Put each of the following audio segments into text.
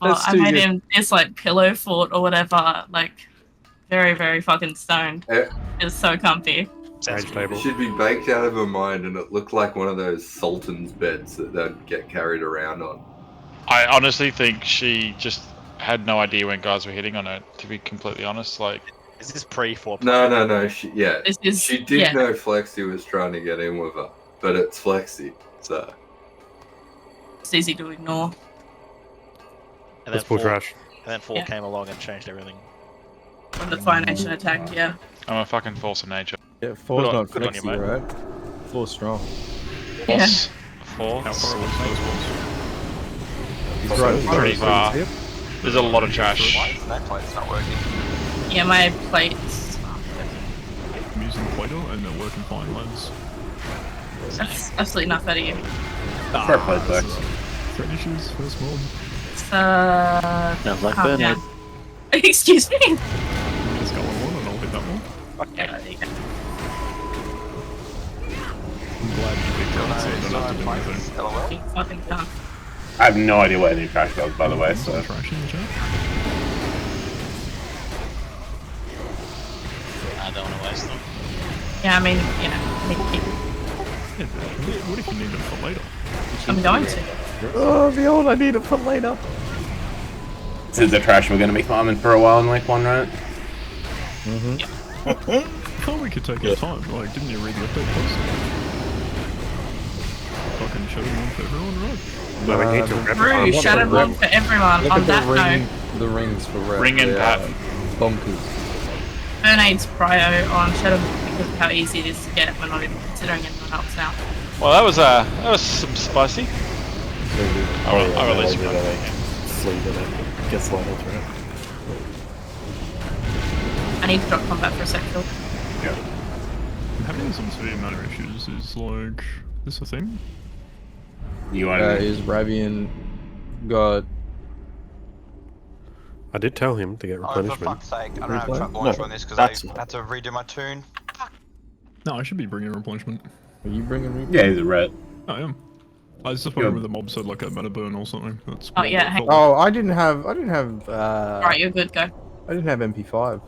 fort. I made him this like pillow fort or whatever. Like very, very fucking stoned. It was so comfy. It should be baked out of her mind, and it looked like one of those sultan's beds that they'd get carried around on. I honestly think she just had no idea when guys were hitting on her. To be completely honest, like, is this pre-foreplay? No. She did know Flexi was trying to get in with her, but it's Flexi, so it's easy to ignore. And then trash. And then 4 came along and changed everything. When the Fire Nation attacked, yeah. I'm a fucking force of nature. Yeah, 4's not Flexi, right? 4's strong. Yeah. 4? How far away is He's right. Pretty far. There's a lot of trash. Why is that plate's not working? Yeah, my plates. I'm using Play-Doh and they're working fine, lads. That's absolutely not fair to you. Fair play, Flex. Threat issues, first mob. Sounds like Bernard. Excuse me? Just go on one and I'll hit that one. Okay, there you go. I'm glad you picked up so I don't have to do anything. LOL? You fucking cunt. I have no idea where any trash goes, by the way, so. Trash in the chat? I don't want to waste them. Yeah, I mean, you know, need to keep it. Yeah, what if you need them for later? I'm going to. Oh, the old I need it for later. This is the trash we're gonna be farming for a while in like one run. I thought we could take our time. Like, didn't you read the update post? Fucking shadow one for everyone, right? No, we need to rep. True, Shadow Blood for everyone. On that note, the rings for rep. Ring and pat. Bonkers. Bernade's prio on Shadow Blood because of how easy it is to get. We're not even considering anyone else now. Well, that was some spicy. I released it. Sleep in it. Gets lighter through it. I need to drop combat for a sec, Phil. Yeah. I'm having some severe mana issues. Is like, this a thing? You want to? Is Ravian got? I did tell him to get Oh, for replenishment. fuck's sake, I don't have trap launch on this because I had to redo my tune. No, I should be bringing replenishment. Are you bringing me? Yeah, he's a ret. I am. I was just wondering whether the mob said like a mana burn or something. That's Oh yeah. Hang Oh, I didn't have. Alright, you're good. Go. I didn't have MP5.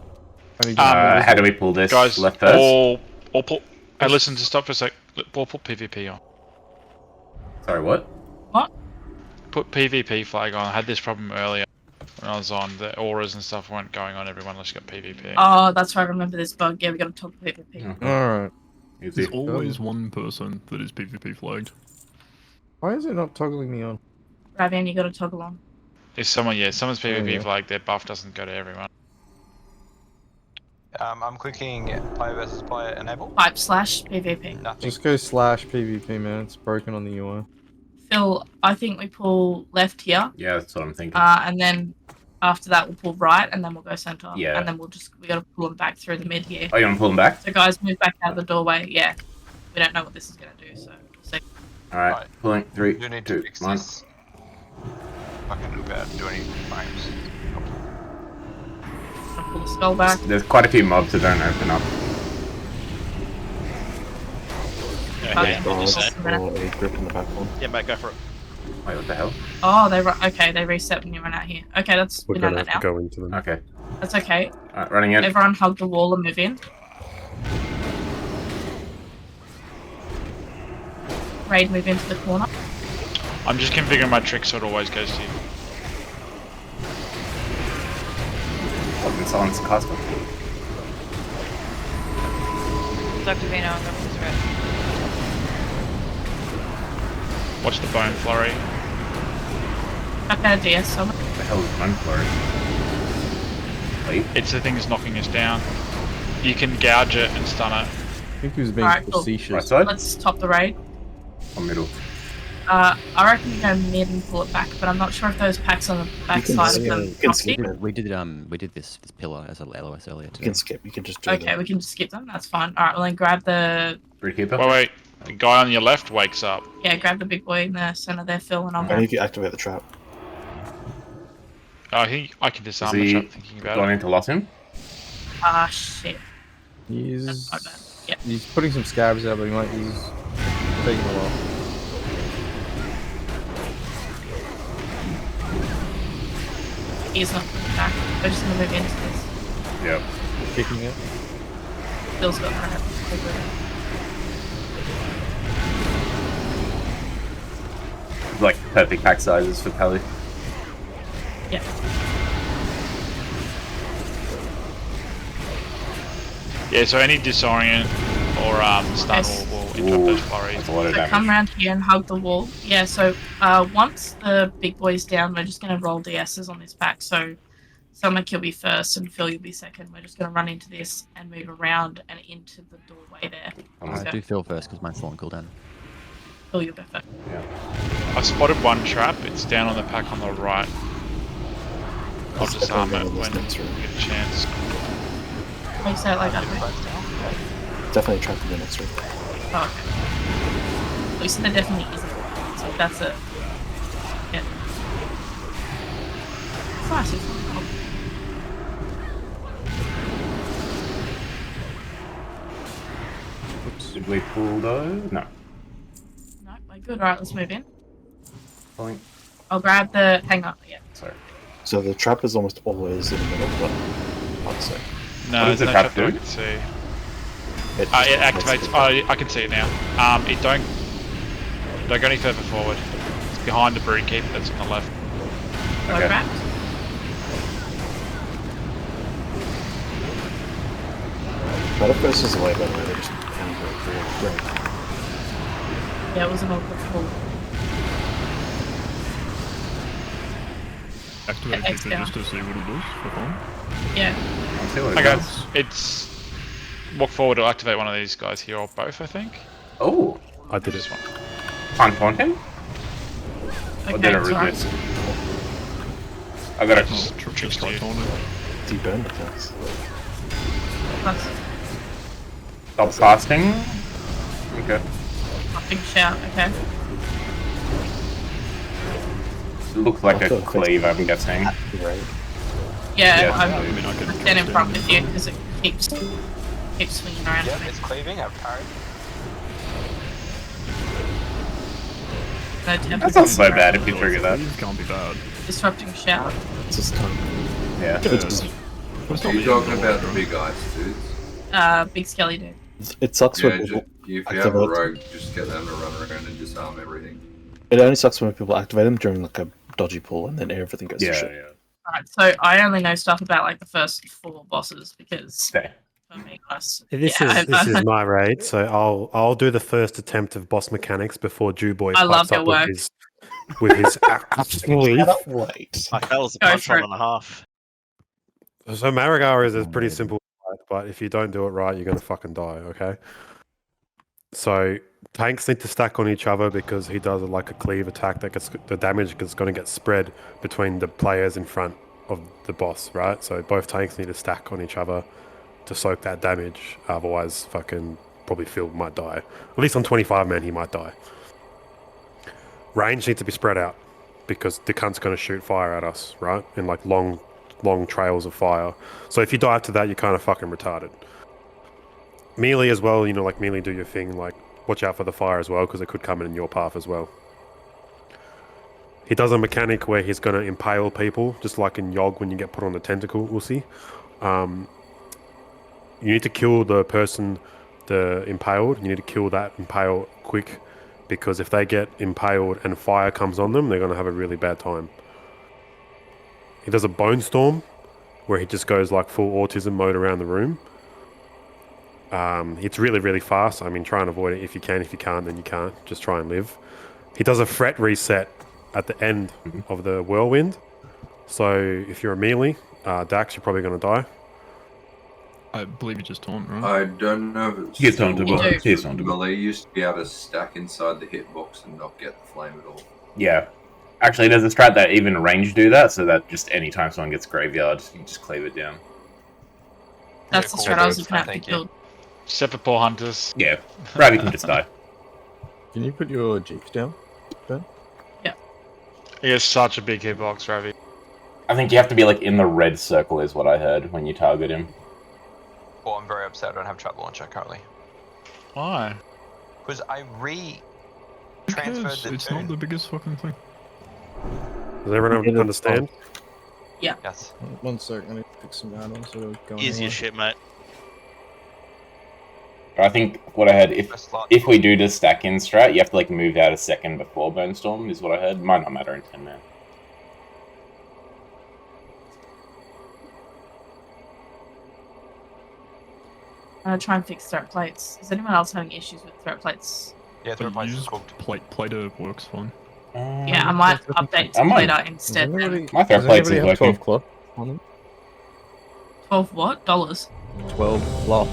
How do we pull this? Guys, Left first? or pull. Hey, listen, just stop for a sec. Or put PvP on. Sorry, what? What? Put PvP flag on. I had this problem earlier when I was on. The auras and stuff weren't going on everyone unless you got PvP. Oh, that's right. I remember this bug. Yeah, we got to talk to PvP. Alright. There's always one person that is PvP flagged. Why is it not toggling me on? Ravian, you got to toggle on. If someone's PvP flag, their buff doesn't go to everyone. I'm clicking player versus player enable. / PvP. Nothing. Just go /PvP, man. It's broken on the UI. Phil, I think we pull left here. Yeah, that's what I'm thinking. And then after that we'll pull right, and then we'll go center. Yeah. And then we got to pull them back through the mid here. Oh, you want to pull them back? So guys, move back out of the doorway. Yeah. We don't know what this is gonna do, so. Alright, Right. pulling. 3, You need 2, to fix 1. this. Fucking do any frames. Pull the skull back. There's quite a few mobs that don't open up. Okay. Grip in the back one. Yeah, mate, go for it. Wait, what the hell? Oh, they reset when you run out here. Okay, that's We're we know gonna that have to now. go into them. Okay. That's okay. Alright, running in. Everyone hug the wall and move in. Raid, move into the corner. I'm just configuring my trick so it always goes to you. Fucking silence custom. Dr. Vino, I'm going to red. Watch the bone flurry. Back out of DS, so What the hell is run flurry? Wait. It's the thing that's knocking us down. You can gouge it and stun it. I think he was being Alright, cool. facetious. Right side? let's top the raid. Or middle? I reckon we go mid and pull it back, but I'm not sure if those packs on the back side of them. We did this pillar as a LOS earlier too. You can skip. You can just do Okay, we can just skip them. That's fine. Alright, well then grab the Keeper? Wait. The guy on your left wakes up. grab the big boy in the center there, Phil, and I'll I go. need to activate the trap. I can disarm the trap thinking about going it. into loss him? Ah shit. He's That's not bad. Yeah. he's putting some scabs out, but he's taking a while. He's not coming back. We're just gonna move into this. Yep. Kicking it. Bill's got that. Like perfect pack sizes for Pally. Yeah. Yeah, so any disorient or stun will interrupt those flurries. That's a lot of So damage. come around here and hug the wall. Yeah, so once the big boy's down, we're just going to roll DSs on this pack. So Stomach, you'll be first and Phil, you'll be second. We're just going to run into this and move around and into the doorway there. I do Phil first because mine's still on cooldown. Phil, you'll go first. I spotted one trap. It's down on the pack on the right. I'll disarm it when we get a chance. Why you say it like that? Definitely trapped in the next room. Oh, okay. At least there definitely isn't one. So that's it. Yeah. Nice, it's not cool. Did we pull those? No. No, we're good. Alright, let's move in. Pulling. I'll grab the. Hang on, yeah. Sorry. So the trap is almost always in the middle, but I'd say. No, What does there's the no trap trap that I do? can see. It It activates. Oh, I can see it now. It don't go any further forward. It's behind the brood keep that's on the left. Go Okay. grabbed. Metaverse is way better. They just can't go through. Right. Yeah, it was an awkward pull. Activate X feature down. just to see what it does for fun. Yeah. I'll see what it Okay, does. it's walk forward to activate one of these guys here, or both, I think. Oh, I did This it. one. can't taunt him? Or Okay, did it it's alright. resist? I got Just it. tricks try you. on it. Deep end attacks. That's Stop casting. Okay. a big shout, okay. Looks like a Also, cleave, I'm guessing. Right. Yeah, Yeah, I'm I mean, I can stand in cast front it. with you because it keeps swinging around. Yep, it's cleaving. I've parried. No tempo. That's not so bad if you trigger that. These can't be bad. Disrupting shout. It's just time. Yeah. Yeah, It's just, it's Are not you the talking end of the about the world, big ice dudes? Big skelly dude. it sucks Yeah, when just, people if you have a activate. rogue, just get them to run around and disarm everything. It only sucks when people activate them during like a dodgy pull, and then everything goes to Yeah, shit. yeah. Alright, so I only know stuff about like the first 4 bosses because Stay. for me, us. This yeah, is my raid, so I'll do the first attempt of boss mechanics before Jewboy I love pipes your up work. with his absolute. Wait. Like, that was a Go punch for one and a half. So Marigar is a pretty simple fight, but if you don't do it right, you're gonna fucking die. Okay. So tanks need to stack on each other because he does like a cleave attack that gets the damage is going to get spread between the players in front of the boss, right? So both tanks need to stack on each other to soak that damage. Otherwise, fucking probably Phil might die. At least on 25 man, he might die. Range needs to be spread out because the cunt's going to shoot fire at us, right? In like long trails of fire. So if you die after that, you're kind of fucking retarded. Melee as well, you know, like melee do your thing, like watch out for the fire as well because it could come in your path as well. He does a mechanic where he's going to impale people, just like in Yogg when you get put on the tentacle, we'll see. You need to kill the person, the impaled, you need to kill that impale quick because if they get impaled and fire comes on them, they're going to have a really bad time. He does a bone storm where he just goes like full autism mode around the room. It's really, really fast. I mean, try and avoid it if you can. If you can't, then you can't. Just try and live. He does a fret reset at the end of the whirlwind. So if you're a melee, Dax, you're probably going to die. I believe you just taunt, right? I don't know if it's. He's tauntable. You do. He's tauntable. Melee used to be able to stack inside the hitbox and not get the flame at all. Yeah. Actually, there's a strat that even range do that, so that just anytime someone gets graveyard, you just cleave it down. That's the cool. strat I was looking at Thank to you. build. Except for poor hunters. Yeah. Ravi can just die. Can you put your jeeps down? He has such a big hitbox, Ravi. I think you have to be like in the red circle is what I heard when you target him. Well, I'm very upset I don't have trap launcher currently. Why? Because I Who transferred cares? the It's tune. not the biggest fucking thing. Does everyone understand? Yeah. Yes. One sec, I need to fix some add-ons that are going Easier on. shit, mate. I think what I heard, First slot. if we do the stack in strat, you have to like move out a second before Burnstorm, is what I heard. Might not matter in 10 man. I'm gonna try and fix throat plates. Is anyone else having issues with throat plates? Yeah, But third place is use cooked. Plater works fine. Yeah, I might update to I might. plater instead. Does anybody, My third does plates anybody is have working. 12 clock on them? 12 what? Dollars? 12 cloth.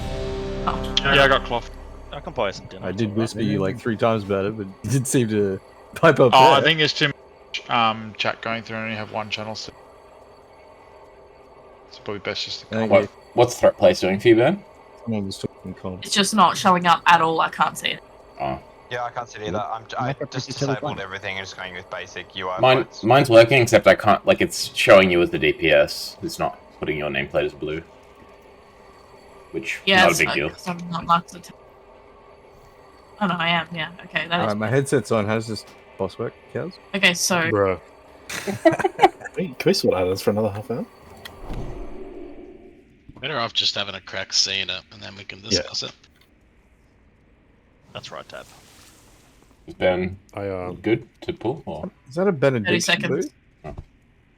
Oh. Yeah, I got cloth. I can buy some dinner. I did whisper you like 3 times about it, but you didn't seem to pipe up Oh, there. I think there's too much chat going through and only have one channel. So it's probably best just to Thank comment. you. What's threat place doing for you, Ben? Someone was talking comms. It's just not showing up at all. I can't see it. Oh. Yeah, I can't see it either. I just disabled everything and just going with basic UI. Mine's working, except I can't, like, it's showing you as the DPS. It's not putting your nameplate as blue. Which, Yeah, not a big deal. I'm not marked as a Oh no, I am. Yeah. Okay. That is. Alright, my headset's on. How's this boss work, Cows? Okay, so Bruh. Can we sort out this for another half hour? Better off just having a crack seeing it, and then we can discuss it. That's right, Tab. Is Ben I good to pull? Or? Is that a 30 benediction seconds. boot?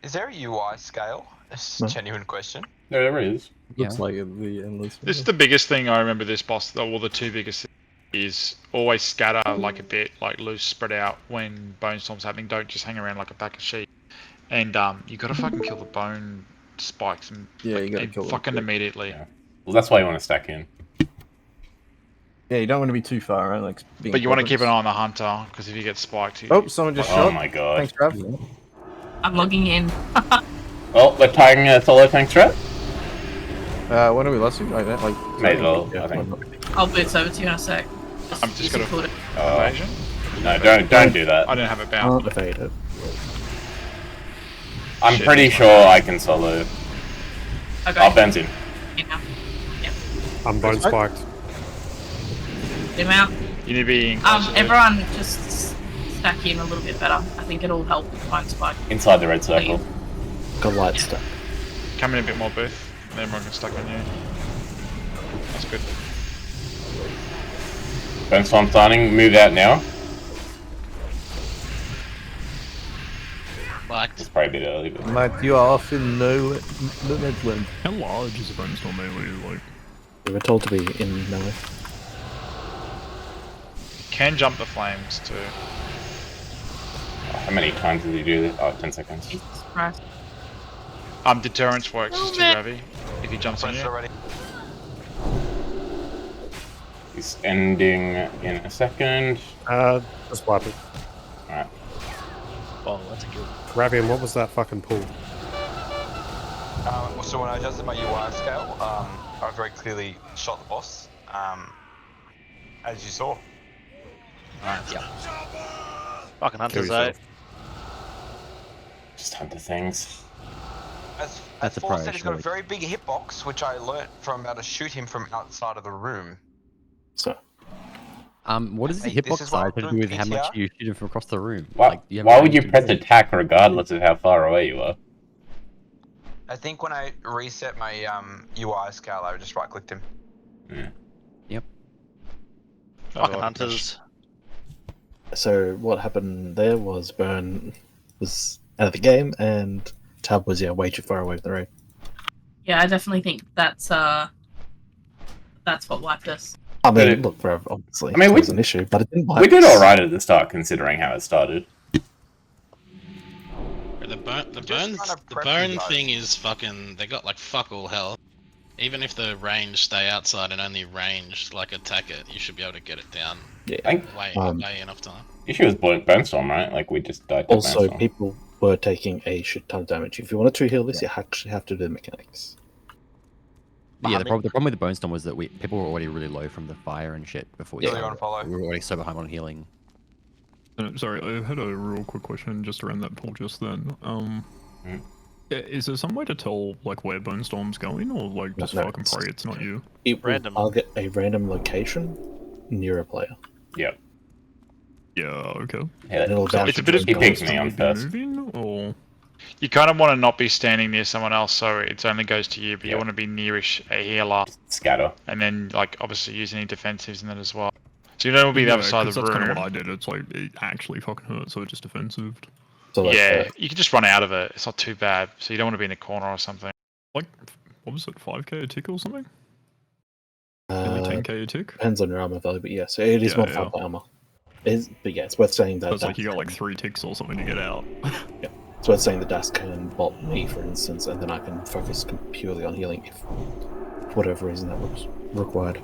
Is there a UI scale? It's a genuine question. No, there is. Looks like the endless. This is the biggest thing I remember this boss, well, the two biggest is always scatter like a bit, like loose, spread out when bone storm's happening. Don't just hang around like a pack of sheep. And you gotta fucking kill the bone spikes and Yeah, you gotta kill them fucking quick. immediately. Yeah. Well, that's why you want to stack in. Yeah, you don't want to be too far, right? Like, But you want to keep an eye on the hunter, because if you get spiked, Oh, someone just Oh shot. my god. Thanks, Trav. I'm logging in. Oh, they're tying a solo tank threat? When are we lost? Like that? Like, May as well, yeah, I think. I'll boots over to you in a sec. I'm just gonna put it. evasion. No, don't do that. I didn't have it bound. Can't evade it. I'm Shit, pretty that's sure I can solo. Okay. Oh, Ben's in. Yeah. I'm bone spiked. Get him out. You need to be in closer to- Everyone just stack in a little bit better. I think it'll help with bone spike. Inside the red circle. Got light stuff. Come in a bit more, Booth. And everyone can stuck on you. That's good. Burnstorm starting. Move out now. It's probably a bit early, but Mate, you are off in no man's land. How large is a bone storm melee? Like, We were told to be in melee. Can jump the flames too. how many times did he do this? Oh, 10 seconds. Jesus Christ. Deterrence works just too heavy if he jumps on Press you. already. He's ending in a second. Just wipe it. Alright. Oh, that's a good. Ravian, what was that fucking pull? So when I adjusted my UI scale, I very clearly shot the boss, as you saw. Alright, yeah. Fucking hunters, Kill eh? yourself. Just hunter things. As a Paul pro, said, he's got a surely. very big hitbox, which I learnt from how to shoot him from outside of the room. So, What is the Hey, this hitbox is why size I'm to do doing with how much PTR? you shoot him from across the room? Why, you have why would you range press to- attack regardless of how far away you are? I think when I reset my UI scale, I just right-clicked him. Yeah. Fucking hunters. so what happened there was Burn was out of the game, and Tab was way too far away from the road. Yeah, I definitely think that's what wiped us. I mean, But look, bro, obviously, I mean, it we- was an issue, but it didn't. We did alright at the start considering how it started. The bone, Just trying to the prep bone you guys. thing is fucking. They got like fuck all health. Even if the range stay outside and only ranged like attack it, you should be able to get it down Yeah. I think way enough time. the issue was Burnstorm, right? Like we just died to Also, Burnstorm. people were taking a shit ton of damage. If you wanted to heal this, you actually have to do the mechanics. Yeah, the problem with the bone storm was that people were already really low from the fire and shit before we Yeah, you started. want to follow? We were already so behind on healing. sorry, I had a real quick question just around that pull just then. Is there some way to tell like where bone storm's going, or like just No, fucking it's- pray it's not you? It will Random. target a random location near a player. Yep. Yeah, okay. Yeah, It'll so bounce It's a bit of- he picked me Constantly on be first. moving, or You kind of want to not be standing near someone else, so it only goes to you. But you Yeah. want to be nearish a healer, Scatter. and then like obviously use any defensives in that as well. So you don't want to be the other side of the that's room. kind of what I did. It's like it actually fucking hurt, so it just defensive. So like, Yeah, you can just run out of it. It's not too bad. So you don't want to be in a corner or something. Like, what was it, 5k a tick or something? Nearly 10k a tick? Depends on your armor value, but yeah, so it is modified by armor. But yeah, it's worth saying that. So it's like you got like 3 ticks or something to get out. Yeah, it's worth saying the DAS can bot me, for instance, and then I can focus purely on healing if, for whatever reason, that was required.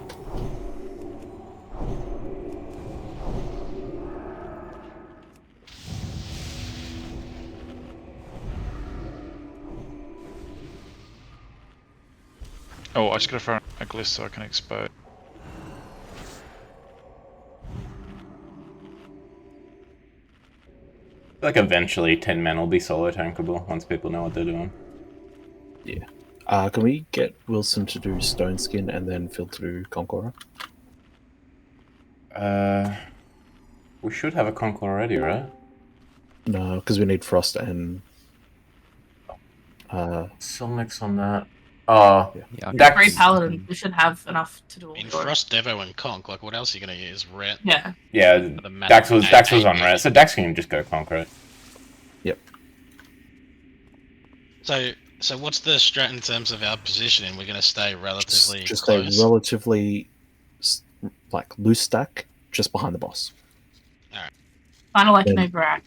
Oh, I just gotta throw a glyph so I can expose. Like eventually 10 men will be solo tankable once people know what they're doing. Yeah. Can we get Wilson to do Stone Skin and then Phil to do Conqueror? We should have a Conqueror already, right? No, because we need Frost and... Silmix on that. Oh, Yeah. Dax- Three Paladin, we should have enough to do all In the Frost, Devo, and Conk, like what else are you gonna use? Ret? Yeah. Yeah, The map- Dax was on eight. red, so Dax can just go Conqueror. Yep. So what's the strat in terms of our positioning? We're gonna stay relatively Just close. stay relatively like loose stack just behind the boss. Kind of like Then- an Obrak.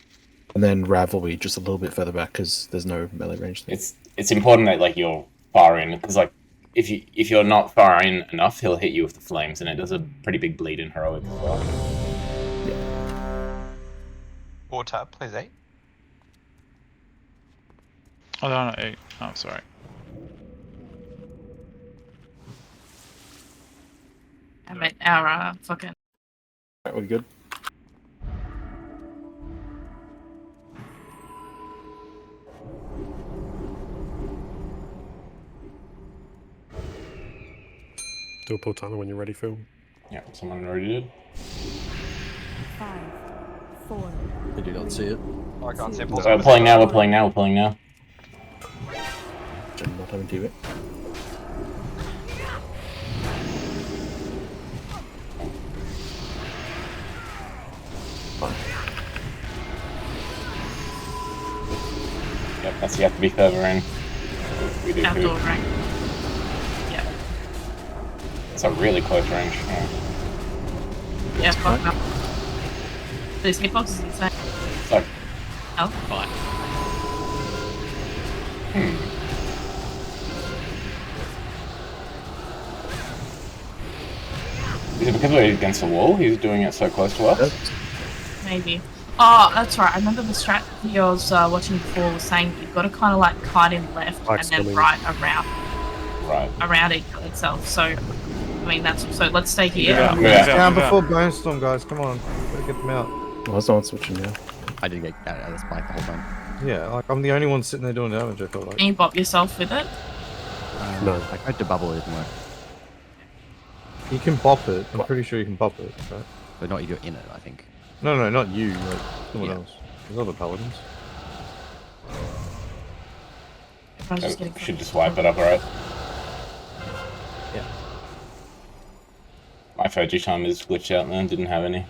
And then Rav will be just a little bit further back because there's no melee range there. It's important that like you're far in, because like if you're not far in enough, he'll hit you with the flames, and it does a pretty big bleed in heroic as well. War tab, please 8. Oh, no, no, oh, sorry. I mean, our fucking. Alright, we good? Do a Pultana when you're ready, Phil. Yeah, someone already did. 5, 4. I do not see it. Oh, I can't see it. We're pulling now, we're pulling now, we're pulling now. Not having to do it. Yep, that's you have to be further in. We do Outdoor too. range. Yeah. It's a really close range. Yeah. Yeah, fuck up. This hitbox is insane. It's like, Oh. Fine. is it because we're against the wall? He's doing it so close to us? Maybe. Oh, that's right. I remember the strat video I was watching before was saying you've got to kind of like kite in left Like and then spinning. right around Right. itself. So, I mean, that's so. Let's stay here. Yeah. Down before Bonestorm, guys. Come on, gotta get them out. Why is no one switching now? I didn't get out of the spike the whole time. Yeah, like I'm the only one sitting there doing damage. I feel like. Can you bop yourself with it? No. I tried to bubble, it didn't work. You can bop it. I'm pretty sure you can bop it, right? But not if you're in it, I think. No, not you. Like someone Yeah. else. There's other paladins. I was just Oh, getting. should just wipe it up, alright? Yeah. My Foji time is glitched out and then didn't have any.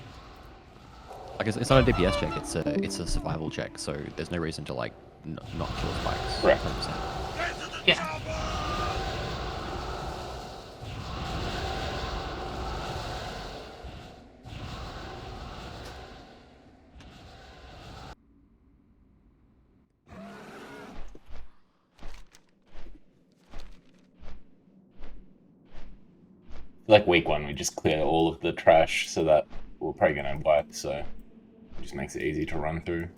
Like it's not a DPS check, it's a survival check, so there's no reason to like not kill spikes. Correct. 100%. Yeah. Like week 1, we just clear all of the trash so that we're probably gonna wipe, so it just makes it easy to run through.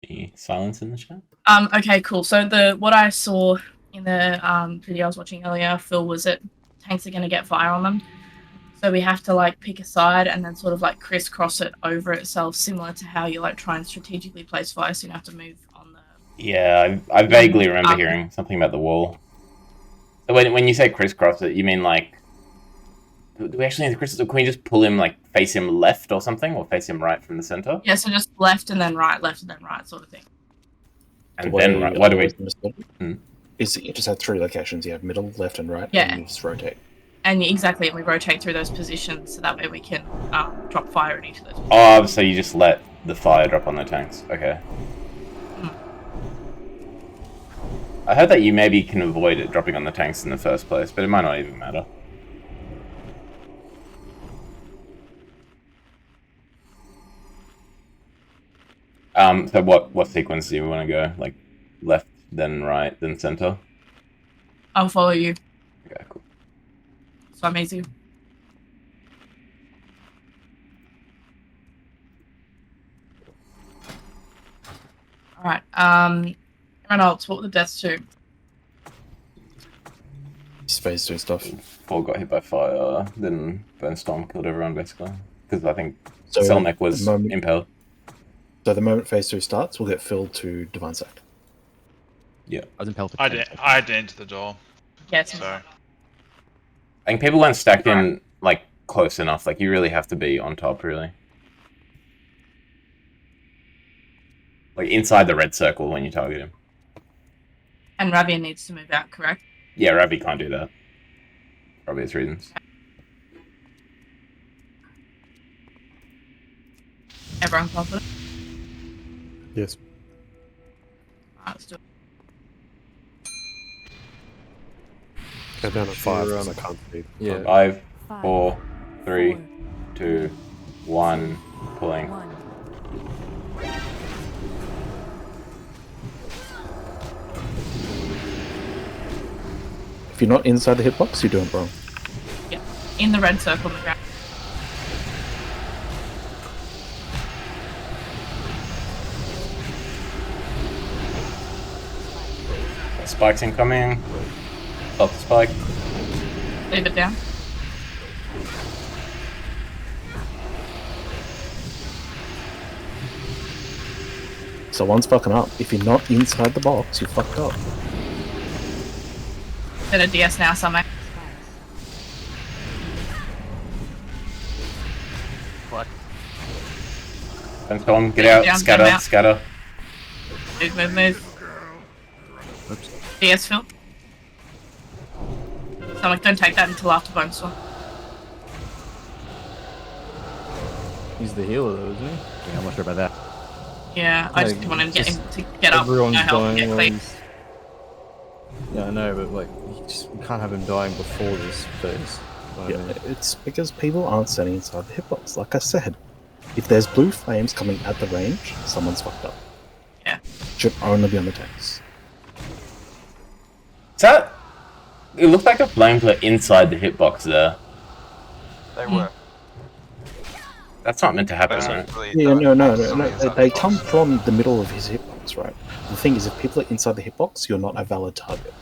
Any silence in the chat? Okay, cool. So what I saw in the video I was watching earlier, Phil, was that tanks are going to get fire on them. So we have to like pick a side and then sort of like crisscross it over itself, similar to how you like try and strategically place fire. So you have to move on the. Yeah, I vaguely remember hearing something about the wall. So when you say crisscross it, you mean like? Do we actually need to crisscross? Can we just pull him like face him left or something, or face him right from the center? Yeah, so just left and then right, sort of thing. And then right. Why do we? Is that you just have 3 locations? You have middle, left, and right. Yeah. And you just rotate. And exactly, we rotate through those positions so that way we can drop fire at each of those positions. Oh, so you just let the fire drop on the tanks. Okay. I heard that you maybe can avoid it dropping on the tanks in the first place, but it might not even matter. So what sequence do you want to go? Like left, then right, then center? I'll follow you. Okay, cool. So I'm easy. Alright, Reynolds, what were the deaths to? Just phase 2 stuff. 4 got hit by fire, then Burnstorm killed everyone basically. Because I think So Selnek was impaled. So the moment phase 2 starts, we'll get filled to Divine Sack. Yeah. I was impelled to I had to enter the door. Yes. So. I think people weren't stacked in like close enough. Like you really have to be on top, really. Like inside the red circle when you target him. And Ravi needs to move out, correct? Yeah, Ravi can't do that. For obvious reasons. Everyone confident? Yes. Alright, let's do it. Go down at 5 because I can't see. Yeah. 5, 4, 3, 2, 1, pulling. If you're not inside the hitbox, you're doing it wrong. Yeah, in the red circle on the ground. Spikes incoming. Stop the spike. Leave it down. So one's fucking up. If you're not inside the box, you're fucked up. Then a DS now, Summer. What? Burnstorm, get out. Down, Scatter, out. scatter. Move. Oops. DS Phil. Summer, don't take that until after Bonestorm. He's the healer though, isn't he? Yeah, I'm not sure about that. Yeah, I just want him to get up. Everyone's no help, dying get while clean. he's... Yeah, I know, but like, we can't have him dying before this phase. Yeah, it's because people aren't standing inside the hitbox. Like I said, if there's blue flames coming at the range, someone's fucked up. Yeah. Should only be on the tanks. Is that? It looked like the flames were inside the hitbox there. They were. That's not meant to happen, Those are right? really Yeah, dark no. boxes on the inside They of the come box. from the middle of his hitbox, right? The thing is, if people are inside the hitbox, you're not a valid target.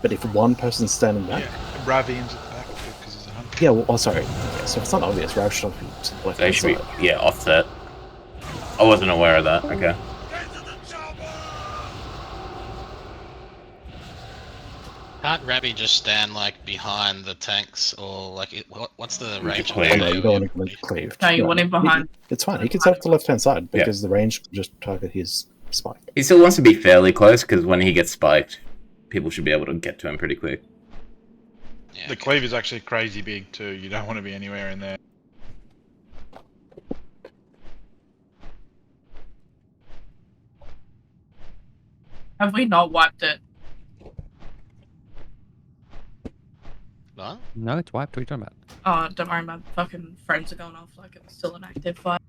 But if one person's standing back, Yeah, Ravi ends at the back too because he's a hunter. yeah, well, oh, sorry. Yeah, so if it's not obvious, Rav should be to the left They hand should side. be, yeah, offset. I wasn't aware of that. Okay. Can't Ravi just stand like behind the tanks or like what's the range? cleave. of No, that? you don't want to go cleave. No, you want him behind. It's fine. He can set up the left hand side Yeah. because the range can just target his spike. He still wants to be fairly close because when he gets spiked, people should be able to get to him pretty quick. Yeah, The okay. cleave is actually crazy big too. You don't want to be anywhere in there. Have we not wiped it? What? No, it's wiped. What are you talking about? Oh, don't worry, my fucking friends are going off like it was still an active fight.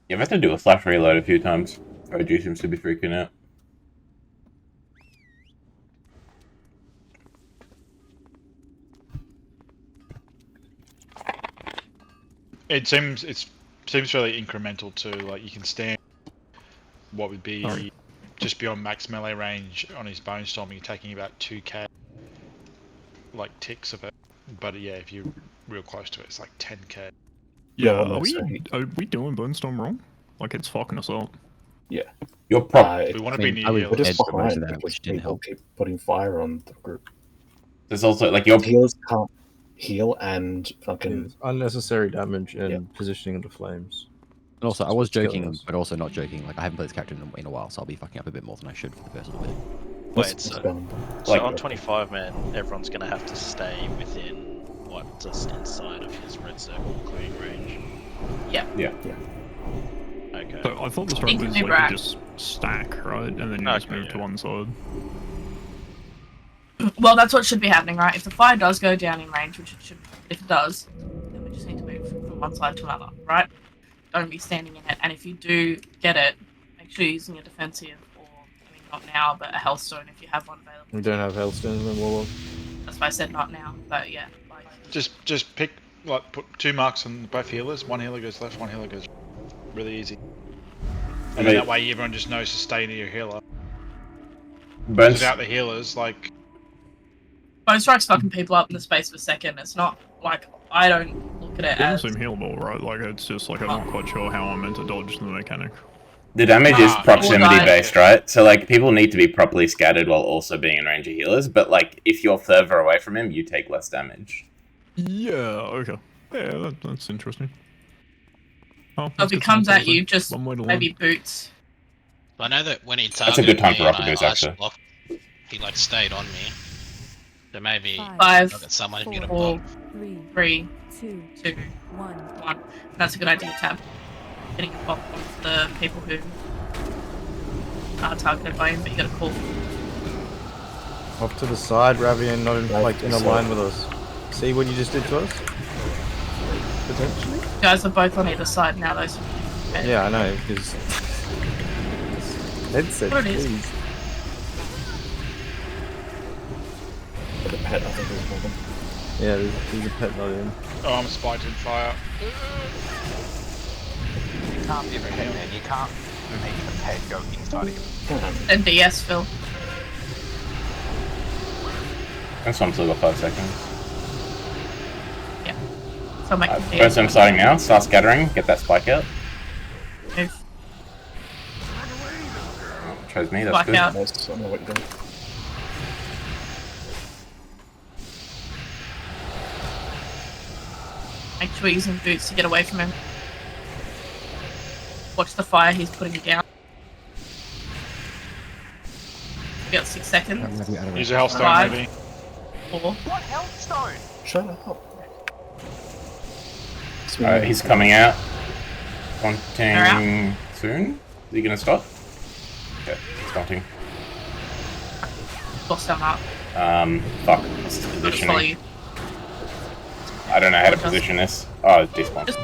Yeah, I've had to do a flash reload a few times. OG seems to be freaking out. It seems it's seems fairly incremental too. Like you can stand what would be just beyond max melee range on his Bone Storm. You're taking about 2k like ticks of it. But yeah, if you're real close to it, it's like 10k. Yeah, Yeah, are we doing Burnstorm wrong? Like it's fucking us up. Yeah. You're probably. We want to be near We're healers. just behind that, because which didn't people help. keep putting fire on the group. There's also like your Healers can't heal and fucking It's unnecessary damage and positioning into flames. And also, I That's was what's killing joking, us. but also not joking. Like I haven't played this character in a while, so I'll be fucking up a bit more than I should for the first little bit. Wait, so like- on 25 man, everyone's gonna have to stay within what, just inside of his red circle, including range. Yeah. Okay. So I thought the strat was like you just stack, right, and then you just move to one side. Well, that's what should be happening, right? If the fire does go down in range, which it should, if it does, then we just need to move from one side to another, right? Don't be standing in it. And if you do get it, make sure you're using a defensive, or I mean, not now, but a health stone if you have one available. We don't have Hellstones in Warlock. That's why I said not now, but yeah. Like, Just pick like put 2 marks on both healers. One healer goes left, one healer goes right. Really easy. And then that way everyone just knows to stay near your healer. Without the healers, like Bone Strike's fucking people up in the space of a second. It's not like I don't look at it It as. doesn't seem healable, right? Like it's just like I'm not quite sure how I'm meant to dodge the mechanic. The damage is proximity Well, based, right? So like people need to be properly scattered while also being in range of healers. But like if you're further away from him, you take less damage. Yeah. Okay. Yeah, that's interesting. Oh, So if he comes at you, just one way to maybe boots. I know that when he That's a good targeted time me for and rocket I boost, ice actually. blocked, he like stayed on me. So maybe Five, look at someone and get a 4, bomb. 3, 2, 2, 1. That's a good idea, Tab. Getting a pop on the people who are targeted by him, but you gotta call. Off to the side, Ravian, not in, like in a line with us. See what you just did to us? Potentially? You guys are both on either side now, those. Yeah, I know, because... Headset, What it is. please. the pet. I think there's more. Yeah, there's a pet not in. oh, I'm spiked in fire. You can't be a pet, man. You can't make a pet go inside of you. And DS, Phil. That's one still got 5 seconds. So I'm making First I'm starting now. Start scattering. Get that spike out. move. Chose me. That's Spike good. out. Nice. I know what you're doing. Make sure you're using boots to get away from him. Watch the fire he's putting down. You got 6 seconds. Use a health stone, 5, maybe. 4. What health stone? Shut up. Alright, he's coming out. They're Taunting soon? Is he gonna stop? Okay, he's taunting. Lost down up. Fuck. What's his I'll just follow positioning? you. I don't know how to position this. Oh, despawn. Just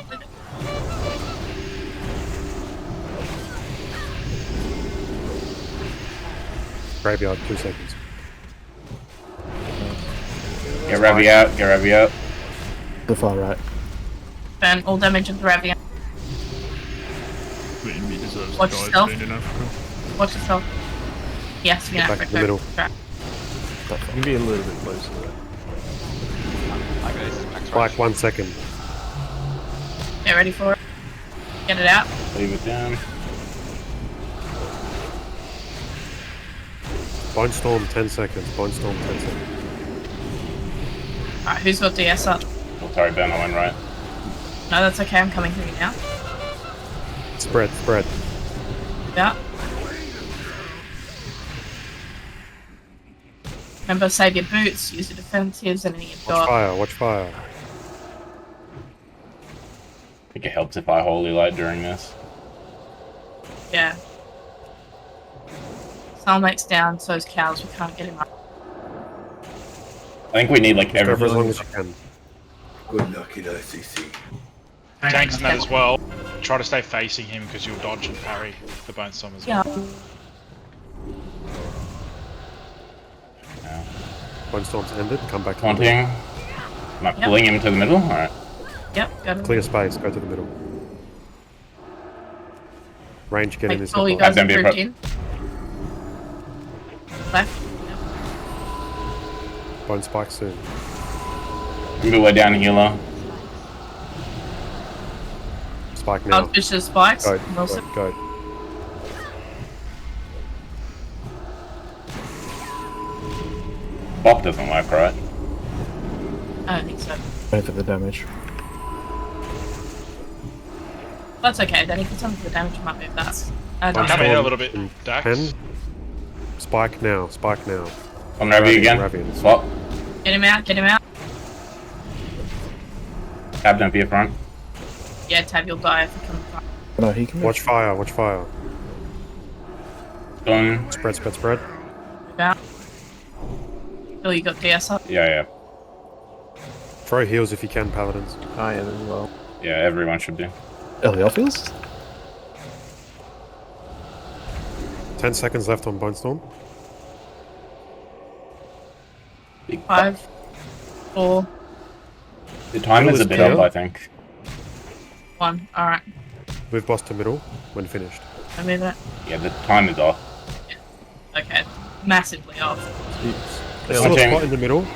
Graveyard, 2 seconds. Get Ravi out, get Ravi out. The far right. burn all damage into Ravian. He deserves Watch to die yourself. soon in Africa. Watch yourself. Yes, you're Back in the middle. You can be a little bit closer there. Like 1 second. Get ready for it. Get it out. Leave it down. Bone Storm 10 seconds. Bone Storm 10 seconds. Alright, who's got DS up? Oh, sorry, Ben, I went right. No, that's okay, I'm coming through now. Spread, spread. Yeah. Remember, save your boots, use your defensives, anything you've Watch got. fire, watch fire. I think it helps if I Holy Light during this. Yeah. Soulmate's down, so's Cows, we can't get him up. I think we need like Just go for as long everything. as you can. Good luck in ICC. Tanks in that as well. Try to stay facing him because you'll dodge and parry the Bone Storm as well. Yeah. Bone Storm's ended, come back to the Taunting. middle. Am I pulling him to the middle? Alright. Yep, got him. Clear space, go to the middle. Range get in his Oh, you hitbox. guys Don't are be grouped pro- in. Left. Bone spike soon. We're down healer. Spike now. I'll push the spikes. Go, and also- go. Bop doesn't work, right? I don't think so. Wait for the damage. That's okay. Then if it's under the damage, you might move that. Bone Come in a storm little bit, in Dax. 10. Spike now. Spike now. On Ravi again. Ravian. Swap. Get him out. Get him out. Tab, don't be a front. Yeah, Tab, you'll die if you come front. No, he can. Watch fire. Watch fire. Done. Spread, spread, spread. Move out. Phil, you got DS up. Yeah, yeah. Throw heals if you can, paladins. I am as well. Yeah, everyone should do. Eliophiles? 10 seconds left on Bone Storm. 5, 4, The timer's a bit Middle is up, I think. 1. Alright. Move boss to middle when finished. I move it. Yeah, the timer's off. Okay. Massively off. There's still a Watching. spot in the middle.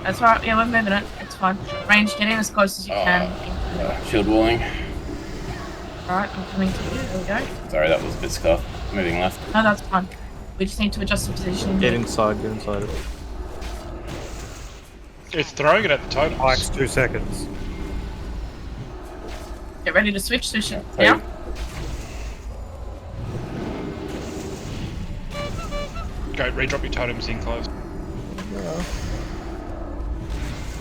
That's right. Yeah, we're moving it. It's fine. Range, get in as close as you can. Shield walling. Alright, I'm coming to you. There we go. Sorry, that was a bit scuffed. Moving left. No, that's fine. We just need to adjust the position. Get inside, get inside. It's throwing it at the totems. Spikes 2 seconds. Get ready to switch. Switch it Yeah, down. Go, redrop your totems in close. Yeah.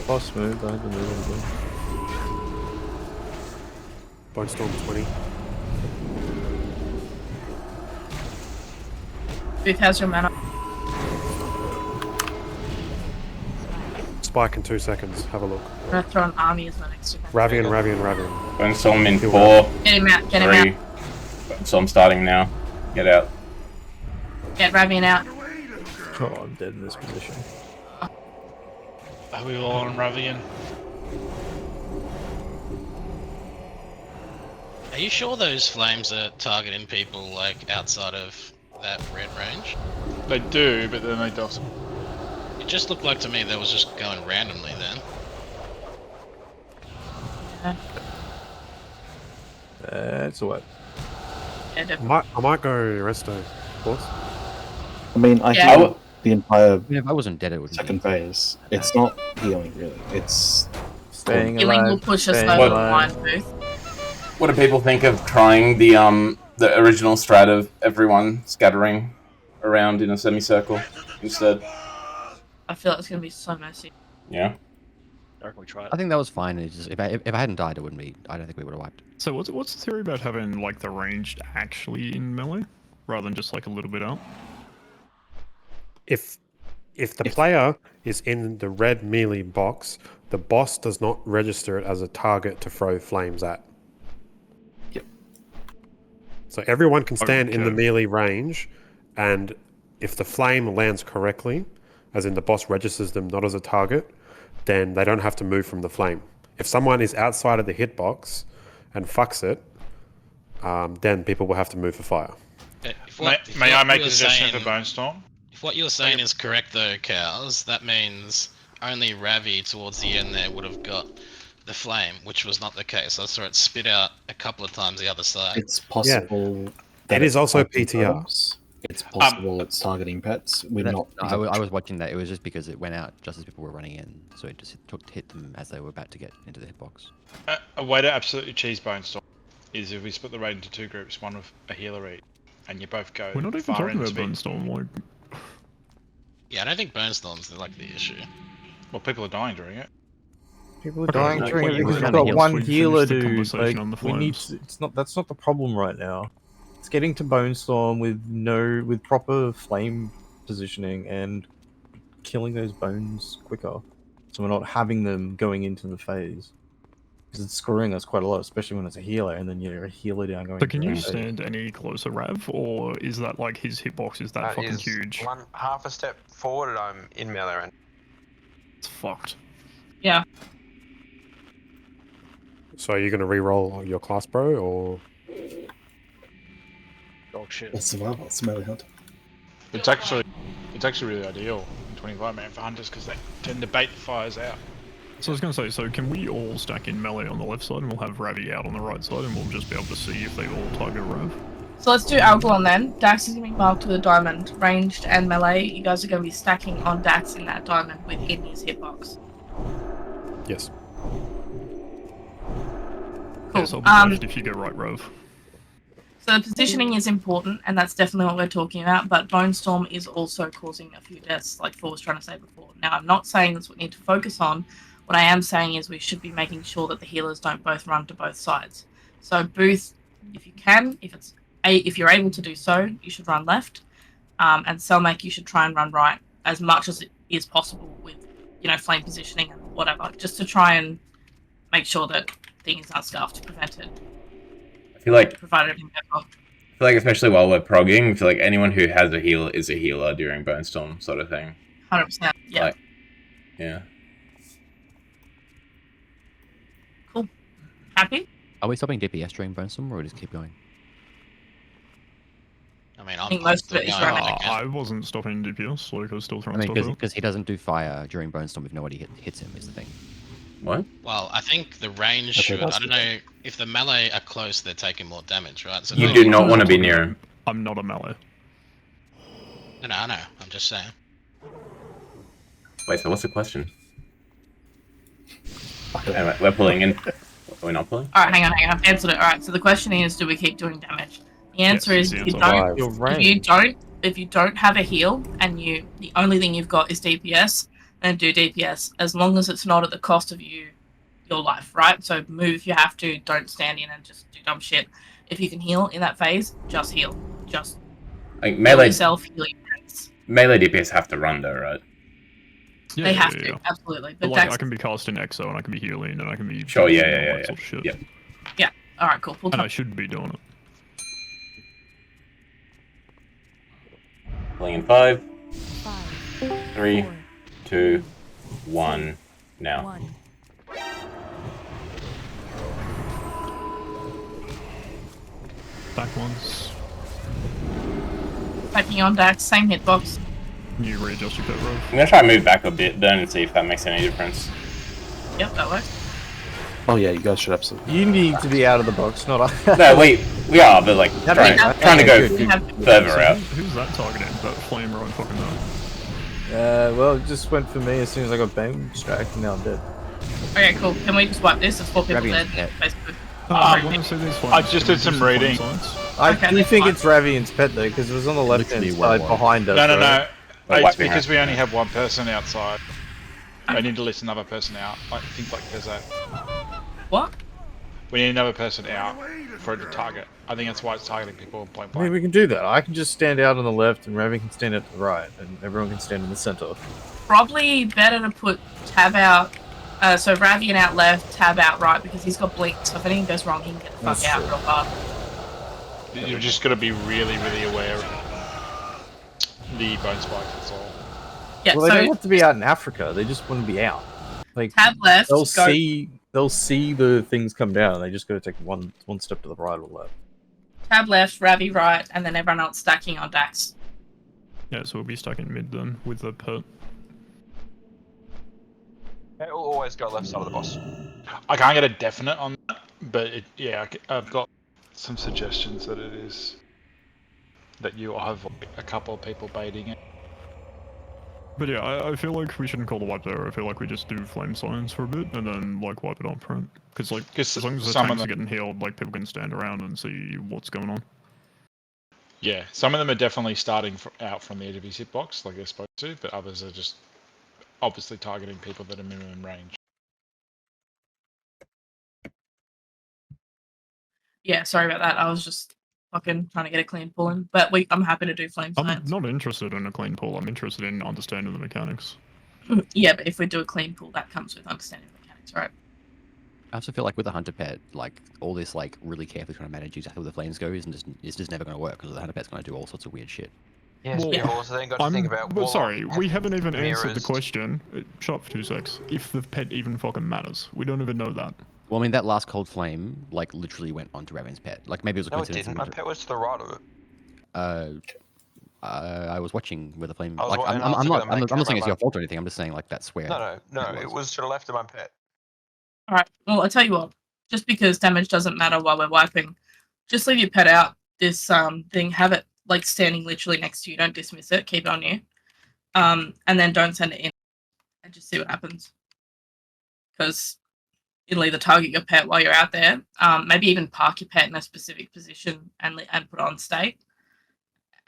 Boss move, I can move it. Bone Storm 20. Booth, how's your mana? Spike in 2 seconds. Have a look. I'm gonna throw an army as my next defense. Ravian, Ravian, Ravian. Bone Storm in Heal 4, Get him out. Get him 3. out. Bone Storm starting now. Get out. Get Ravian out. Oh, I'm dead in this position. Are we all on Ravian? Are you sure those flames are targeting people like outside of that red range? They do, but then they doff. It just looked like to me that was just going randomly then. It's what? Yeah, definitely. I might go resto, boss. I mean, I Yeah. heal the entire If I wasn't dead, it would second phase. It's not healing, really. It's Staying Healing alive. will push us staying over the alive. line, Booth. What do people think of trying the original strat of everyone scattering around in a semicircle instead? I feel like it's gonna be so messy. Yeah. I reckon we try it. I think that was fine. It's just if I hadn't died, it wouldn't be. I don't think we would have wiped. So what's the theory about having like the ranged actually in melee rather than just like a little bit out? If the player is in the red melee box, the boss does not register it as a target to throw flames at. Yep. So everyone can stand in the Okay. melee range, and if the flame lands correctly, as in the boss registers them not as a target, then they don't have to move from the flame. If someone is outside of the hitbox and fucks it, then people will have to move for fire. If May I what make a you're suggestion saying- for Bone Storm? If what you're saying is correct though, Cows, that means only Ravi towards the end there would have got the flame, which was not the case. I saw it spit out a couple of times the other side. It's possible. that It is it's also targeting PTR. items. It's possible it's targeting pets. We're That- not. no, I was watching that. It was just because it went out just as people were running in, so it just hit them as they were about to get into the hitbox. A way to absolutely cheese Bone Storm is if we split the raid into 2 groups, one with a healer each, and you both go We're not even far talking end about speed. Bone Storm. Like, Yeah, I don't think Bone Storm's like the issue. Well, people are dying during it. People are Okay, dying like, during when it you because were we've trying got to heal, one so you healer, finished the dude. conversation Like, on the we need. flames. It's not. That's not the problem right now. It's getting to Bone Storm with proper flame positioning and killing those bones quicker, so we're not having them going into the phase. Because it's screwing us quite a lot, especially when it's a healer, and then you're a healer down going. so can into you that phase. stand any closer, Rav, or is that like his hitbox is that fucking is huge? One half a step forward, and I'm in melee range. It's fucked. Yeah. So are you going to re-roll your class bro, or dog shit. It's survival. It's melee hunt. It's actually really ideal in 25 man for hunters because they tend to bait the fires out. So I was going to say, so can we all stack in melee on the left side and we'll have Ravi out on the right side and we'll just be able to see if they all target Rav? So let's do Algalon then. Dax is going to be marked with a diamond. Ranged and melee, you guys are going to be stacking on Dax in that diamond within his hitbox. Yes. Cool. Yeah, so I'll be left if you go right, Rav. So the positioning is important, and that's definitely what we're talking about, but Bone Storm is also causing a few deaths, like Thor was trying to say before. Now, I'm not saying that's what we need to focus on. What I am saying is we should be making sure that the healers don't both run to both sides. So Booth, if you can, if you're able to do so, you should run left, and Selmac, you should try and run right as much as it is possible with, flame positioning and whatever, just to try and make sure that things aren't scarfed to prevent it. I feel like especially while we're progging, I feel like anyone who has a heal is a healer during Bone Storm sort of thing. 100%, yeah. Like, yeah. Cool. Happy? Are we stopping DPS during Bone Storm or we just keep going? I mean, I think most of it is I wasn't stopping DPS, like I was still throwing stuff out. Because he doesn't do fire during Bone Storm if nobody hits him is the thing. What? Well, I think the range should. I don't know if the melee are close, they're taking more damage, right? So You do not want to be near him. I'm not a melee. No, I know. I'm just saying. Wait, so what's the question? Anyway, we're pulling in. Are we not pulling? Alright, hang on. I've answered it. Alright, so the question is, do we keep doing damage? The answer is if you don't have a heal and the only thing you've got is DPS, then do DPS, as long as it's not at the cost of your life, right? So move if you have to, don't stand in and just do dumb shit. If you can heal in that phase, just heal. Just like melee heal yourself, heal your friends. Melee DPS have to run though, right? Yeah, they have to, absolutely. But like, I can be casting Exo and I can be healing and I can be... Sure, yeah. Sort of shit. Yeah, alright, cool. And I should be doing it. Pulling in 5, 3, 2, 1, now. Back once. Backing on Dax, same hitbox. You readjust your pet row. I'm gonna try and move back a bit then and see if that makes any difference. Yep, that works. Oh yeah, you guys should absolutely. You need to be out of the box, not I. No, we are, but like trying to go further out. Who's that targeting? That flame right fucking now. Well, it just went for me as soon as I got bang strike, and now I'm dead. Okay, cool. Can we just wipe this? There's 4 people dead, basically. I want to see these flames. I just did some reading. I do think it's Ravian's pet though, because it was on the left-hand side behind us. No. It's because we only have one person outside. I need to list another person out. I think like there's a... What? We need another person out for it to target. I think that's why it's targeting people point I mean, blank. we can do that. I can just stand out on the left, and Ravi can stand out to the right, and everyone can stand in the center. Probably better to put Tab out. So Ravian out left, Tab out right, because he's got blink. So if anything goes wrong, he can get the fuck out real fast. You're just got to be really, really aware of the bone spikes, that's all. Yeah, well, they don't have to be out in Africa. They just want to be out. Like Tab left. They'll see the things come down. They just got to take one step to the right or left. Tab left, Ravi right, and then everyone else stacking on Dax. Yeah, so we'll be stuck in mid then with the pet. It will always go left side of the boss. I can't get a definite on that, but I've got some suggestions that it is that you have like, a couple of people baiting it. But yeah, I feel like we shouldn't call the wipe there. I feel like we just do flame science for a bit and then like wipe it on print. Because like as long as the tanks are getting healed, like people can stand around and see what's going on. Yeah, some of them are definitely starting out from the edge of his hitbox, like they're supposed to, but others are just obviously targeting people that are minimum range. Yeah, sorry about that. I was just fucking trying to get a clean pull in, but I'm happy to do flame science. I'm not interested in a clean pull. I'm interested in understanding the mechanics. Yeah, but if we do a clean pull, that comes with understanding the mechanics, right? I also feel like with the hunter pet, like all this like really carefully trying to manage exactly where the flames go is just never going to work because the hunter pet's going to do all sorts of weird shit. Yes, well, you've also then got to think about But sorry, we haven't even answered the mirrors. question. Shut up for 2 secs. If the pet even fucking matters, we don't even know that. Well, I mean that last cold flame like literally went onto Raven's pet. Like maybe it was a No, it coincidence. didn't. My pet was to the right of it. I was watching where the flame. I was Like, wa- I'm and I was not. gonna I'm make not saying it's camera your fault or anything. I'm just saying like that's where. No, it was to the left of my pet. All right. Well, I'll tell you what. Just because damage doesn't matter while we're wiping, just leave your pet out. This thing, have it like standing literally next to you. Don't dismiss it. Keep it on you. And then don't send it in, and just see what happens. Because it'll either target your pet while you're out there. Maybe even park your pet in a specific position and put it on state,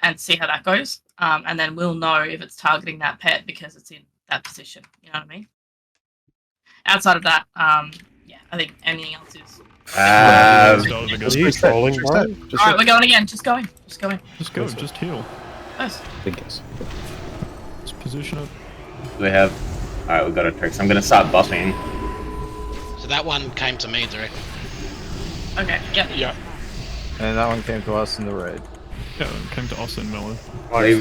and see how that goes. And then we'll know if it's targeting that pet because it's in that position. You know what I mean? Outside of that, yeah, I think anything else is. Are you trolling, bro? All right, we're going again. Just going. Just go. Just heal. Nice. Big guess. Just position it. We have. Alright, we got a trick. So I'm gonna start buffing. So that one came to me directly. Okay. Yep. Yeah. And that one came to us in the red. Yeah, it came to us in melee.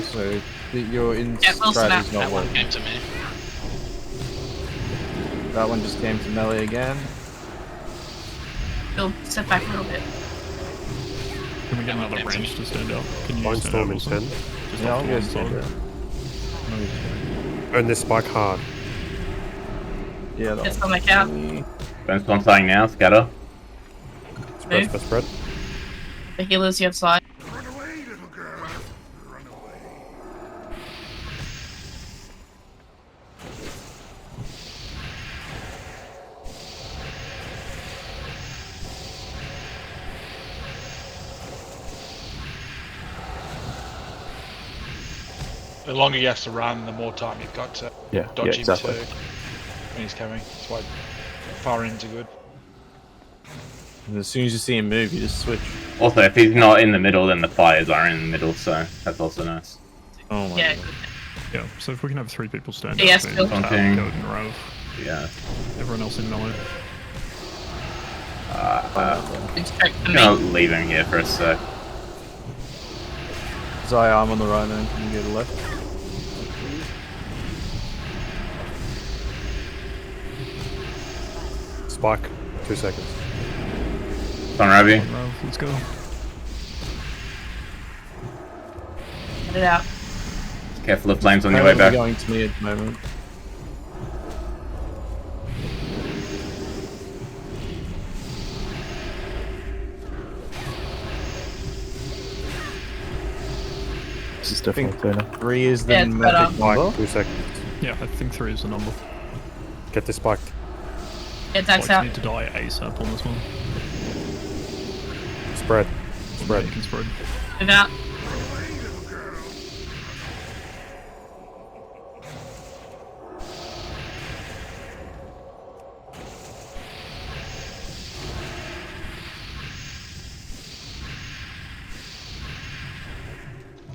So your in Yeah, we'll snap. strat is not That one working. came to me. That one just came to melee again. We'll step back a little bit. Can we get another range to stand out? Can you stand Mindstorm out in also? 10. Just Yeah, off I'll to go one stand side. out. Earn this spike hard. Yeah, that Let's one. go back out. Brainstorm starting now. Scatter. Spread, Move. spread, spread. The healers you have side. The longer he has to run, the more time you've got to dodge him exactly. too when he's coming. That's why far ends are good. And as soon as you see him move, you just switch. Also, if he's not in the middle, then the fires are in the middle, so that's also nice. Oh my Yeah. god. Yeah, so if we can have 3 people stand Yes, out, Bill. then Tab, Something. Goat, and Rav. Yeah. Everyone else in melee. It's straight for I'm me. gonna leave him here for a sec. Zaya, I'm on the right man. Can you go to the left? Spike. 2 seconds. Come on, Ravi. Rav, let's go. Get it out. Careful of flames on your way They're back. going to me at the moment. This is definitely cleaner. 3 is the Yeah, it's better. magic number. Spike. 2 seconds. Yeah, I think 3 is the number. Get this spiked. Get Dax Spikes out. need to die ASAP on this one. Spread. Yeah, Spread. you can spread. Move out.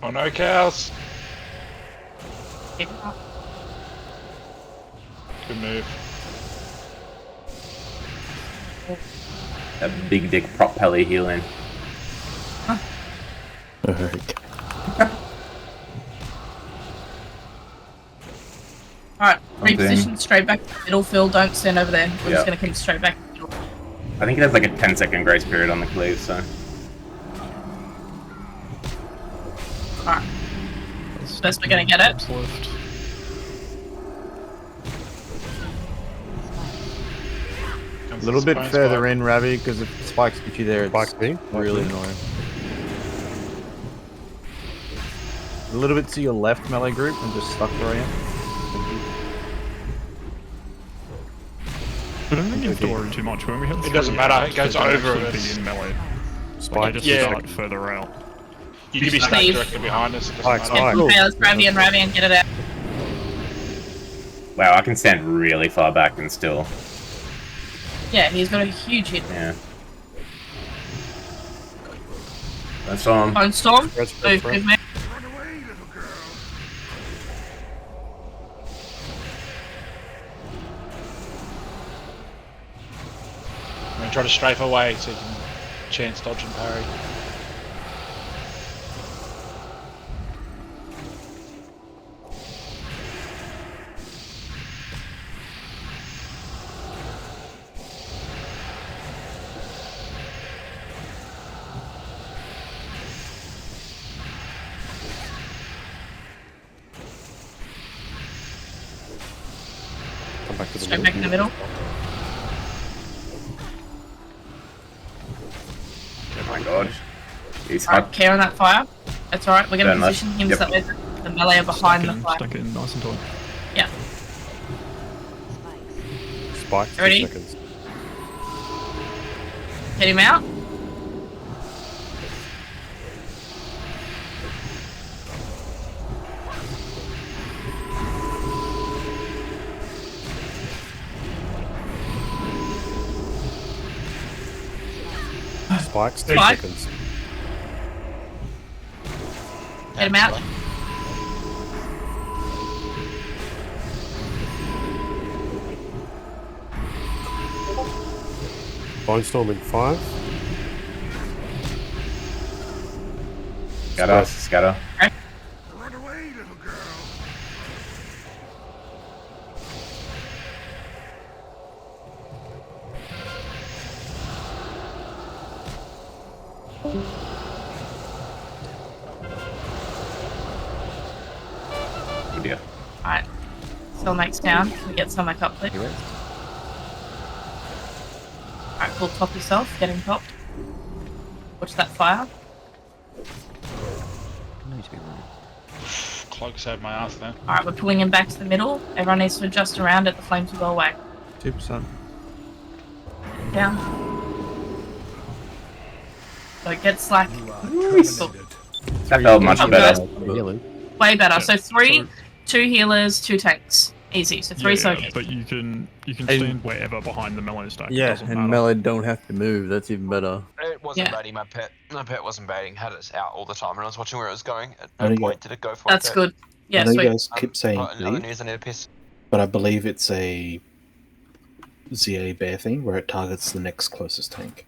Oh no, cows! Keep it up. Good move. That big dick prop pelly healing. Okay. Alright, Something. reposition straight back to the middle, Phil. Don't stand over there. We're Yeah. just going to keep straight back to the middle. I think it has like a 10-second grace period on the cleave, so. Alright, That's best we're going to get it. Tabs left. A little bit further in, Ravi, because if spikes get you there, it's Spike me? really annoying. A little bit to your left, melee group, and just stuck where I am. I don't think you have to worry too much. When we have It doesn't 3 matter, it tabs, goes they don't over actually us. be in melee. Spike. They just Yeah. start further out. You can be stacked Steve. directly behind us. It Spike, doesn't matter. spike. Okay, let's Ravi and get it out. Wow, I can stand really far back and still. Yeah, he's got a huge hit. Yeah. That's on. Bone Storm. Spread, spread, Move, spread. move, move. I'm gonna try to strafe away so you can chance dodge and parry. to the Straight back in the middle. Oh my god. He's Alright, hot. care on that fire. That's alright. We're going to Turn left. position him Yep. so that the melee are behind the fire. Stack it in nice and tight. Yeah. Spike, 2 Ready? seconds. Get him out. Spikes, 2 Spike. seconds. Get him out. Bone Storm in 5. Scatter. Good deal. Alright. Selmac's down. Can we get Selmac up, please? Alright, cool. Top yourself. Get him topped. Watch that fire. Cloak saved my ass there. Alright, we're pulling him back to the middle. Everyone needs to adjust around it. The flames will go away. 2%. Down. So get slack. Cool. That felt much Up, better. guys. Way better. So 3, 2 healers, 2 tanks. Easy. So 3 soakers. But you can stand wherever behind the melee stack. It Yeah, doesn't and matter. melee don't have to move. That's even better. It wasn't Yeah. baiting my pet. My pet wasn't baiting. Had it out all the time, and I was watching where it was going. At There no you go. point did it go for That's it. good. Yeah, I know sweet. you guys keep saying Other leave, news, I need a piss. but I believe it's a ZA bear thing where it targets the next closest tank.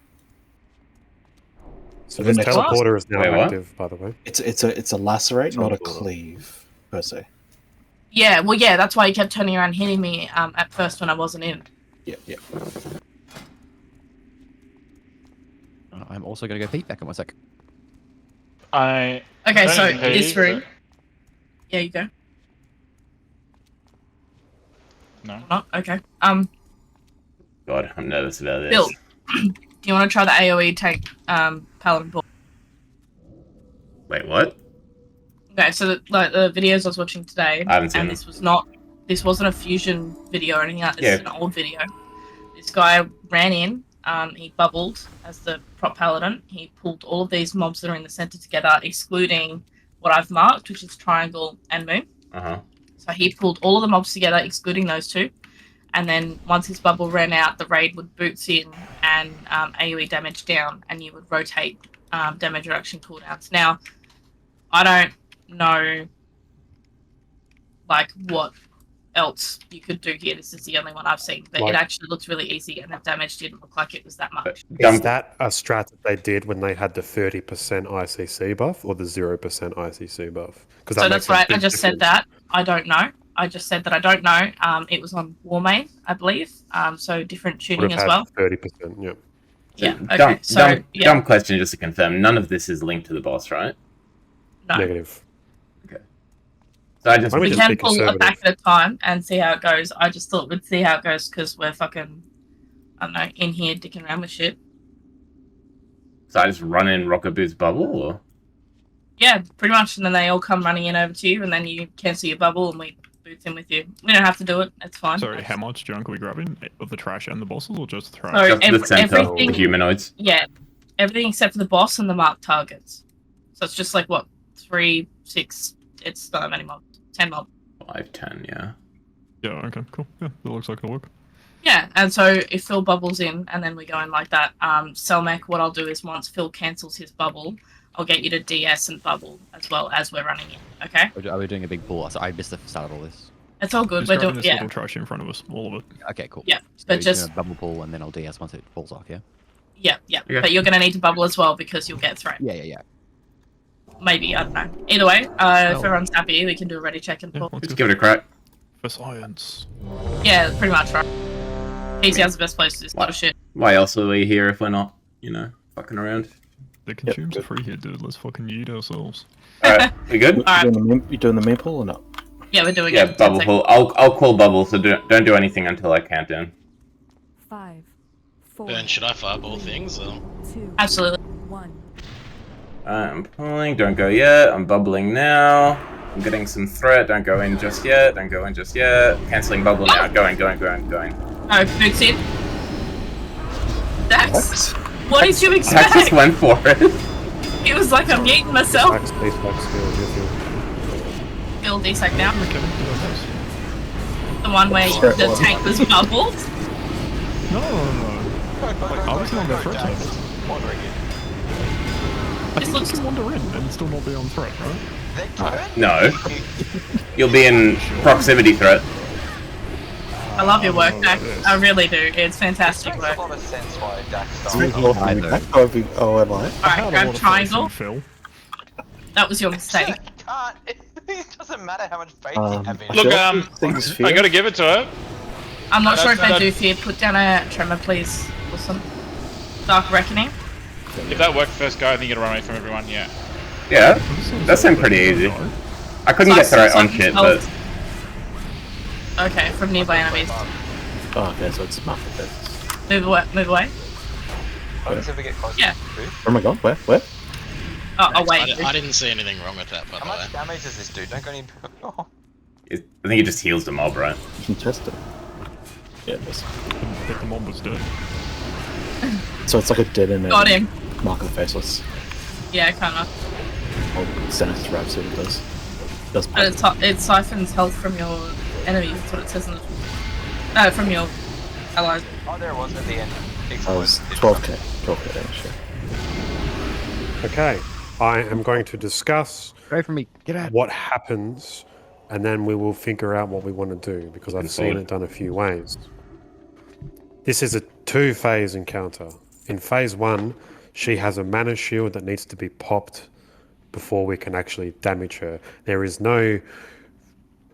So the this next teleporter is now Wait, what? active, by the way. It's a lacerate, not a Teleporter. cleave per se. Yeah, well, yeah, that's why he kept turning around hitting me at first when I wasn't in. Yeah. I'm also going to go peek back in 1 sec. I Okay, don't so pee, this room. Yeah, you go. No. Not okay. God, I'm nervous about this. Bill, do you want to try the AOE tank paladin ball? Wait, what? Okay, so the videos I was watching today, I haven't seen and them. this wasn't a fusion video or anything like that. Yeah. This is an old video. This guy ran in, he bubbled as the prop paladin. He pulled all of these mobs that are in the center together, excluding what I've marked, which is triangle and moon. Uh-huh. So he pulled all of the mobs together, excluding those two. And then once his bubble ran out, the raid would boots in and AoE damage down, and you would rotate damage reduction cooldowns. Now, I don't know like what else you could do here. This is the only one I've seen, but Like- it actually looks really easy, and the damage didn't look like it was that much. Is that a strat that they did when they had the 30% ICC buff or the 0% ICC buff? Because So that's right. I just said that. I don't know. I just said that I don't know. It was on Warmane, I believe. So different tuning as well. 30%, yeah. Yeah. Okay. So yeah. Dumb question just to confirm. None of this is linked to the boss, right? No. Negative. So I just Why don't We we just can be pull a conservative? pack at a time and see how it goes. I just thought we'd see how it goes because we're fucking, I don't know, in here dicking around with shit. So I just run in Rocket Boot's bubble, or Yeah, pretty much. And then they all come running in over to you, and then you cancel your bubble, and we boots in with you. We don't have to do it. It's fine. Sorry, how much junk are we grabbing? Of the trash and the bosses, or just the trash? So just the center, everything, the humanoids? yeah, everything except for the boss and the marked targets. So it's just like what 3, 6. It's not that many mobs. 10 mobs. 5, 10, yeah. Yeah, okay, cool. Yeah, that looks like it'll work. Yeah, and so if Phil bubbles in and then we go in like that, Selmac, what I'll do is once Phil cancels his bubble, I'll get you to DS and bubble as well as we're running in. Okay? Are we doing a big pull? So I missed the start of all this. It's all good. Just We're grabbing doing this yeah. little trash in front of us, all of it. Okay, cool. Yeah, So but you're just gonna bubble pull and then I'll DS once it falls off, yeah? yeah. Okay. But you're gonna need to bubble as well because you'll get threat. Yeah. Maybe, I don't know. Either way, if everyone's happy, we can do a ready check and pull. let's Just go. give it a crack. For science. Yeah, pretty much right. PCR's the best place to do this sort of shit. Why else are we here if we're not, fucking around? The consumes are free here, dude. Let's fucking eat ourselves. Alright, we good? Alright. You doing the maple or not? Yeah, we're doing Yeah, it. bubble pull. I'll call bubble, so don't do anything until I count down. 5, 4. Burn, should I fireball things or? 2. Absolutely. 1. I'm pulling. Don't go yet. I'm bubbling now. I'm getting some threat. Don't go in just yet. Don't go in just yet. Canceling bubble now. Going. Oh, boots in. Dax, what did you I expect? just went for it. He was like, I'm eating myself. Back space, Kill D-Sec now. The one where the tank was bubbled. No. Like, I was on the threat table. I think you can wander in and still not be on threat, right? No. You'll be in proximity threat. I love your work, Dax. I really do. It's fantastic Makes work. a lot of sense why Dax Oh, am I? Alright, grab triangle. That was your mistake. Can't. It doesn't matter how much faith you have in Look, it. I gotta give it to her. I'm not sure if they That- do fear. Put down a tremor, please. Awesome. Dark Reckoning. If that worked first go, I think you gotta run away from everyone, yeah. Yeah, that seemed pretty easy. I couldn't get threat on shit, but... Okay, from nearby enemies. Oh, okay, so it's market there. Move away. Move away. Until we get closer Yeah. to the Oh my god, where? Oh, wait. I didn't see anything wrong with that, by the How way. much damage does this do? Don't go any... Oh. I think it just heals the mob, right? You can test it. Yeah, it does. But the mob was dead. So it's like a dead end. Got him. Mark of the Faceless. Yeah, kinda. I'll send it to Rab, see what it does. But it siphons health from your enemies. That's what it says in the... from your allies. Oh, there it was at the end. I was 12k. 12k damage, yeah. Okay, I am going to discuss Away from me. Get out. what happens, and then we will figure out what we want to do, because I've seen it done a few ways. This is a 2-phase encounter. In phase 1, she has a mana shield that needs to be popped before we can actually damage her. There is no... You're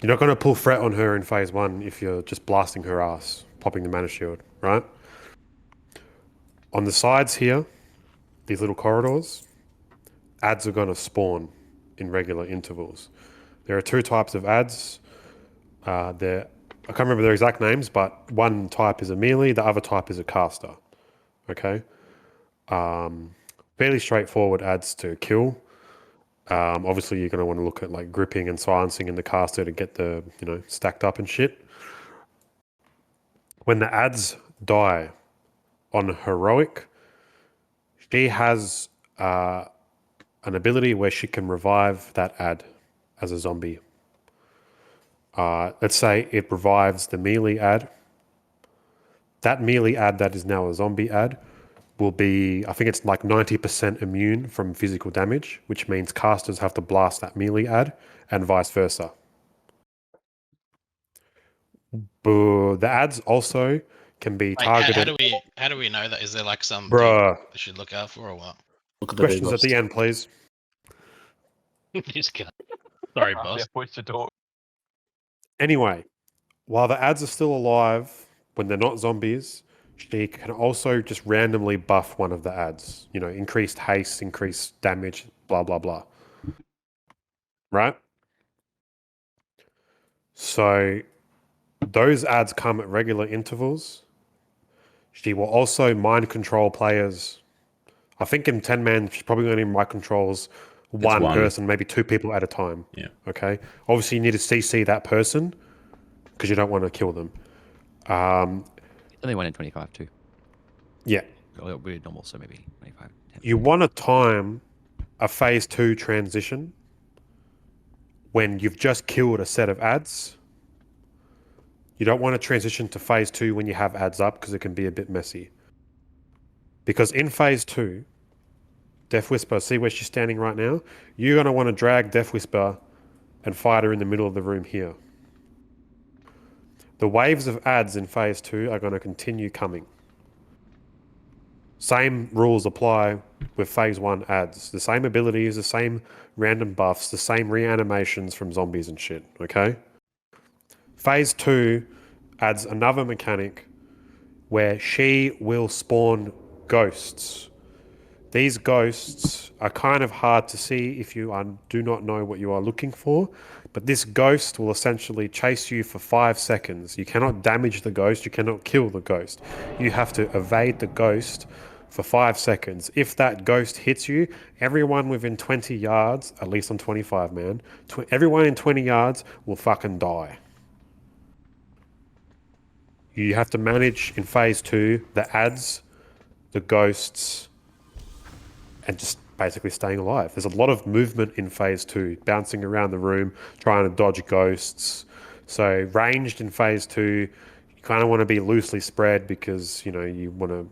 not going to pull threat on her in phase 1 if you're just blasting her ass, popping the mana shield, right? On the sides here, these little corridors, adds are going to spawn in regular intervals. There are 2 types of adds. I can't remember their exact names, but one type is a melee, the other type is a caster. Okay? Fairly straightforward adds to kill. Obviously, you're going to want to look at like gripping and silencing in the caster to get the, stacked up and shit. When the adds die on heroic, she has an ability where she can revive that add as a zombie. Let's say it revives the melee add. That melee add that is now a zombie add will be, I think it's like 90% immune from physical damage, which means casters have to blast that melee add and vice versa. But the adds also can be targeted. How do we know that? Is there like some Bruh. we should look out for or what? Questions at the end, please. Just kidding. Sorry, Yeah, boss. push the door. Anyway, while the adds are still alive, when they're not zombies, she can also just randomly buff one of the adds. Increased haste, increased damage, blah, blah, blah. Right? So those adds come at regular intervals. She will also mind control players. I think in 10-man, she's probably only mind controls one person, maybe 2 people at a time. Yeah. Okay? Obviously, you need to CC that person because you don't want to kill them. Only 1 in 25 too. Yeah. We're normal, so maybe 25. 10. You want to time a phase 2 transition when you've just killed a set of adds. You don't want to transition to phase 2 when you have adds up because it can be a bit messy. Because in phase 2, Death Whisper, see where she's standing right now? You're going to want to drag Death Whisper and fight her in the middle of the room here. The waves of adds in phase 2 are going to continue coming. Same rules apply with phase 1 adds. The same abilities, the same random buffs, the same reanimations from zombies and shit, okay? Phase 2 adds another mechanic where she will spawn ghosts. These ghosts are kind of hard to see if you do not know what you are looking for, But this ghost will essentially chase you for 5 seconds. You cannot damage the ghost. You cannot kill the ghost. You have to evade the ghost for 5 seconds. If that ghost hits you, everyone within 20 yards, at least on 25, man, everyone in 20 yards will fucking die. You have to manage in phase 2 the ads, the ghosts, and just basically staying alive. There's a lot of movement in phase 2, bouncing around the room, trying to dodge ghosts. So ranged in phase 2, you kind of want to be loosely spread because, you want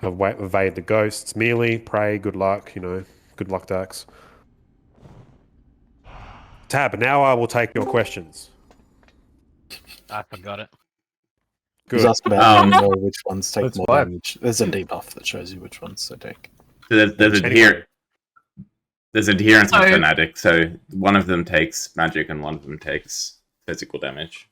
to evade the ghosts. Melee, pray, good luck, good luck, Dax. Tab, now I will take your questions. I forgot it. Good. Just ask about which ones take That's more why. damage. There's a debuff that shows you which ones they take. There's adherence and fanatic, so one of them takes magic and one of them takes physical damage.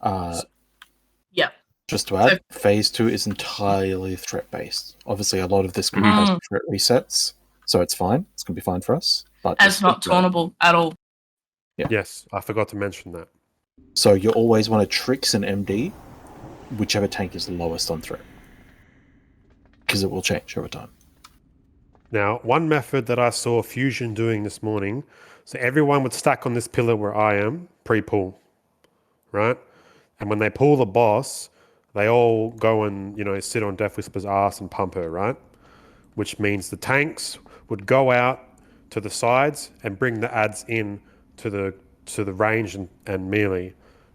Yeah. Just to add, phase 2 is entirely threat based. Obviously, a lot of this group has threat resets, so it's fine. It's going to be fine for us. But it's not tauntable at all. Yeah. Yes, I forgot to mention that. So you always want to tricks and MD, whichever tank is lowest on threat, because it will change over time. Now, one method that I saw Fusion doing this morning, so everyone would stack on this pillar where I am, pre-pull, right? And when they pull the boss, they all go and, sit on Death Whisper's ass and pump her, right? Which means the tanks would go out to the sides and bring the ads in to the range and melee,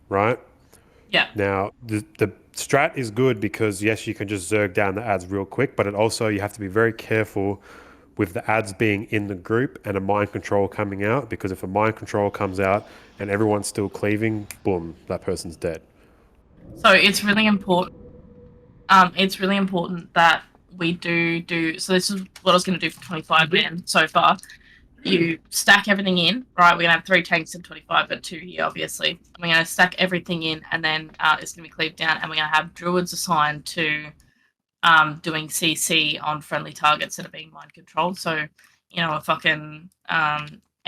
right? Yeah. Now, the strat is good because, yes, you can just zerg down the ads real quick, but you have to be very careful with the ads being in the group and a mind control coming out, because if a mind control comes out and everyone's still cleaving, boom, that person's dead. So it's really important. It's really important that we do. So this is what I was going to do for 25 man so far. You stack everything in, right? We're going to have 3 tanks in 25, but 2 here, obviously. And we're going to stack everything in, and then it's going to be cleaved down, and we're going to have druids assigned to doing CC on friendly targets that are being mind controlled. So, a fucking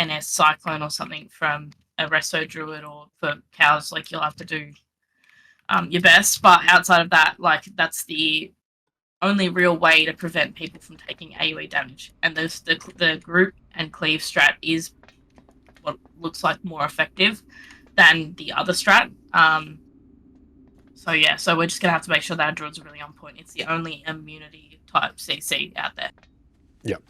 NS Cyclone or something from a Resto Druid, or for cows, you'll have to do your best. But outside of that, that's the only real way to prevent people from taking AoE damage. And the group and cleave strat is what looks like more effective than the other strat. So we're just going to have to make sure that our druids are really on point. It's the only immunity type CC out there. Yep.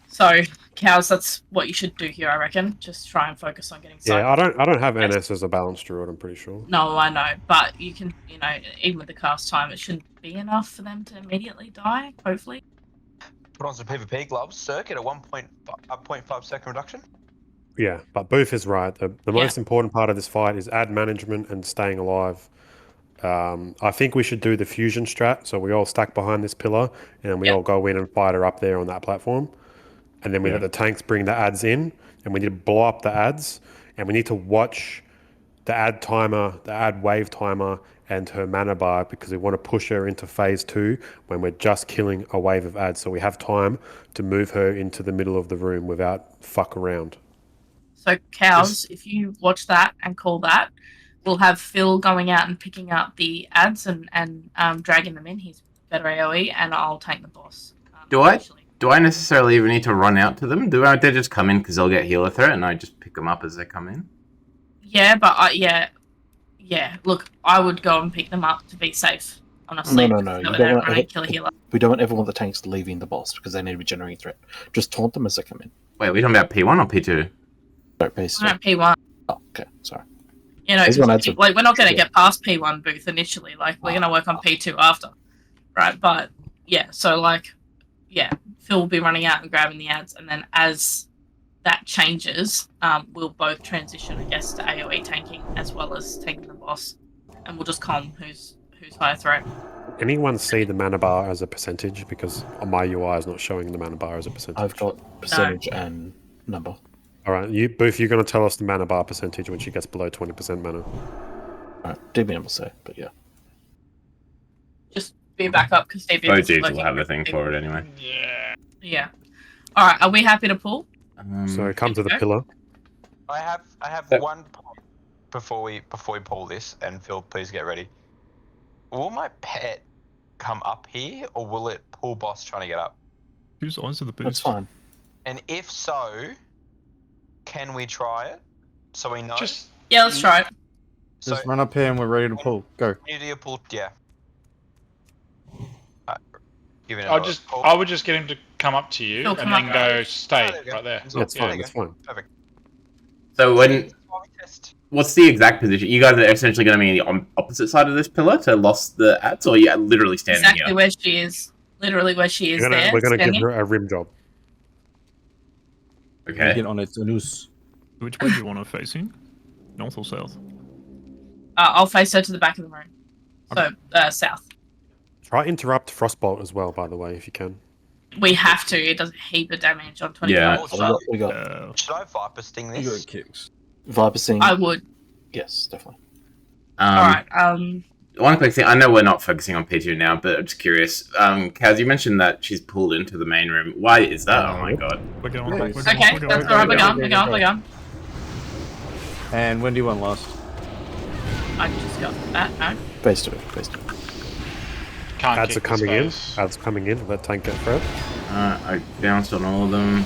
So, cows, that's what you should do here, I reckon. Just try and focus on getting Yeah, I don't have NS as a balanced druid, I'm pretty sure. No, I know. But you can, even with the cast time, it shouldn't be enough for them to immediately die, hopefully. Put on some PvP gloves, circuit, a 1.5 second reduction. Yeah, but Booth is right. The most important part of this fight is ad management and staying alive. I think we should do the fusion strat, so we all stack behind this pillar, and we all go in and fight her up there on that platform. And then we let the tanks bring the ads in, and we need to blow up the ads, and we need to watch the ad timer, the ad wave timer, and her mana bar, because we want to push her into phase 2 when we're just killing a wave of ads, so we have time to move her into the middle of the room without fuck around. So, cows, if you watch that and call that, we'll have Phil going out and picking up the ads and dragging them in. He's better AoE, and I'll take the boss. Do I necessarily even need to run out to them? They just come in because they'll get healer threat, and I just pick them up as they come in? Yeah, but yeah. Look, I would go and pick them up to be safe. Honestly, No. We don't ever want the tanks leaving the boss because they need regenerating threat. Just taunt them as they come in. Wait, are we talking about P1 or P2? No, P2. I'm at P1. Oh, okay, sorry. We're not going to get past P1 Booth initially. We're going to work on P2 after, right? But Phil will be running out and grabbing the ads, and then as that changes, we'll both transition, I guess, to AoE tanking as well as taking the boss, and we'll just calm who's higher threat. Anyone see the mana bar as a percentage? Because on my UI is not showing the mana bar as a percentage. I've got percentage and number. All right, Booth, you're going to tell us the mana bar percentage when she gets below 20% mana. Alright, DBM will say, but yeah. Just be back up because DBM Both dudes will have a thing for it anyway. Yeah. Alright, are we happy to pull? So come to the pillar. I have So- one point before we pull this, and Phil, please get ready. Will my pet come up here, or will it pull boss trying to get up? Whose eyes are the boost? That's fine. And if so, can we try it? So we know. Yeah, let's try it. Just run up here and we're ready to pull. Go. You do your pull, yeah. Give it I would just get him to come up to you He'll and come then up. go stay there we go. right there. That's fine. That's fine. Perfect. So when, While we test. what's the exact position? You guys are essentially going to be on the opposite side of this pillar to lost the ats, or you are literally standing Exactly here? where she is. Literally where she is We're there. gonna give standing. her a rim job. Okay. Get on its anus. Which way do you want her facing? North or south? I'll face her to the back of the room. So, south. Try interrupt Frostbolt as well, by the way, if you can. We have to. It does a heap of damage on 25. Yeah. Also, We got should I Viper Sting this? kicks. Viper Sting. I would. Yes, definitely. Alright, One quick thing. I know we're not focusing on P2 now, but I'm just curious. Kaz, you mentioned that she's pulled into the main room. Why is that? Oh my god. We're going. Yeah, We're it's- going. okay, We're going. that's alright. We're going. We're going. We're going. And when do you want last? I just got that. No. Base to it. Base to it. Can't Ads are kick the coming in. space. Ads coming in. Let tank get threat. I bounced on all of them.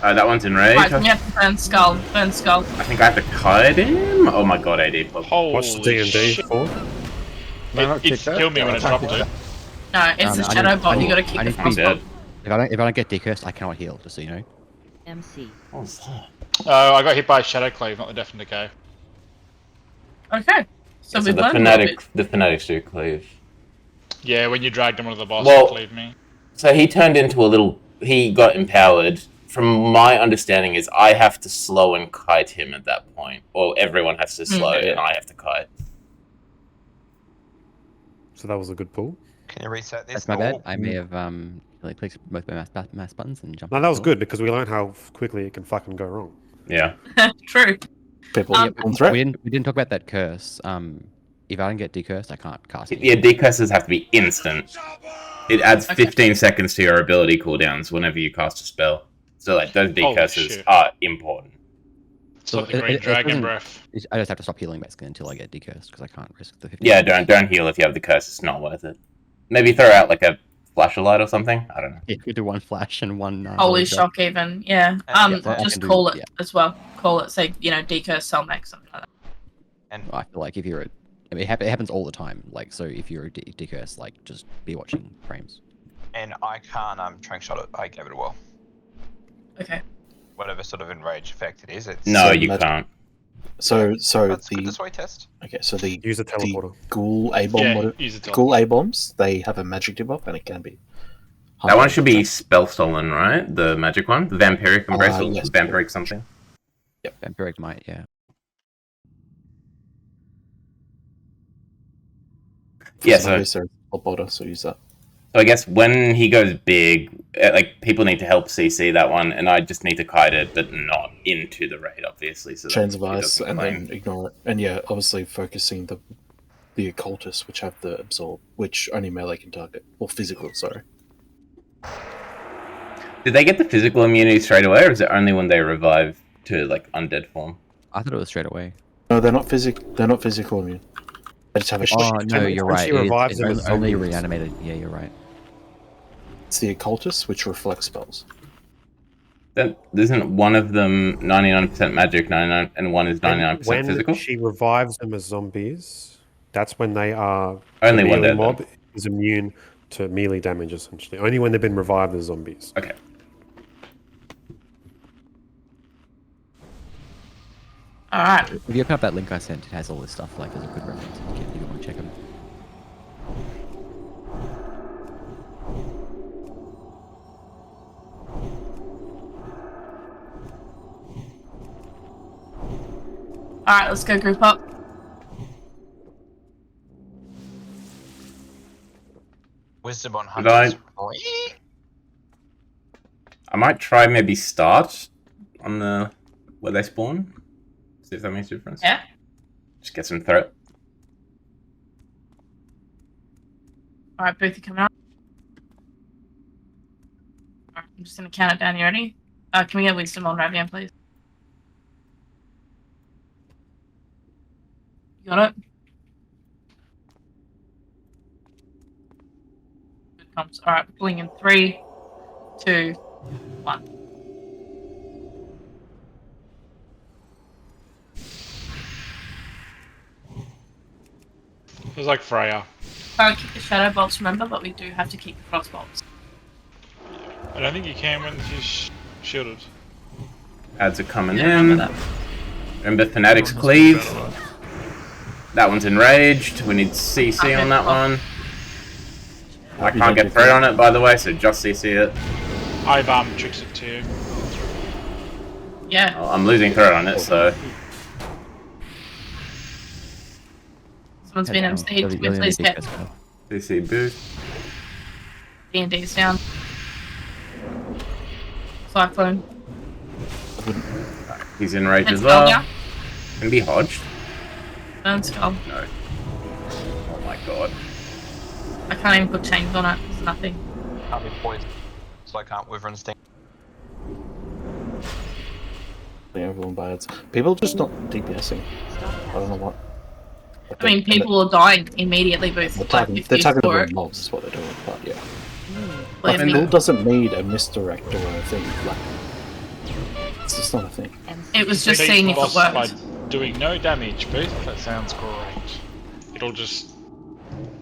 That one's in rage. Right, we have to burn skull. Burn skull. I think I have to kite him. Oh my god, AD club. Holy Watch the D&D shit. for. It killed me when it dropped it. No, it's the shadow bot. You gotta kick the need to be frost dead. bot. If I don't get decursed, I cannot heal. Just so you know. MC. What was that? Oh, I got hit by a shadow cleave, not the deafen decay. Okay. So So we've the learned a little bit. fanatics do cleave. Yeah, when you dragged him onto the boss, Well- he cleaved me. So he turned into a little. He got empowered. From my understanding, is I have to slow and kite him at that point, or everyone has to slow and I have to kite. So that was a good pull. Can you reset this? That's my bad. Oh, I may have like clicked both my mouse buttons and jumped. No, that was off. good because we learned how quickly it can fucking go wrong. Yeah. True. People Um, on threat. We didn't talk about that curse. If I don't get decursed, I can't cast it. Yeah, decurses have to be instant. It adds 15 seconds to your ability cooldowns whenever you cast a spell. So like those decurses shit. are important. It's like the green dragon breath. I just have to stop healing basically until I get decursed because I can't risk the 15. Yeah, don't heal if you have the curse. It's not worth it. Maybe throw out like a flashlight or something. I don't know. If you do one flash and one. Holy shock, even. Yeah. Yeah, I Just can call do- it yeah. as well. Call it, say, decurse Selmac, something like that. And I feel like if you're it happens all the time. Like so, if you're a decursed, like just be watching frames. and I can't trank shot it. I gave it a whirl. Okay. Whatever sort of enrage effect it is, it's No, So you magic- can't. So That's good. the That's why I test. okay. So the Use a teleporter. ghoul A bomb. Yeah, use a Ghoul A bombs. They have a magic debuff and it can be. That one should be spell stolen, right? The magic one, the vampiric embrace, or yes. vampiric something. Vampiric might, yeah. Yeah, So so teleporter. So use that. I guess when he goes big, like people need to help CC that one, and I just need to kite it, but not into the raid, obviously. So that Chains of it ice doesn't and claim. then ignore it. And yeah, obviously focusing the occultists, which have the absorb, which only melee can target, or physical. Sorry. Did they get the physical immunity straight away, or is it only when they revive to like undead form? I thought it was straight away. No, they're not They're not physical immune. They just have a. Oh no, you're when right. she It is- revives it's them as only zombies. reanimated. Yeah, you're right. It's the occultists, which reflect spells. Then isn't one of them 99% magic, 99, and one is 99% when physical? she revives them as zombies, that's when they are Only the when melee they're mob is immune to melee damage essentially. Only when they've been revived as zombies. Okay. Alright. If you open up that link I sent, it has all this stuff. Like, there's a good reference if you want to check them. Alright, let's go group up. Wisdom on Did I- hunters. I might try maybe start on the where they spawn. See if that makes a difference. Yeah. Just get some threat. Alright, Booth, you coming up? Alright, I'm just gonna count it down. You ready? Can we get wisdom on Ravian, please? Got it? Good comms. Alright, pulling in 3, 2, 1. It was like Freya. Can't keep the shadow bolts, remember, but we do have to keep the frost bolts. I don't think you can when he's shielded. Ads are coming Yeah, in. remember Remember Fanatic's Cleave. That one's enraged. We need CC on that one. I can't get threat on it, by the way, so just CC it. I've tricks it to you. Yeah. Oh, I'm losing threat on it, so. Someone's been MC'd with his head. CC boost. D&D's down. Cyclone. He's enraged And as well. Skull, Can be hodged. Burn Skull. No. Oh my god. I can't even put chains on it. There's nothing. Can't be poisoned, so I can't Wither Instinct. Yeah, everyone bites. People just not DPSing. I don't know what. I mean, people are dying immediately, both They're like, targeting, if they're you targeting score the it. mobs is what they're doing, but yeah. Like, Like, build doesn't need a misdirect or a thing. Like, it's just not a thing. It was just Beat seeing the if it boss worked. by doing no damage, Booth. That sounds great. It'll just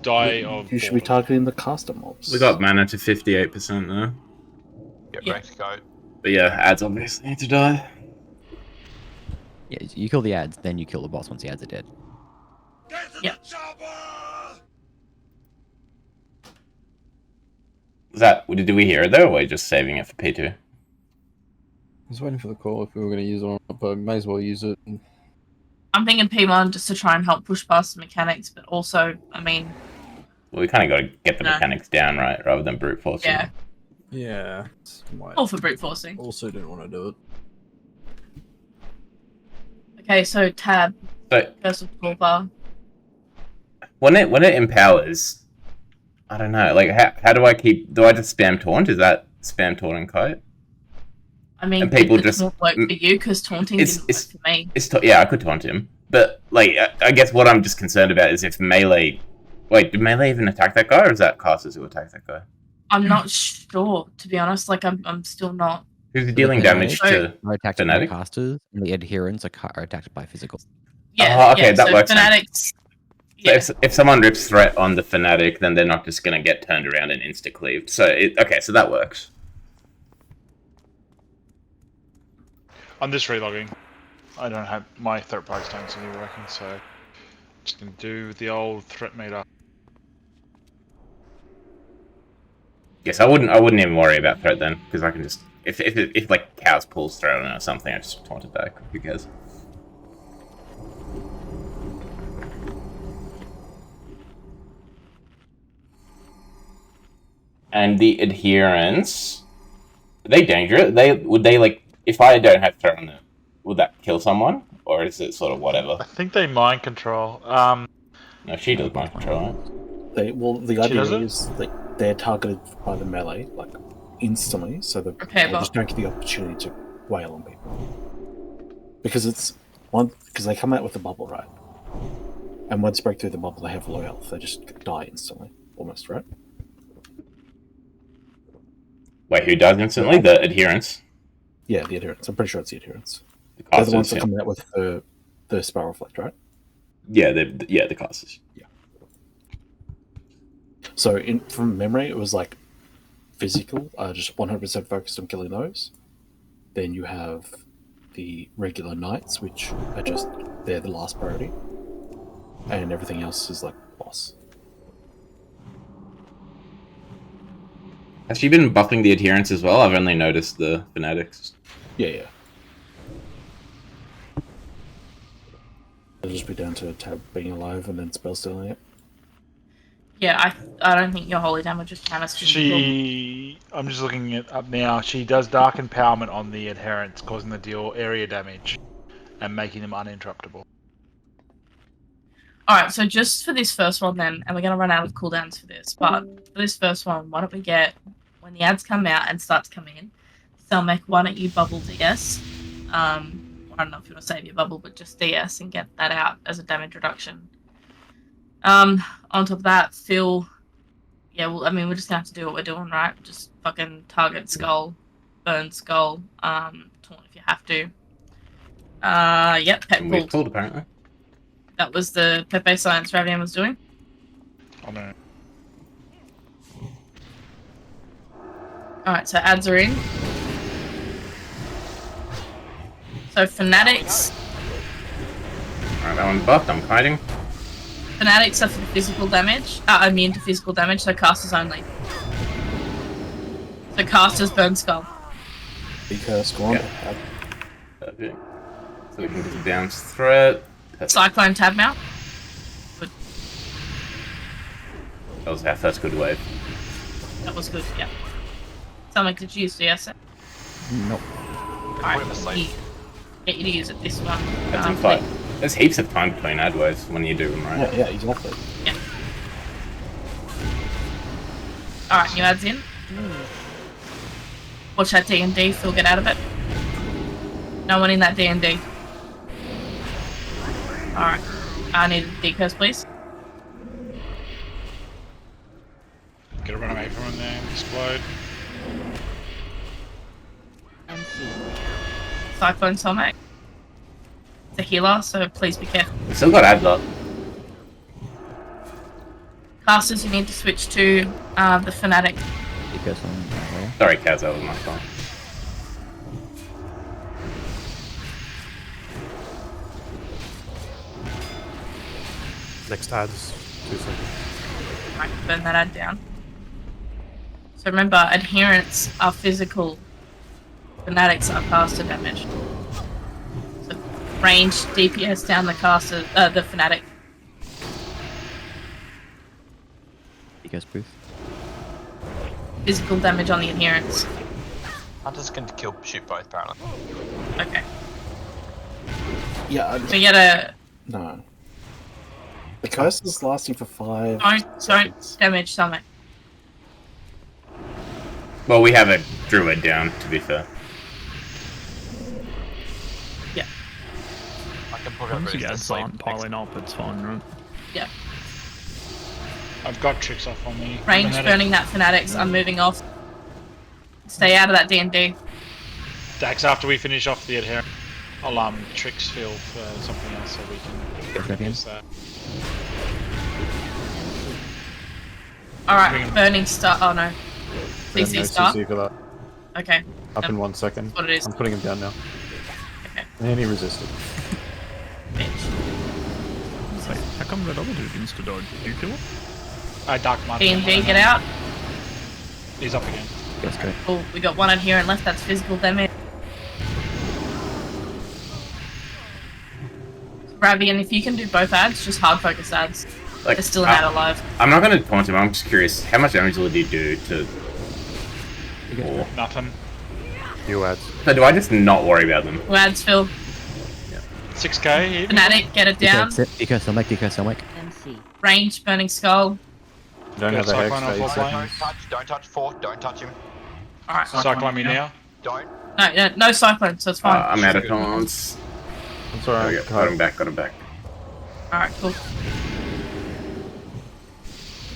die of. You should be targeting the caster mobs. We got mana to 58% though. Get wrecked, go. But yeah, ads obviously need to die. Yeah, you kill the ads, then you kill the boss once the ads are dead. Yeah. Is that, did we hear it though, or are we just saving it for P2? I was waiting for the call if we were going to use it or not, but may as well use it. I'm thinking P1 just to try and help push past the mechanics, but also, I mean... Well, we kind of got to get the mechanics down, right, rather than brute forcing. Yeah. Yeah. All for brute forcing. Also didn't want to do it. Okay, so tab. So, Curse of Toolbar. when it empowers, I don't know, like, how do I just spam taunt? Is that spam taunt and kite? I mean, and people did the just taunt work for you? Because taunting didn't work for me. Yeah, I could taunt him. But, like, I guess what I'm just concerned about is if melee... Wait, did melee even attack that guy, or is that casters who attack that guy? I'm not sure, to be honest. Like, I'm still not... Who's dealing damage to are attacked by Fnatic? casters, and the adherents are attacked by physical. Yeah, Oh, okay, that so works then. Fanatics... So if someone rips threat on the Fnatic, then they're not just going to get turned around and insta-cleaved. So, okay, so that works. I'm just relogging. I don't have my threat price don't seem to be working, so just gonna do the old threat meter. Yes, I wouldn't even worry about threat then, because I can just if like cows pulls threat on it or something, I just taunt it back. Who cares? And the adherents, are they dangerous? Would they like if I don't have threat on it, would that kill someone, or is it sort of whatever? I think they mind control. No, she does mind control. Right? The idea is that they're targeted by the melee like instantly, so they just don't get the opportunity to wail on people because they come out with the bubble, right? And once you break through the bubble, they have low health. They just die instantly, almost, right? Wait, who dies instantly? The adherents? Yeah, the adherents. I'm pretty sure it's the adherents. The They're the ones that yeah. come out with the spiral reflect, right? Yeah, the casters. Yeah. So from memory, it was like physical, just 100% focused on killing those. Then you have the regular knights, which are they're the last priority, and everything else is like boss. Has she been buffing the adherents as well? I've only noticed the fanatics. Yeah. It'll just be down to Tab being alive and then spell stealing it. Yeah, I don't think your holy damage is counter. I'm just looking it up now. She does dark empowerment on the adherents, causing them to deal area damage and making them uninterruptible. Alright, so just for this first one then, and we're going to run out of cooldowns for this, but for this first one, why don't we get, when the ads come out and start to come in, Selmec, why don't you bubble DS? One I don't know if you want to save your bubble, but just DS and get that out as a damage reduction. On top of that, Phil. Yeah, well, I mean, we're just gonna have to do what we're doing, right? Just fucking target skull, burn skull, taunt if you have to. Yep, pet And we've pulled. pulled apparently. That was the Pepe science Ravian was doing. Oh no. Alright, so ads are in. So Fanatics. Alright, that one's buffed, I'm hiding. Fanatics are for the physical damage. Immune to physical damage, so casters only. So casters burn skull. Be cursed, go on. Yeah. Perfect. So we can get the bounce threat. Perfect. Cyclone tab mount. Good. That was our first good wave. That was good, yeah. Something did you use DS? Nope. Alright, get you to use it this one. That's in fight. There's heaps of time between ad waves when you do them, right? Yeah, exactly. Yeah. Alright, new ads in. Watch that D&D, Phil, get out of it. No one in that D&D. Alright. I need a decurse, please. Get a run away from him there, explode. Cyclone Sonic. It's a healer, so please be careful. We still got ad lot. Casters, you need to switch to the Fanatic. Sorry, Kaz, that was my fault. Next ads, 2 seconds. Right, burn that ad down. So remember, adherents are physical. Fanatics are caster damage. So range DPS down the caster, the Fanatic. Because booth. Physical damage on the adherents. I'm just going to shoot both apparently. Okay. Yeah. We get a. No. The curse is lasting for 5 Don't seconds. damage summit. Well, we have a druid down, to be fair. Yeah. I can put Once the ads aren't piling up, it's fine, right? Yeah. I've got tricks off on me. Range burning that Fanatics. I'm moving off. Stay out of that D&D. Dax, after we finish off the adherent, I'll tricks Phil for something else so we can use that. Alright, burning star. Oh no. CC no star. CC for that. Okay. Up in 1 second. That's what it is. I'm putting him down now. Okay. And he resisted. Bitch. Wait, how come that other dude insta-died? Did you kill him? Dark Mark. D&D, get out. He's up again. That's good. Oh, we got one adherent left. That's physical damage. Ravian, if you can do both ads, just hard focus ads. Like, They're still an ad alive. I'm not going to taunt him, I'm just curious. How much damage will he do to... Nothing. New ads. So do I just not worry about them? Two ads, Phil. 6k hit. Fanatic, get it down. Decurse Selmic. Range, burning skull. Don't have a hex Cyclone phase. off Don't touch, don't touch 4, don't touch him. Alright. Cyclone me now. Don't. No cyclone, so it's fine. I'm out of taunts. I'm sorry. Okay, got him back, got him back. Alright, cool.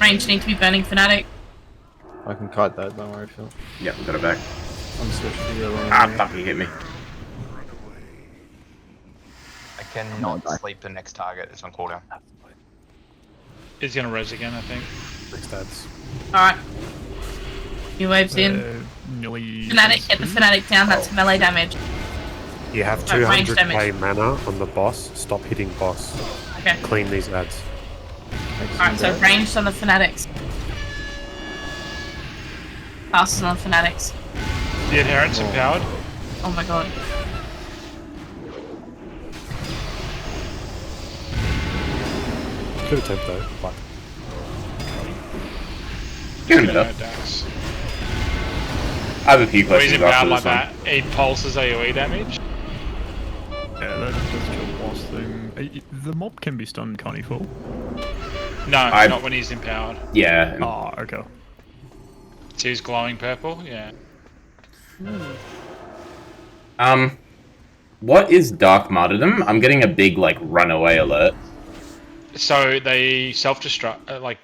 Range need to be burning Fanatic. I can kite that, don't worry, Phil. Yep, got it back. I'm switching to the other Ah, one. fuck, he hit me. I cannot sleep the next target, it's on cooldown. He's gonna res again, I think. Next ads. Alright. New waves in. Nearly. Fanatic, get the Fanatic down, that's melee damage. You have Oh, range 200k mana on the boss. Stop hitting boss. Okay. Clean these ads. Alright, so ranged on the Fanatics. Fast on Fanatics. The adherent's empowered. Oh my god. Good attempt though. But Get him better. Dax. I have a few Oh, he's questions after empowered like this one. that. He pulses AoE damage. Yeah, that does kill the boss thing. The mob can be stunned, can't he, Fool? No, I- not when he's empowered. Yeah. Ah, okay. See he's glowing purple? Yeah. What is Dark Martyrdom? I'm getting a big, like, runaway alert. So they self-destruct, like,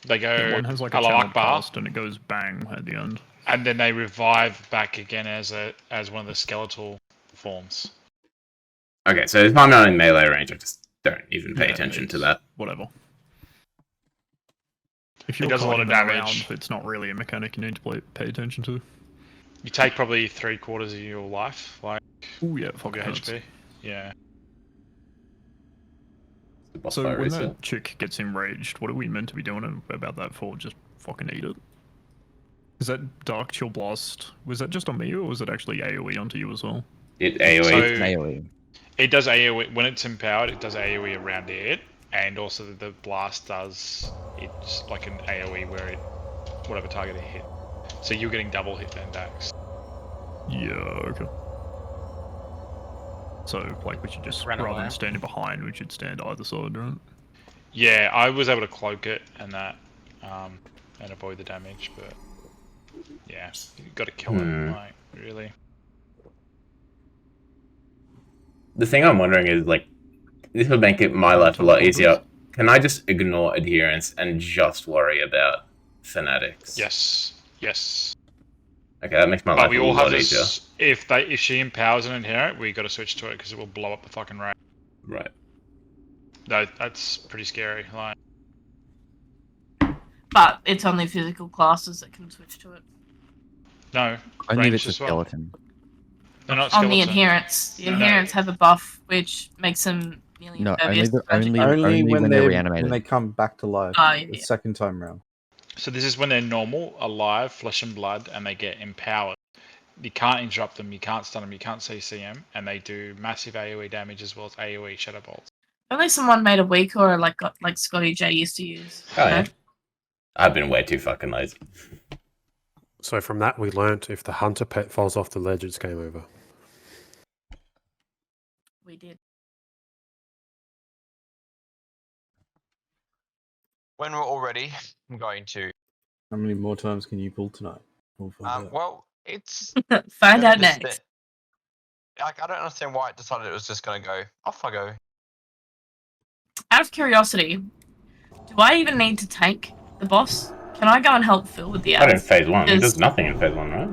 they go One has like a Allah channel Akbar, cast and it goes bang at the end. and then they revive back again as one of the skeletal forms. Okay, so if I'm not in melee range, I just don't even pay attention to that. Whatever. If you're does a lot of kiting them damage. around, it's not really a mechanic you need to pay attention to. You take probably 3/4 of your life, like, Oh yeah, of your HP. Yeah. So when that chick gets enraged, what are we meant to be doing about that for? Just fucking eat it? Is that Dark Chill Blast, was that just on me or was it actually AoE onto you as well? It AoE. So, AoE. It does AoE, when it's empowered, it does AoE around it, and also the blast does, it's like an AoE where it, whatever target it hit. So you're getting double hit then, Dax. Yeah, okay. So, like, we should just, rather than standing behind, we should stand either side, right? Yeah, I was able to cloak it and that, and avoid the damage, but yeah, you got to kill it, like, really. The thing I'm wondering is, like, this would make my life a lot easier. Can I just ignore adherence and just worry about fanatics? Yes, yes. Okay, that makes my life a lot easier. If she empowers an inherent, we got to switch to it because it will blow up the fucking raid. Right. That's pretty scary. Like, but it's only physical classes that can switch to it. No, only if range it's a as well. skeleton. They're not On skeleton. the adherents, the adherents have a buff which makes them nearly No, impervious to magic. Only when they're reanimated. when they come back to life the second time round. So this is when they're normal, alive, flesh and blood, and they get empowered. You can't interrupt them, you can't stun them, you can't CC them, and they do massive AoE damage as well as AoE shadow bolts. Only someone made a weaker, like Scotty J used to use. Oh, yeah. I've been way too fucking lazy. So from that, we learnt if the hunter pet falls off the ledge, it's game over. We did. When we're all ready, I'm going to. How many more times can you pull tonight? We'll find out. Well, it's. Find out next. Like, I don't understand why it decided it was just going to go. Off I go. Out of curiosity, do I even need to tank the boss? Can I go and help Phil with the ads? Not in phase 1. It does nothing in phase 1, right?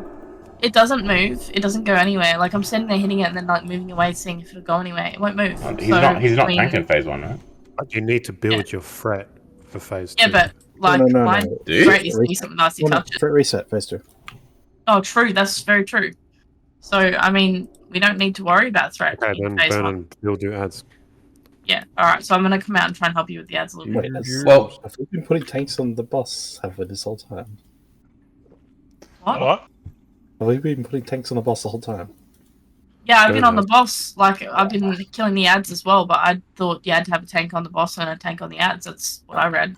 It doesn't move. It doesn't go anywhere. Like, I'm standing there hitting it and then like moving away, seeing if it'll go anywhere. It won't move. He's not tanked in phase 1, right? But you need to build your threat for phase 2. Yeah, but like, my threat is to be something nasty touch it. Threat reset, phase 2. Oh, true. That's very true. So, I mean, we don't need to worry about threat. Okay, then phase burn 1. and build your ads. Yeah, alright, so I'm gonna come out and try and help you with the ads a little bit. Well, have we been putting tanks on the boss, have we, this whole time? What? Have we been putting tanks on the boss the whole time? Yeah, I've been on the boss, like, I've been killing the ads as well, but I thought you had to have a tank on the boss and a tank on the ads. That's what I read.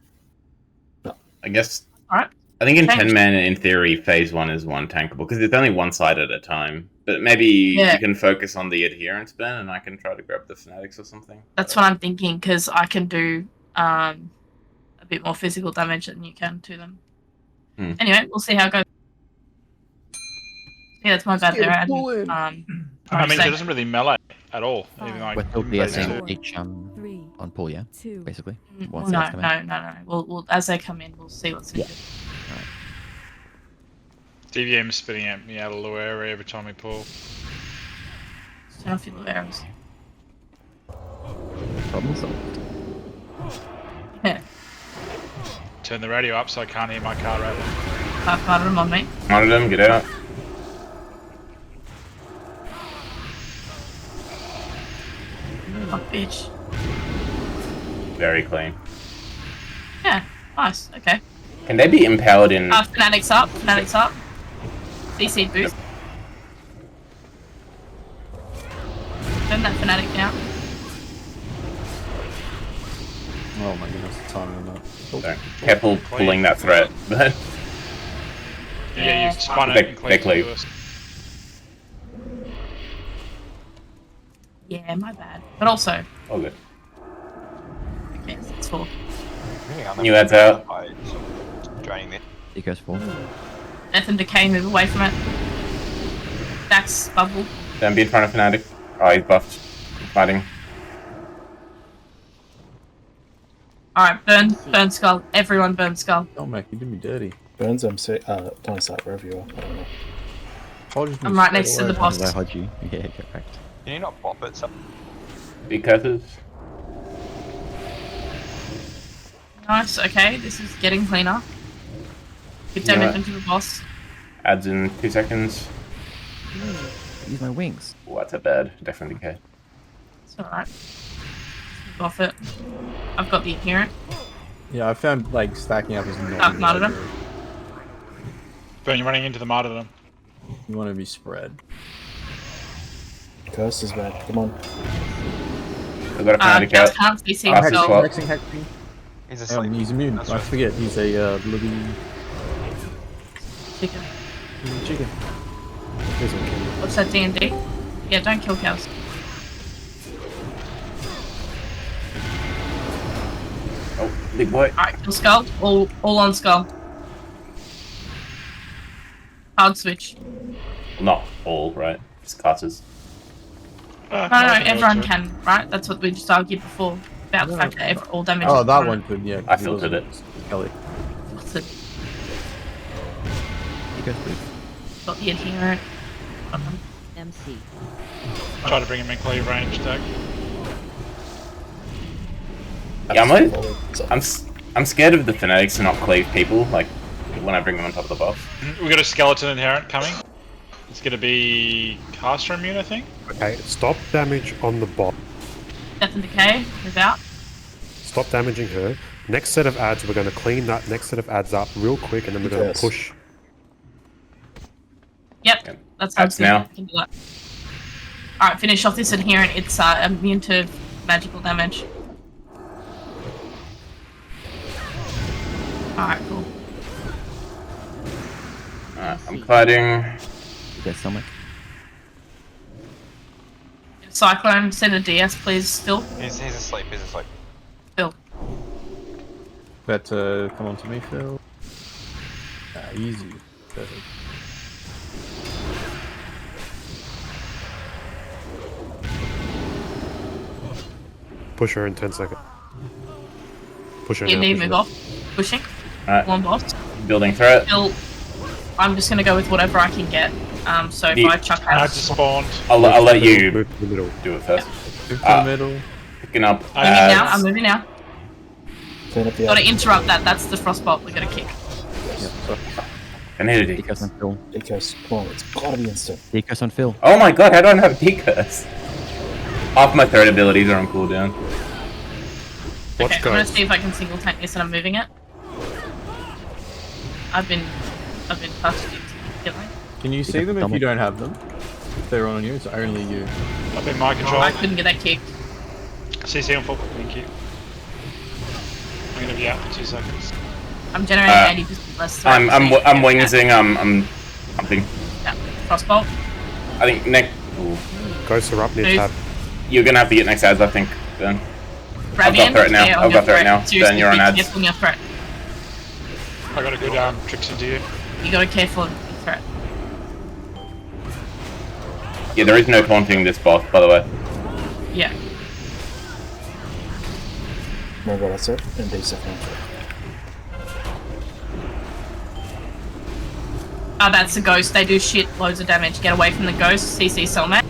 I guess. Alright. I think in Tank. 10 man, in theory, phase 1 is one tankable because it's only one side at a time. But maybe you can focus on the adherence, Ben, and I can try to grab the fanatics or something. That's what I'm thinking, because I can do a bit more physical damage than you can to them. Anyway, we'll see how it goes. Yeah, that's my bad there. I mean, it doesn't really melee at all. Even like We're still in phase BSing 2. each on pull, yeah? Basically. Well, Once the ads come in. no. We'll as they come in, we'll see what's needed. DVM spitting at me out of low area every time we pull. Turn off your little arrows. Problem solved. Yeah. Turn the radio up so I can't hear my car rattling. I've got them on me. One of them, get out. Oh, bitch. Very clean. Yeah, nice. Okay. Can they be empowered in... Fanatics up. Fanatics up. CC boost. Turn that fanatic down. Oh my goodness, the timing on that. So, careful pulling that threat. Yeah, you spun it and clicked clean. to us. Yeah, my bad. But also... All good. Okay, so it's 4. New ads out. Draining this. It goes 4. Death and Decay, move away from it. Dax, bubble. Don't be in front of Fnatic. Oh, he's buffed. Fighting. Alright, burn skull. Everyone burn skull. Oh, Mac, you did me dirty. Burns MC, don't start wherever you are. I don't know. I'm right next to the boss. Hodgie. Yeah, correct. Can you not pop it? So Big curses. Nice, okay, this is getting cleaner. Keep damage into the boss. Adds in 2 seconds. Use my wings. Oh, that's a bad. Definitely okay. It's alright. Off it. I've got the adherent. Yeah, I found like stacking up is not. Martyrdom. Burn, you're running into the martyrdom. You want to be spread. Curse is bad. Come on. I've got a fanatic out. Can't see Hexing. he's asleep. He's immune. That's I right. forget. He's a bloody Chicken. chicken. What's that D&D? Yeah, don't kill cows. Oh, big boy. Alright, kill skull. All on skull. Hard switch. Not all, right? Just classes. No, everyone can, right? That's what we just argued before. About the fact that all damage Oh, is that fine. one could, yeah. I filtered it. Kelly. What's it? You go through. Got the adherent. MC. Try to bring him in cleave range, Doug. Yeah, I'm scared of the fanatics to not cleave people, like, when I bring them on top of the boss. We got a skeleton inherent coming. It's gonna be caster immune, I think. Okay, stop damage on the bot. Death and decay. Move out. Stop damaging her. Next set of ads, we're going to clean that next set of ads up real quick, and then we're going to push. Yep, that's Ads good. now. We can do that. Alright, finish off this adherent. It's immune to magical damage. Alright, cool. I'm fighting. You get stomach. Cyclone, send a DS, please, Phil. He's asleep. He's asleep. Phil. Better come on to me, Phil. Easy. Perfect. Push her in 10 seconds. Push her now. D&D, push her move now. off. Pushing. Alright. One boss. Building threat. Phil, I'm just gonna go with whatever I can get. So if You- I chuck out... Ads spawned. I'll let you Move to the middle. do it first. Move to the middle. Picking up I'm moving now. Clean up the Gotta ads. interrupt that. That's the frostbolt we gotta kick. I need a Decurse on Phil. Decurse. Come on, it's gotta be instant. Decurse on Phil. Oh my god, how do I not have decurse? Half my threat abilities are on cooldown. Watch Okay, I'm gonna guys. see if I can single tank this and I'm moving it. I've been touched into killing. Can you see them if you don't have them? If they're on you, it's only you. Up in my control. I couldn't get that kick. CC on full. Thank you. I'm gonna be out for 2 seconds. I'm generating 80% less threat. I'm wingsing. I'm pumping. Yeah, frostbolt. I think next. Ghosts are up near Move. tab. You're gonna have to get next ads, I think. Ben. I've Ravian, got threat now. yeah, on I've your got threat threat. now. Seriously, Ben, you're on be ads. careful on your threat. I got a good tricks into you. You gotta careful on your threat. Yeah, there is no taunting this boss, by the way. Yeah. Remember what I said? And D second. That's the ghost. They do shit loads of damage. Get away from the ghost. CC soulmate.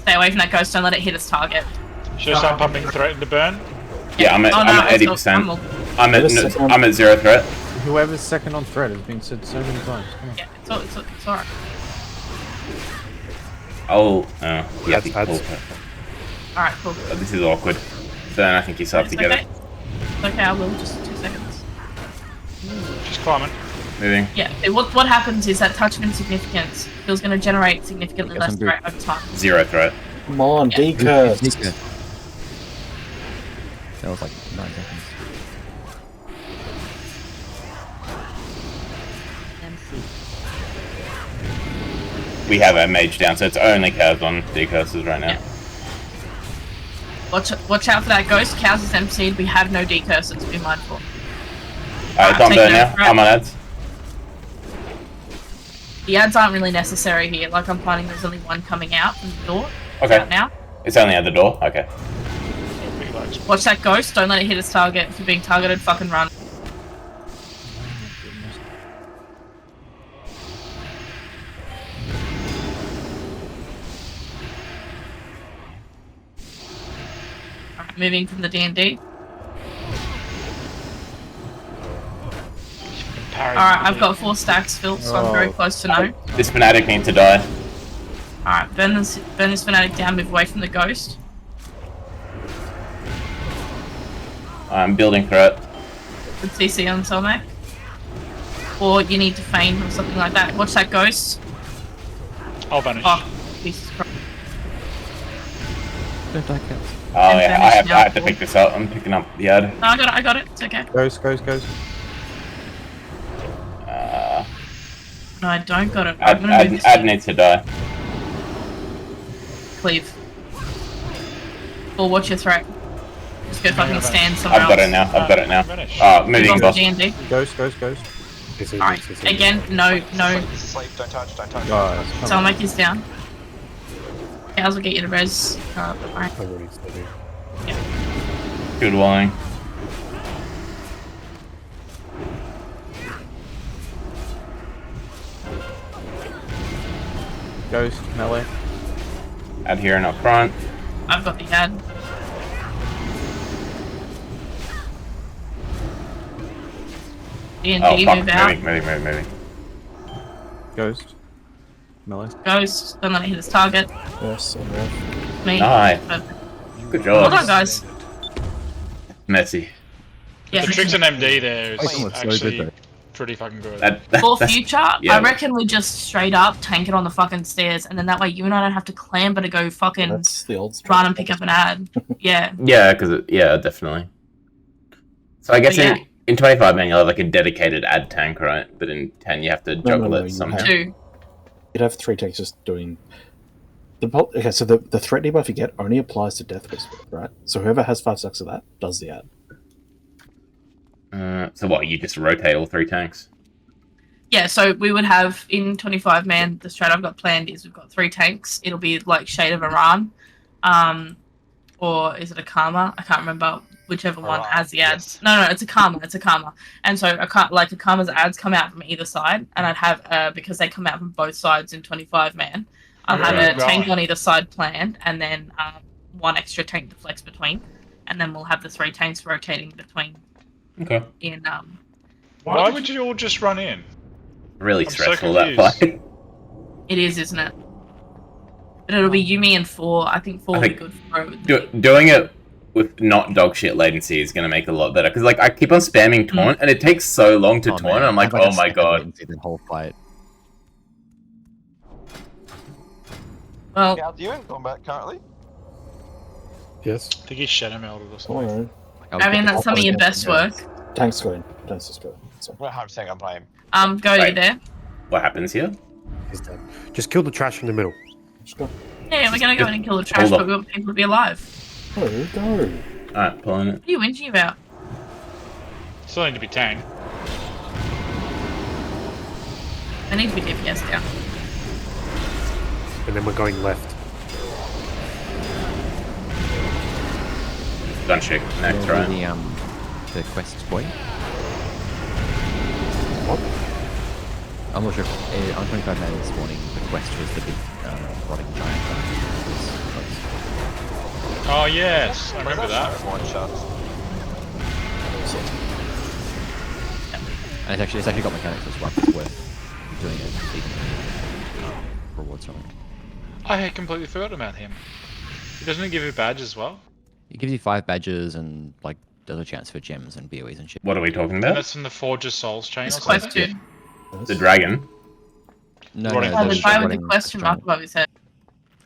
Stay away from that ghost. Don't let it hit its target. Should I start pumping threat into burn? Yeah, I'm at Oh, no, I'm at it's not 80%. normal. I'm at 0 threat. Whoever's second on threat has been said so many times. Come on. Yeah, it's alright. Oh, yeah, Ads. Alright, cool. this is awkward. Ben, I think you still have to get okay. it. It's okay, I will. Just 2 seconds. Just climbing. Moving. Yeah, what happens is that touch of insignificance feels going to generate significantly less threat over time. 0 threat. Come on, decurse. That was like 9 seconds. We have our mage down, so it's only cows on decurses right now. Yeah. Watch out for that ghost. Cows is MC'd. We have no decurses. Be mindful. Alright, it's on take burn no now. threat. I'm on ads. The ads aren't really necessary here. Like I'm finding there's only one coming out from the door. Okay. Out now. It's only at the door. Okay. Watch that ghost. Don't let it hit its target. If you're being targeted, fucking run. Alright, moving from the D&D. Alright, I've got 4 stacks, Phil, so I'm very close to no. This fanatic needs to die. Alright, burn this fanatic down, move away from the ghost. I'm building threat. With CC on Solmac. Or you need to feign or something like that. Watch that ghost. I'll vanish. Oh, Jesus Christ. Don't die, Caps. Oh yeah, I have to pick this up. I'm picking up the ad. No, I got it. It's okay. Goes. No, I don't got it. I'm gonna move this Ad needs to die. Cleave. Or watch your threat. Just go fucking stand somewhere I've got it now. I've got it now. Moving boss. D&D. Goes. Alright, again, no. Sleep, don't touch. Solmac is down. Cows will get you to res. Alright. Good walling. Ghost, melee. Ad here and up front. I've got the ad. D&D, Oh fuck, move out. moving. Ghost. Melee. Ghost, don't let it hit its target. Yes, Me. Nice. Good job. Well done, guys. Messy. Yeah. The tricks in MD there is so actually good, pretty fucking good. For future, yeah. I reckon we just straight up tank it on the fucking stairs, and then that way you and I don't have to clamber to go fucking That's the old run and pick up an ad. Yeah. Yeah, definitely. So I guess in 25 man you'll have like a dedicated ad tank, right? But in 10 you have to juggle it somehow. 2. You'd have 3 tanks just doing. Okay, so the threat debuff you get only applies to Death Whisper, right? So whoever has 5 stacks of that does the ad. So what? You just rotate all 3 tanks? Yeah, so we would have in 25 man. The strat I've got planned is we've got 3 tanks. It'll be like Shade of Iran, or is it a Karma? I can't remember whichever one has the ads. Yes. No, it's a Karma. It's a Karma. And so the Karma's ads come out from either side, and I'd have because they come out from both sides in 25 man. I'll have a tank on either side planned, and then 1 extra tank to flex between, and then we'll have the 3 tanks rotating between. Okay. Why would you all just run in? Really stressful that fight. It is, isn't it? But it'll be Yumi and 4. I think 4 will be good for doing it with not dog shit latency is going to make it a lot better. Because like I keep on spamming taunt, and it takes so long to taunt. And I'm like, oh my god. The whole fight. Well, are you in combat currently? Yes. I think he's shadow melded or something. I mean, that's some of your best work. Tanks go in. Tanks just go in. So. Well, I'm saying I'm playing. Go you there. What happens here? He's dead. Just kill the trash in the middle. Just go. Yeah, we're gonna go in and kill the trash, but we want people to be alive. Go. Alright, pulling it. What are you whinging about? Still need to be tanked. I need to be DPS down. And then we're going left. Gunship next, right? The quest point. What? I'm not sure if on 25 man this morning the quest was the big rotting giant. Oh yes, I remember that. And it's actually got mechanics as well. It's worth doing it. Even rewards from it. I had completely forgot about him. He doesn't give you a badge as well? It gives you 5 badges and like there's a chance for gems and BOEs and shit. What are we talking about? And that's in the Forge of Souls chain. It's or quest something? 2. The dragon. No, the guy with the question mark above his head.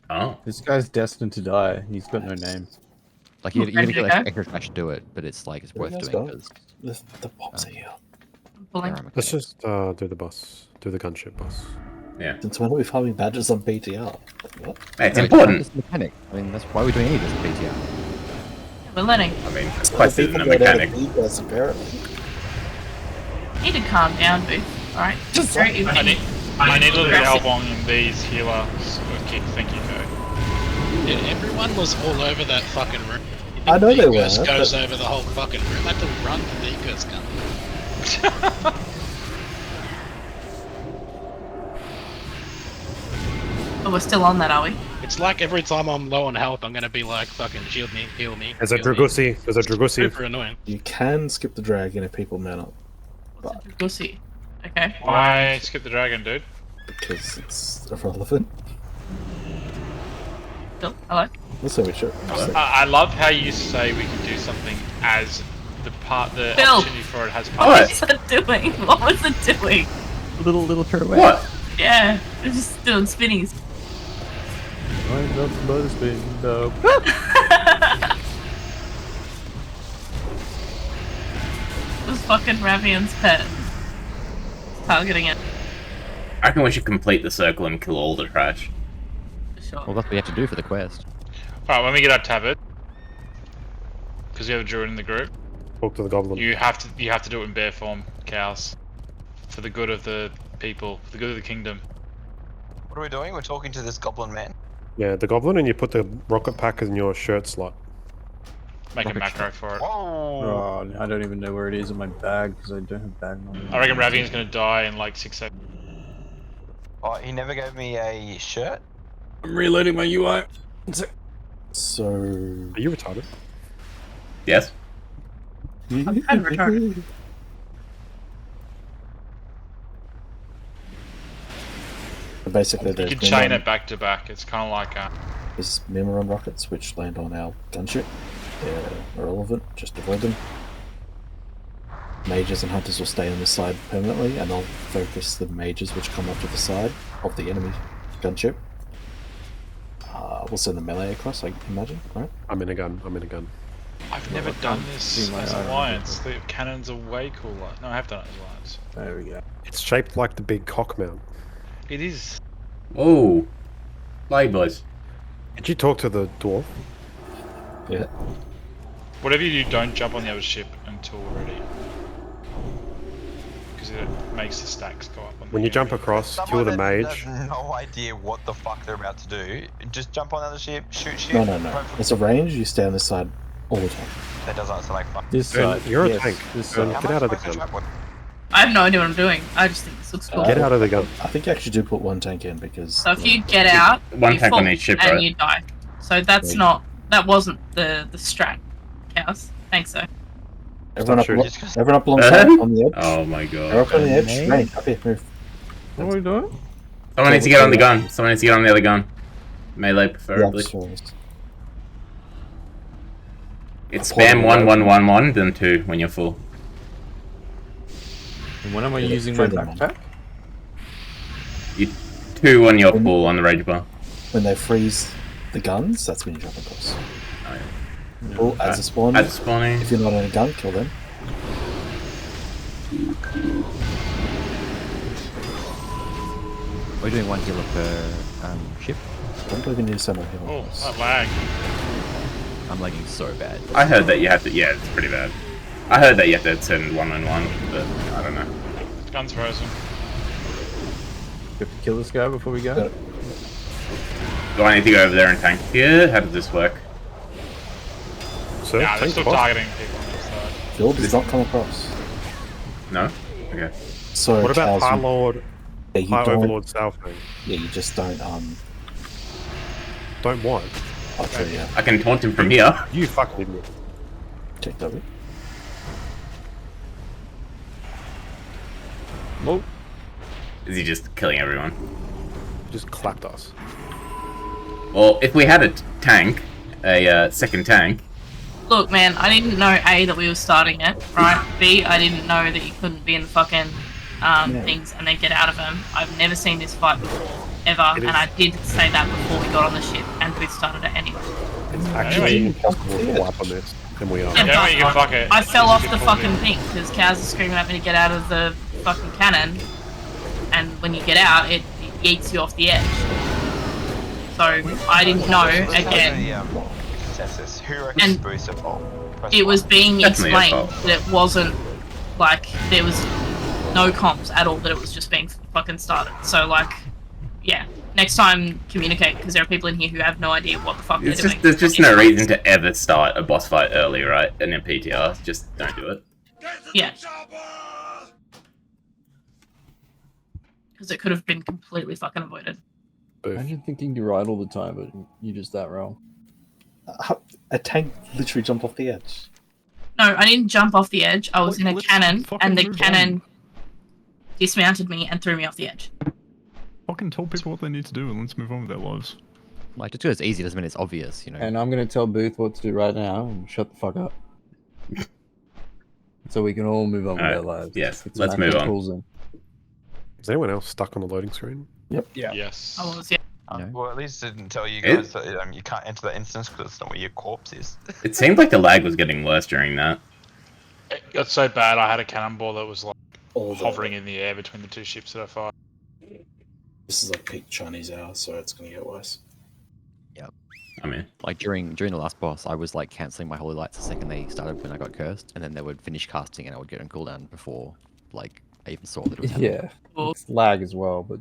Oh. This guy's destined to die. He's got no name. Like you're gonna get like, extra cash to do it, but it's like it's worth doing because the bombs are here. Let's just do the boss. Do the gunship boss. Yeah. Since when are we farming badges on BTR? What? Hey, it's important. It's a mechanic. I mean, that's why we're doing any of this in BTR. We're learning. I mean, quest isn't a mechanic. Apparently. You need to calm down, Booth. Alright? Just I need a little help on these healers. Okay, thank you, Joe. Everyone was all over that fucking room. I know they were. Eco's goes over the whole fucking room. I had to run to the Eco's gun. Oh, we're still on that, are we? It's like every time I'm low on health, I'm gonna be like, fucking shield me, heal me. There's a Dragusi. There's a Dragusi. Super annoying. You can skip the dragon if people mount up. But Dragusi. Okay. Why skip the dragon, dude? because it's irrelevant. Bill, hello? Let's say we should. I love how you say we can do something as the Bill. opportunity for it has What passed. was it doing? What was it doing? Little pirouette. What? Yeah, it was just doing spinnies. I'm not supposed to be, no. It was fucking Ravian's pet. Targeting it. I reckon we should complete the circle and kill all the trash. Sure. Well, that's what we have to do for the quest. Alright, when we get our tabard, because we have a druid in the group, Talk to the goblin. you have to do it in bear form, cows, for the good of the people, for the good of the kingdom. What are we doing? We're talking to this goblin man. Yeah, the goblin, and you put the rocket pack in your shirt slot. Make a Rocket macro for it. Whoa! Oh, I don't even know where it is in my bag because I don't have bag on me. I reckon Ravian's gonna die in like 6 seconds. Oh, he never gave me a shirt. I'm reloading my UI. So. Are you retarded? Yes. I'm kind of retarded. Basically, You there's can chain it back to back. It's kind of like there's Mimaron rockets which land on our gunship. They're irrelevant, just avoid them. Mages and hunters will stay on this side permanently, and they'll focus the mages which come up to the side of the enemy gunship. We'll send the melee across, I imagine, right? I'm in a gun. I'm in a gun. I've never done this as Alliance. The cannons are way cooler. No, I have done it as Alliance. There we go. It's shaped like the big cock mount. It is. Oh, Blade boys. Did you talk to the dwarf? Yeah. Whatever you do, don't jump on the other ship until we're ready. Because it makes the stacks go up. When you jump across, kill the mage. Has no idea what the fuck they're about to do. Just jump on the other ship, shoot. No. It's a range, you stay on this side all the time. That doesn't sound like fun. This side. You're a yes, tank. This side. Get out of the gun. I have no idea what I'm doing. I just think this looks cool. Get out of the gun. I think you actually do put one tank in because. So if you get out, One you tank fall on each ship, and right? you die. So that's not. That wasn't the strat. Cows. Thanks, so. Everyone up, shooting. everyone up alongside on the edge. Oh my They're god. up on the edge. Right, up here, move. What are we doing? Someone needs to get on the gun. Someone needs to get on the other gun. Melee, preferably. It's spam 1 then 2 when you're full. And when am I using my backpack? You 2 when you're full on the rage bar. When they freeze the guns, that's when you jump across. Oh, yeah. Or as a spawn, At spawning. if you're not on a gun, kill them. We're doing 1 healer per ship. I don't believe you need to send a healer. Oh, that lag. I'm lagging so bad. I heard that you have to. Yeah, it's pretty bad. I heard that you have to send 1-on-1, but I don't know. Gun's frozen. We have to kill this guy before we go? Do I need to go over there and tank here? How does this work? So, Nah, they're tank still boss. targeting people on this side. Phil does not come across. No? Okay. So What about Kaz, High Lord? yeah, you High don't, Overlord Saurfang? yeah, you just don't, Don't what? actually, yeah, I can taunt him from here. You fucking idiot. check that bit. Well, Is he just killing everyone? Just clapped us. Well, if we had a tank, a second tank, Look, man, I didn't know A, that we were starting it, right? B, I didn't know that you couldn't be in the fucking things and then get out of them. I've never seen this fight before, ever, and I did say that before we got on the ship and we started it anyway. It's actually impossible to wipe on this, and we are. Yeah, Yeah, but you can fuck it. I fell You off can the pull fucking it. thing because cows are screaming at me to get out of the fucking cannon, and when you get out, it yeets you off the edge. So I didn't know again. Consensus. Who reckons And Bruce at fault? Press It was being Definitely a explained fault. that it wasn't like there was no comms at all. That it was just being fucking started. So like, yeah. next time communicate, because there are people in here who have no idea what the fuck they're doing. There's just no reason to ever start a boss fight early, right? And in PTR, just don't do it. Yeah. Because it could have been completely fucking avoided. Imagine thinking you're right all the time, but you're just that wrong. A tank literally jumped off the edge. No, I didn't jump off the edge. I was in a cannon, and the cannon dismounted me and threw me off the edge. Fucking tell people what they need to do and let's move on with their lives. Like, just because it's easy doesn't mean it's obvious, you know. And I'm going to tell Booth what to do right now and shut the fuck up. So we can all move on with our lives. Yes, It's let's move on. Pulls in. Is anyone else stuck on the loading screen? Yep. Yeah. Yes. I was, yeah. Well, at least it didn't tell you guys that you can't enter that instance because it's not where your corpse is. It seemed like the lag was getting worse during that. It got so bad I had a cannonball that was like All the- hovering in the air between the two ships that I fired. This is like peak Chinese hour, so it's gonna get worse. Yep. I mean, like during the last boss, I was like cancelling my holy lights the second they started when I got cursed, and then they would finish casting and I would get on cooldown before like I even saw that it was happening. Yeah. It's lag as well, but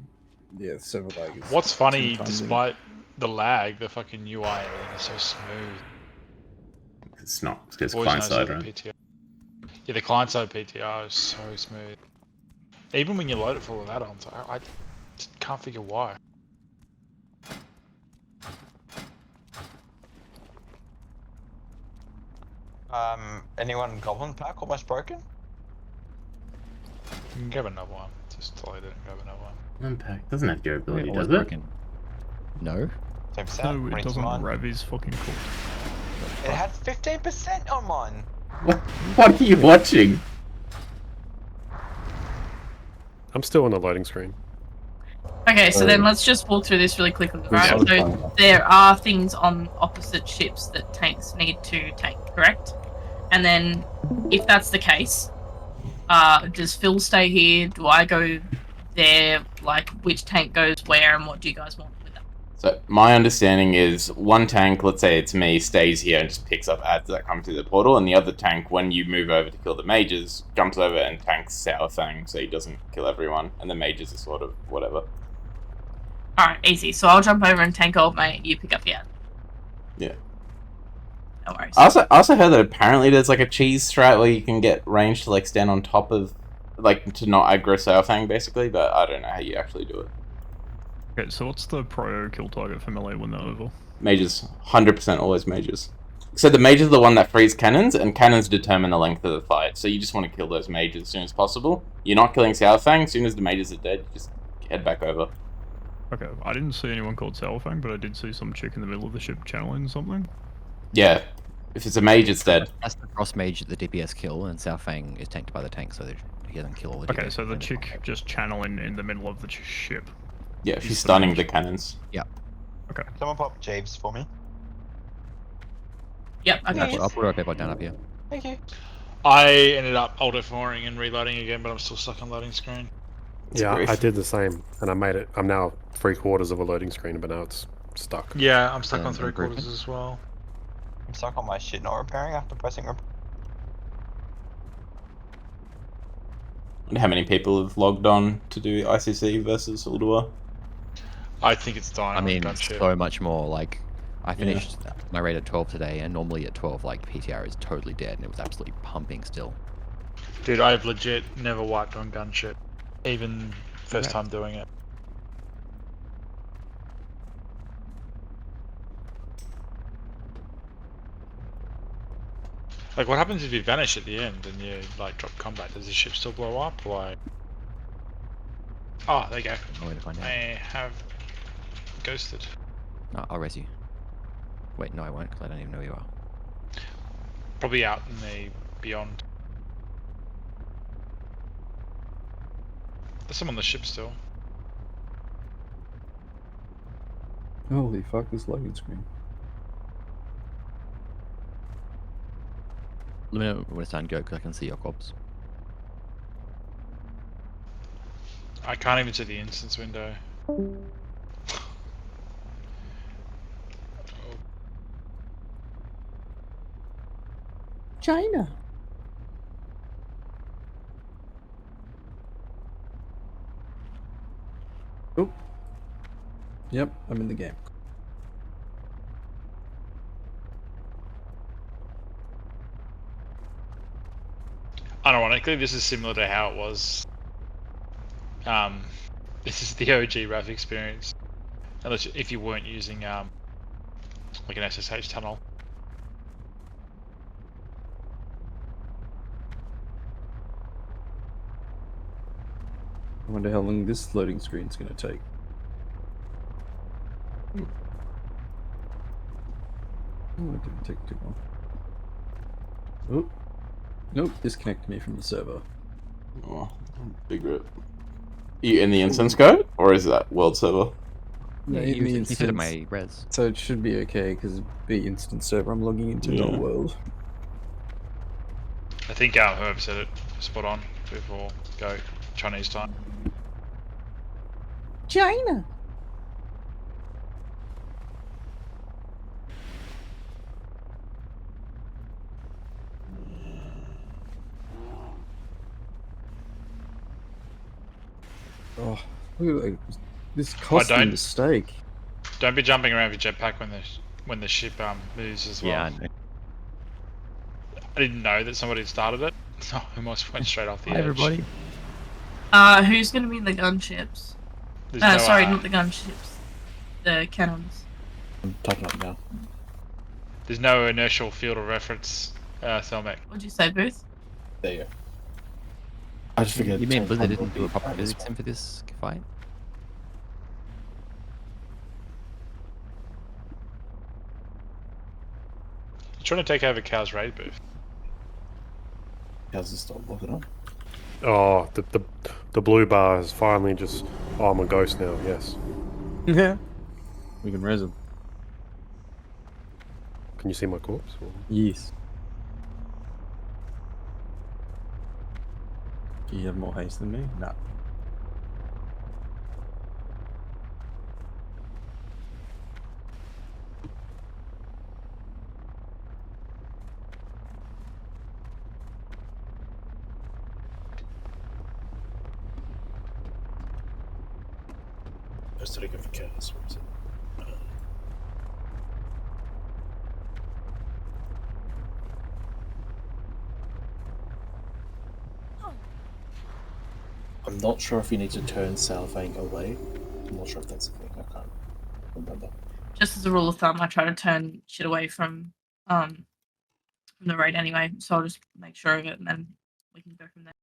yeah, server lag is. What's funny, sometimes despite the lag, the fucking UI and everything is so smooth. it's not. It's Always client knows side, the right? PTR. Yeah, the client side PTR is so smooth. Even when you load it full of add-ons, I just can't figure why. Anyone Goblin Pack almost broken? You can grab another one. Just delete it and grab another one. Unpack doesn't have durability, Wait, does always it? broken. No. No, it doesn't. Ravi's fucking cool. It had 15% on mine. What are you watching? I'm still on the loading screen. Okay, so then let's just walk through this really quickly, right? So there are things on opposite ships that tanks need to tank, correct? And then, if that's the case, does Phil stay here? Do I go there? Like, which tank goes where, and what do you guys want with that? So my understanding is one tank, let's say it's me, stays here and just picks up ads that come through the portal, and the other tank, when you move over to kill the mages, jumps over and tanks Saurfang so he doesn't kill everyone, and the mages are sort of whatever. Alright, easy. So I'll jump over and tank old mate, you pick up the ad. Yeah. No worries. I also heard that apparently there's like a cheese strat where you can get range to like stand on top of, like to not aggro Saurfang basically, but I don't know how you actually do it. Okay, so what's the prior kill target for melee when they're over? Mages, 100% always mages. So the mages are the one that frees cannons, and cannons determine the length of the fight. So you just want to kill those mages as soon as possible. You're not killing Saurfang, as soon as the mages are dead, you just head back over. Okay, I didn't see anyone called Saurfang, but I did see some chick in the middle of the ship channeling something. Yeah, if it's a mage, it's dead. That's the cross mage that the DPS kill, and Saurfang is tanked by the tank, so he doesn't kill all the DPS. Okay, so the chick just channeling in the middle of the ship. Yeah, she's stunning the cannons. Yeah. Okay. Someone pop Jeeves for me. Yep, okay. I'll put a down up here. Thank you. I ended up alt F4ing and reloading again, but I'm still stuck on loading screen. Yeah, I did the same, and I made it. I'm now 3/4 of a loading screen, but now it's stuck. Yeah, I'm stuck on 3/4 as well. I'm stuck on my shit not repairing after pressing repair. How many people have logged on to do ICC versus Ulduar? I think it's dying. I mean, gunship. so much more. Like, I finished my raid at 12 today, and normally at 12, like, PTR is totally dead, and it was absolutely pumping still. Dude, I've legit never wiped on gunship. Even first time doing it. Like, what happens if you vanish at the end and you, like, drop combat? Does the ship still blow up? Like... Oh, there you go. No way to find out. I have ghosted. No, I'll res you. Wait, no I won't, because I don't even know who you are. Probably out in the beyond. There's some on the ship still. Holy fuck, this loading screen. Let me know when it's time to go, because I can see your corpse. I can't even see the instance window. China. Oh. Yep, I'm in the game. Unironically, this is similar to how it was. This is the OG RAV experience, unless if you weren't using like an SSH tunnel. I wonder how long this loading screen's going to take. Oh, it didn't take too long. Oh, nope, disconnected me from the server. Oh, big rip. You in the instance code, or is that world server? Yeah, in the you instance. said my res. So it should be okay because the instance server I'm logging into, Yeah. not world. I think Herb said it spot on before go Chinese time. China. Oh, look at this costly mistake. Don't be jumping around with your jetpack when the ship moves as well. Yeah, I know. I didn't know that somebody had started it, so I almost went straight off the edge. Everybody. Who's going to be in the gunships? There's no, sorry, not the gunships. The cannons. I'm typing up now. There's no inertial field of reference, Thelmec. What'd you say, Booth? There you go. I just figured. You mean Blizzard didn't do a proper physics sim for this fight? You're trying to take over Cow's raid booth. How's this stop looking up? Oh, the blue bar is finally just. Oh, I'm a ghost now. Yes. Yeah. We can res him. Can you see my corpse? Or? Yes. Do you have more haste than me? No. I started going for chaos. What was it? I'm not sure if you need to turn Saurfang away. I'm not sure if that's a thing. I can't remember. Just as a rule of thumb, I try to turn shit away from the raid anyway, so I'll just make sure of it and then we can go from there.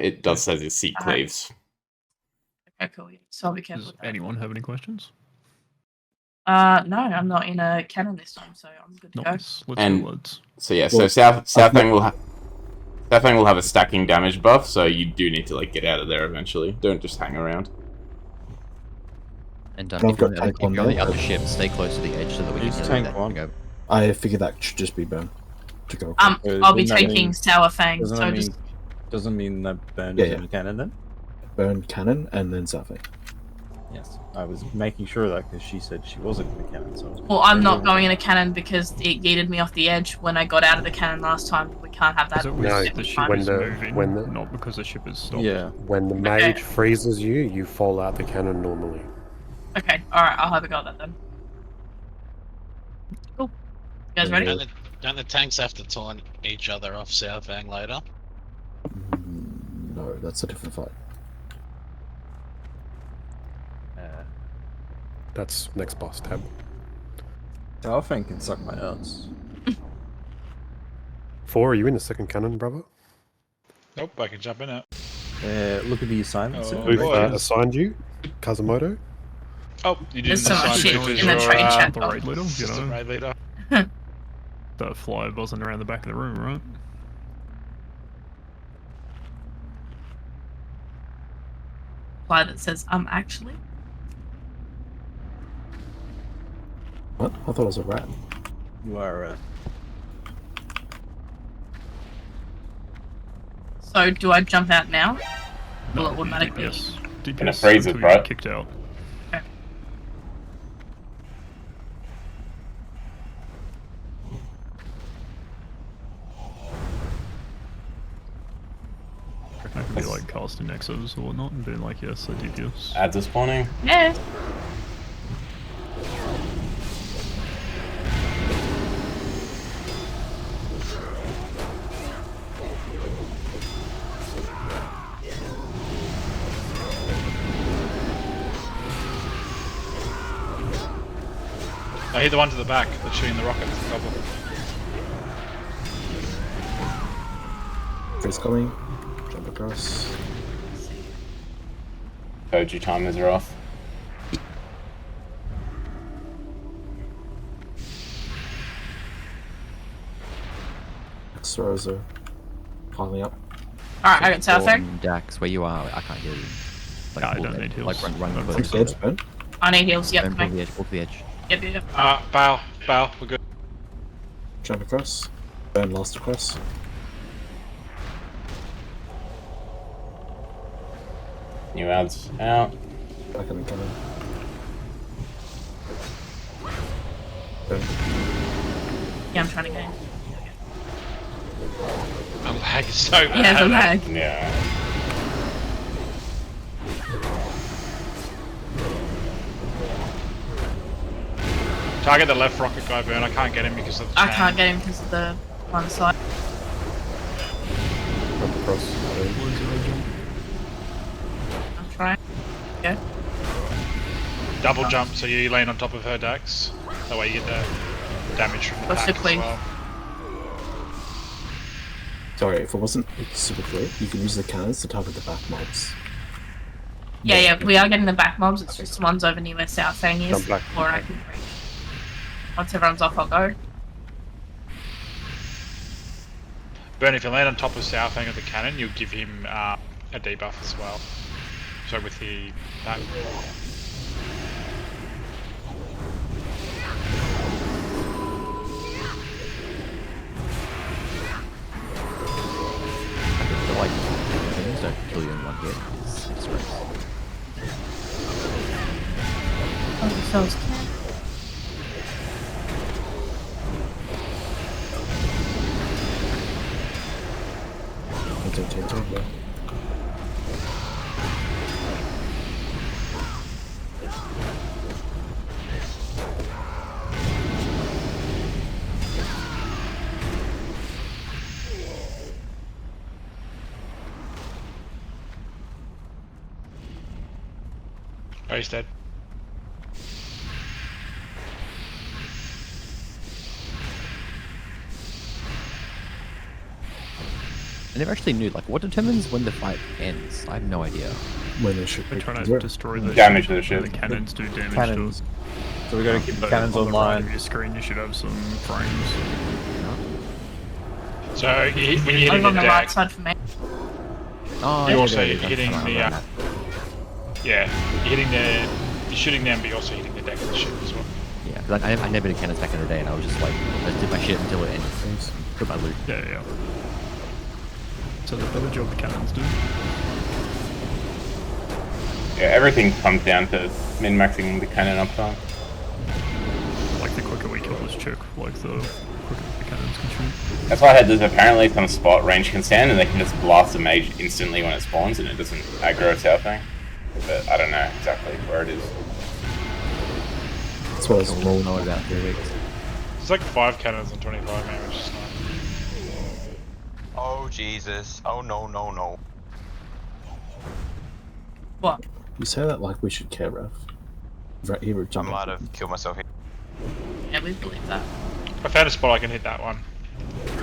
It does say the seat cleaves. Okay, cool. So I'll be careful. Does anyone have any questions? No, I'm not in a cannon this time, so I'm good to Nice. go. Let's go, lads. So yeah, so Saurfang will have a stacking damage buff, so you do need to like get out of there eventually. Don't just hang around. And if you're on the other ship, stay close to the edge so that we can go. I figured that should just be burn to go. I'll be taking Saurfang, so just doesn't mean that burn Yeah, is yeah. in the cannon then? Burn cannon and then Saurfang. Yes. I was making sure of that because she said she wasn't in the cannon. So I was well, I'm not going in a cannon because it yeeted me off the edge when I got out of the cannon last time. We can't have that. No, The ship when is the moving, when the not because the ship is stopped. Yeah. when the mage freezes you, you fall out the cannon normally. Okay, alright, I'll have a go at that then. Cool. You guys ready? Don't the tanks have to taunt each other off Saurfang later? No, that's a different fight. That's next boss tab. Saurfang can suck my nuts. 4, are you in the second cannon, brother? Nope, I can jump in it. Look at the assignments. Oh, Who boy. assigned you? Kazumoto? Oh, you didn't There's so much shit in the train chat. The raid leader, you Assistant know. raid leader. That fly buzzing around the back of the room, right? Fly that says, actually. What? I thought it was a rat. You are a rat. So, do I jump out now? Will it automatically? DPS. Gonna freeze it, until you bro. get kicked out. Okay. I could be like casting Nexus or whatnot and being like, yes, I DPS. Ads are spawning. Yeah. I hit the one to the back that's shooting the rockets. Freeze coming. Jump across. Koji timers are off. X-throws are piling up. Alright, I got Saurfang. Dax, where you are, I can't hear you. Like, I don't need heals. Like run From the edge, Ben. I need heals, yep. Pull the edge, pull the edge. Yep. Bow, we're good. Jump across. Ben last across. New ads out. Back and coming. Ben. Yeah, I'm trying to get in. The lag is so bad. Yeah, the lag. Yeah. Target the left rocket guy, Burn. I can't get him because of the I can't get him because of the one side. Jump across. I'm trying. Yeah. Double jump so you land on top of her, Dax. That way you get the damage from the What's pack the as queen? well. Sorry, if it wasn't super clear, you can use the cannons to target the back mobs. Yeah, we are getting the back mobs. It's just the ones over near where Saurfang is. Jump back. Or I can bring. Once everyone's off, I'll go. Burn, if you land on top of Saurfang of the cannon, you'll give him a debuff as well. So with the that. But like, things don't kill you in one hit. It's great. Oh, so it's can. Yeah. Oh, he's dead. I never actually knew, like, what determines when the fight ends? I have no idea. When the ship We're trying to destroy the damage ship. to the ship. The cannons do damage Cannons. to So we gotta keep the cannons on the right online. of your screen, you should have some frames. So when you're hitting I'm the on the right deck, side for me. Oh, you're yeah, also yeah, hitting I'm the around that. you're shooting them, but you're also hitting the deck of the ship as well. Yeah, because I never did cannons back in the day, and I was just like, I just did my shit until it ended. Put my loot. Yeah. So the better job the cannons do. Yeah, everything comes down to min-maxing the cannon uptime. Like the quicker we kill this chick, like the quicker the cannons can shoot. That's why I had there's apparently some spot range can stand and they can just blast a mage instantly when it spawns and it doesn't aggro Saurfang. But I don't know exactly where it is. That's what I was We'll know in about 3 weeks. It's like 5 cannons and 25 man, which is nice. Oh Jesus! Oh no! What? You say that like we should care, Ref. Right here, I jump. might have killed myself here. Yeah, we believe that. I found a spot I can hit that one.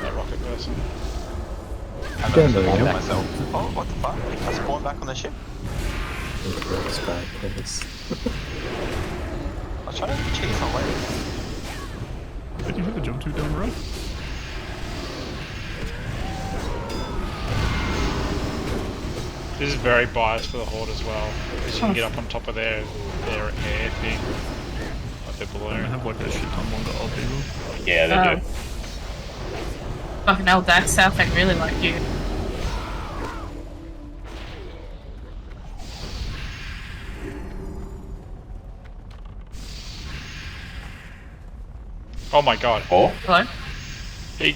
That rocket person. I Damn, spawned yeah. myself. Oh, what the fuck? I spawned back on the ship. It's bad, please. I was trying to chase my way. Did you hit the jump too down the road? This is very biased for the Horde as well, because you can get up on top of their air thing, like their They balloon. have like a shit ton longer up either. Yeah, they do. Fucking hell, that Saurfang really liked you. Oh my god. Oh? Hello? He...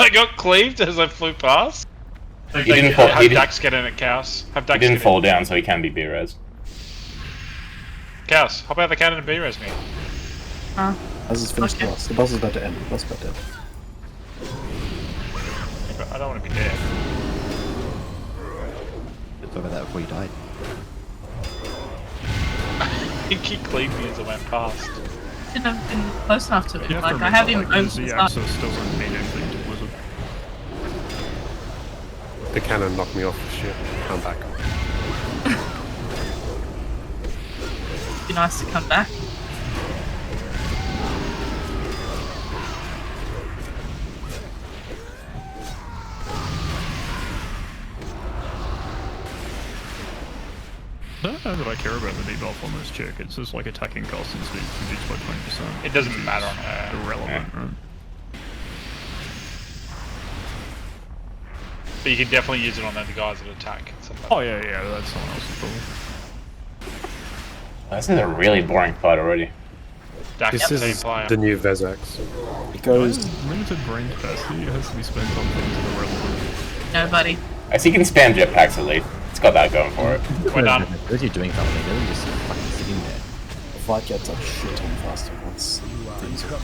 I got cleaved as I flew past. Like, He didn't fall. Have Dax get in at Chaos. Have Dax He didn't get fall in. down, so he can be B-res. Chaos, hop out the cannon and B-res me. As is finished the boss. The boss is about to end. The boss is about to end. I don't want to be dead. Let's talk about that before you died. He cleaned me as I went past. Didn't have been close enough to it. You Like, to I haven't remember, even like, opened the the access doesn't mean anything to Blizzard. The cannon knocked me off. Shit. I'm back. Be nice to come back. I don't know that I care about the debuff on this chick. It's just like attacking cost and speed reduced by 20%. It doesn't matter on her. Irrelevant, right? But you can definitely use it on the guys that attack. Oh yeah, that's someone else's problem. This is a really boring fight already. Dax This is the new Vezax. It goes. Limited brain capacity has to be spent on things that are relevant. Nobody. I see you can spam jetpacks at least. It's got that going for it. We're done. If you're doing something, they're just fucking sitting there. The fight gets a shit ton faster once things are.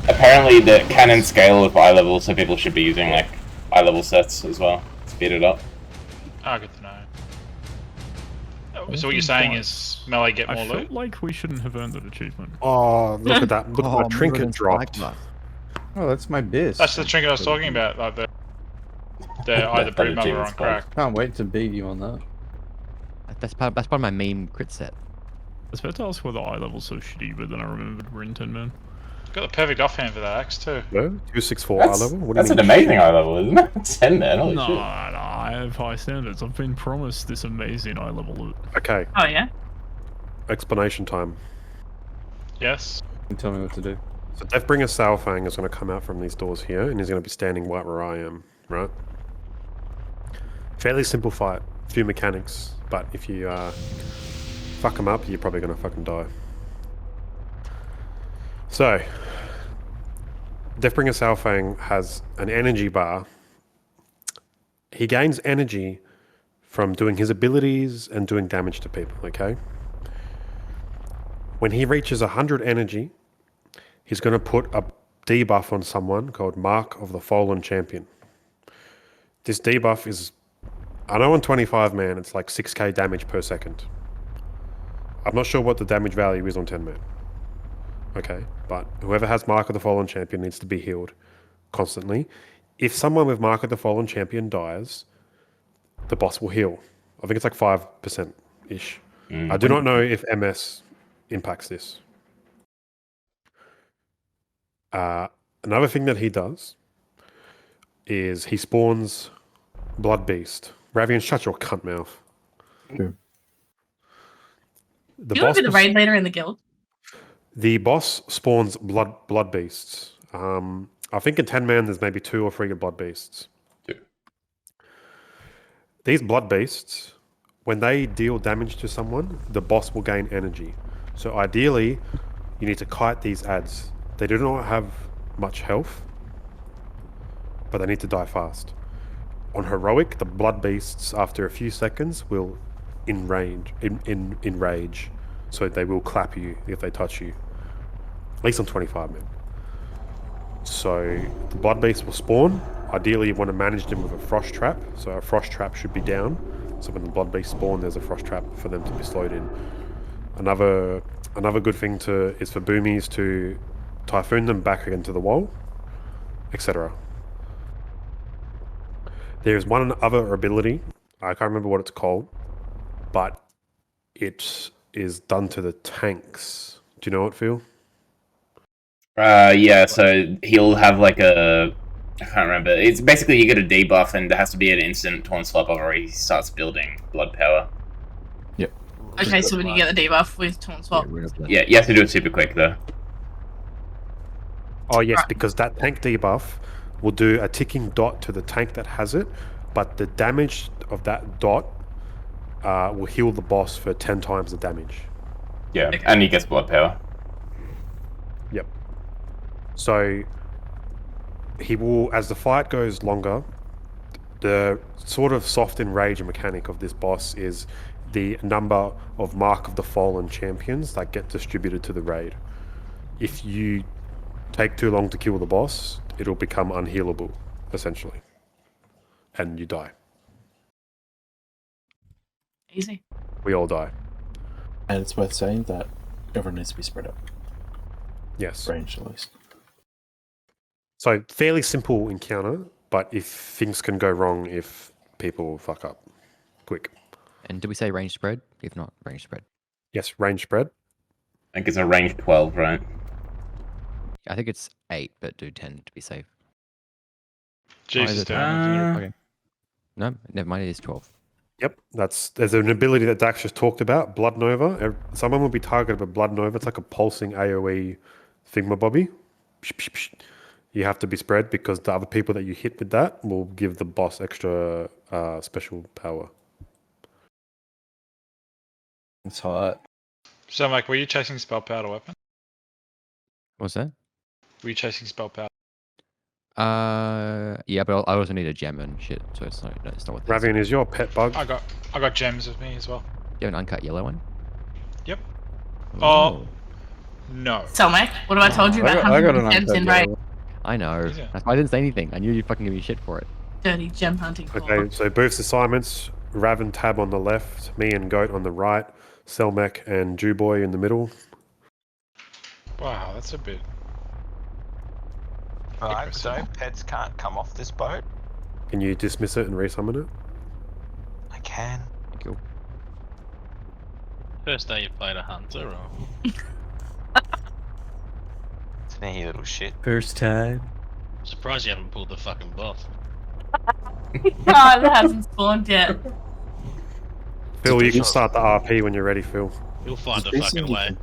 Apparently the cannon scale with eye level, so people should be using like eye level sets as well. Speed it up. Ah, good to know. So what you're saying is melee get more I loot? felt like we shouldn't have earned that achievement. Oh, look at that. Look at my trinket dropped. Oh, that's my bis. That's the trinket I was talking about, like the either brood mother or on crack. Can't wait to beat you on that. That's part of my meme crit set. I was about to ask why the eye level's so shitty, but then I remembered we're in 10 man. Got the perfect offhand for that axe too. No? 264 eye level? What do That's you an mean? amazing eye level, isn't it? 10 man, holy No, shit. I have high standards. I've been promised this amazing eye level loot. Okay. Oh yeah. Explanation time. Yes. You tell me what to do. So Deathbringer Saurfang is going to come out from these doors here, and he's going to be standing right where I am, right? Fairly simple fight, few mechanics, but if you fuck him up, you're probably going to fucking die. So, Deathbringer Saurfang has an energy bar. He gains energy from doing his abilities and doing damage to people, okay? When he reaches 100 energy, he's going to put a debuff on someone called Mark of the Fallen Champion. This debuff is, I know on 25 man, it's like 6k damage per second. I'm not sure what the damage value is on 10 man. Okay, but whoever has Mark of the Fallen Champion needs to be healed constantly. If someone with Mark of the Fallen Champion dies, the boss will heal. I think it's like 5%-ish. I do not know if MS impacts this. Another thing that he does is he spawns Blood Beast. Ravian, shut your cunt mouth. Yeah. Do you want to be the raid leader in the guild? The boss spawns blood beasts. I think in 10 man there's maybe 2 or 3 blood beasts. Yeah. These blood beasts, when they deal damage to someone, the boss will gain energy. So ideally, you need to kite these ads. They do not have much health, but they need to die fast. On heroic, the blood beasts after a few seconds will enrage, so they will clap you if they touch you. At least on 25 men. So the blood beast will spawn. Ideally, you want to manage them with a frost trap. So a frost trap should be down. So when the blood beast spawn, there's a frost trap for them to be slowed in. Another good thing is for boomies to typhoon them back into the wall, etc. There's one other ability. I can't remember what it's called, but it is done to the tanks. Do you know it, Phil? Yeah, so he'll have like a... I can't remember. It's basically you get a debuff and there has to be an instant torn swap over where he starts building blood power. Yep. Okay, so when you get the debuff with Torn Swap. Yeah, you have to do it super quick though. Oh yes, because that tank debuff will do a ticking dot to the tank that has it, but the damage of that dot will heal the boss for 10 times the damage. Yeah, and he gets blood power. Yep. So he will, as the fight goes longer, The sort of soft enrage mechanic of this boss is the number of Mark of the Fallen champions that get distributed to the raid. If you take too long to kill the boss, it'll become unhealable, essentially. And you die. Easy. We all die. And it's worth saying that everyone needs to be spread out. Yes. Range, at least. So, fairly simple encounter, but if things can go wrong if people fuck up. Quick. And do we say range spread? If not, range spread. Yes, range spread. I think it's a range 12, right? I think it's 8, but do 10 to be safe. Jesus, okay. No, never mind, it is 12. Yep, there's an ability that Dax just talked about, Blood Nova. Someone will be targeted by Blood Nova. It's like a pulsing AoE thingamabobby. You have to be spread because the other people that you hit with that will give the boss extra special power. It's hot. So, Mike, were you chasing spell powder weapon? What's that? Were you chasing spell powder? Yeah, but I also need a gem and shit, so it's not what this Ravian, is your pet bug? I got gems with me as well. You have an uncut yellow one? Yep. Oh, no. So, Mike, what have I told you about hunting gems in raid? I know. That's why I didn't say anything. I knew you'd fucking give me shit for it. Dirty gem hunting. Okay, so Booth's assignments, Raven Tab on the left, me and Goat on the right, Selmec and Jewboy in the middle. Wow, that's a bit... Alright, so pets can't come off this boat? Can you dismiss it and resummon it? I can. Thank you. First day you played a hunter, or? Sneaky little shit. First time. Surprised you haven't pulled the fucking boss. God, it hasn't spawned yet. Phil, you can start the RP when you're ready, Phil. You'll find a fucking way.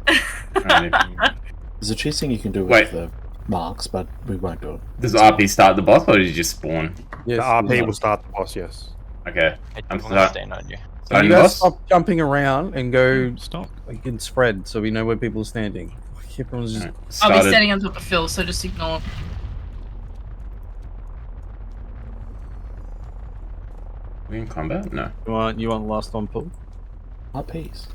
There's a cheat thing you can do with the marks, but we won't do it. Does the RP start the boss, or did you just spawn? Yes, the RP will start the boss, yes. Okay. I'm gonna stand on you. So you guys stop jumping around and go stop. Like in spread, so we know where people are standing. Everyone's just. I'll be standing on top of Phil, so just ignore. We in combat? No. You want last on pull? RPs.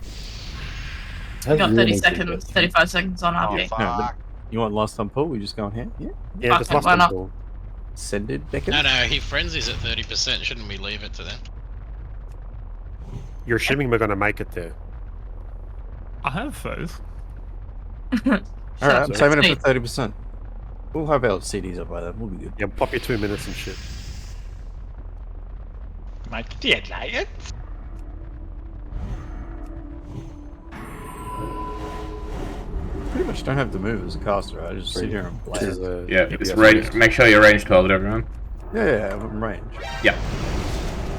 We got 30 seconds, 35 seconds on RP. No, but you want last on pull? We just go on hand? Yeah. Yeah, just last on pull. Send it, Beckett. No, he frenzies at 30%. Shouldn't we leave it to them? You're assuming we're going to make it there. I have faith. Alright, I'm saving it for 30%. We'll have our CDs up by then. We'll be good. Yeah, pop your 2 minutes and shit. My deadlight. Pretty much don't have to move as a caster. I just sit here and play. Yeah, it's range. Make sure you're range 12 at everyone. Yeah, I'm in range. Yeah.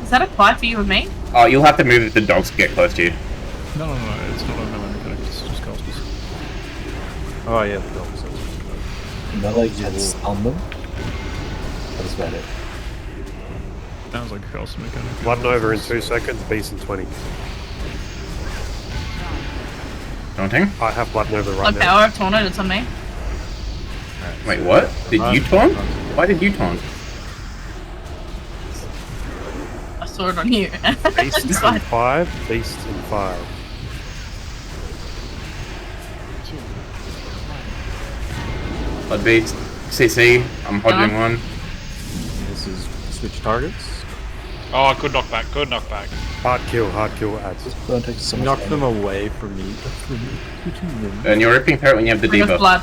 Does that apply for you and me? Oh, you'll have to move if the dogs get close to you. No, it's not a melee mechanic, it's just casters. Oh yeah, the dogs. Melee can stun them. That's about it. Sounds like a caster mechanic. Blood Nova in 2 seconds, Beast in 20. Taunting? I have Blood Nova right Blood now. power, taunted, it's on me. Wait, what? Did you taunt? Why did you taunt? I saw it on you. Beast in 5, Beast in 5. Blood Beast, CC, I'm hodging one. This is switch targets. Oh, good knockback, Hard kill adds. Don't take so much Knock damage. them away from me. And you're ripping through it when you have the I got debuff. blood.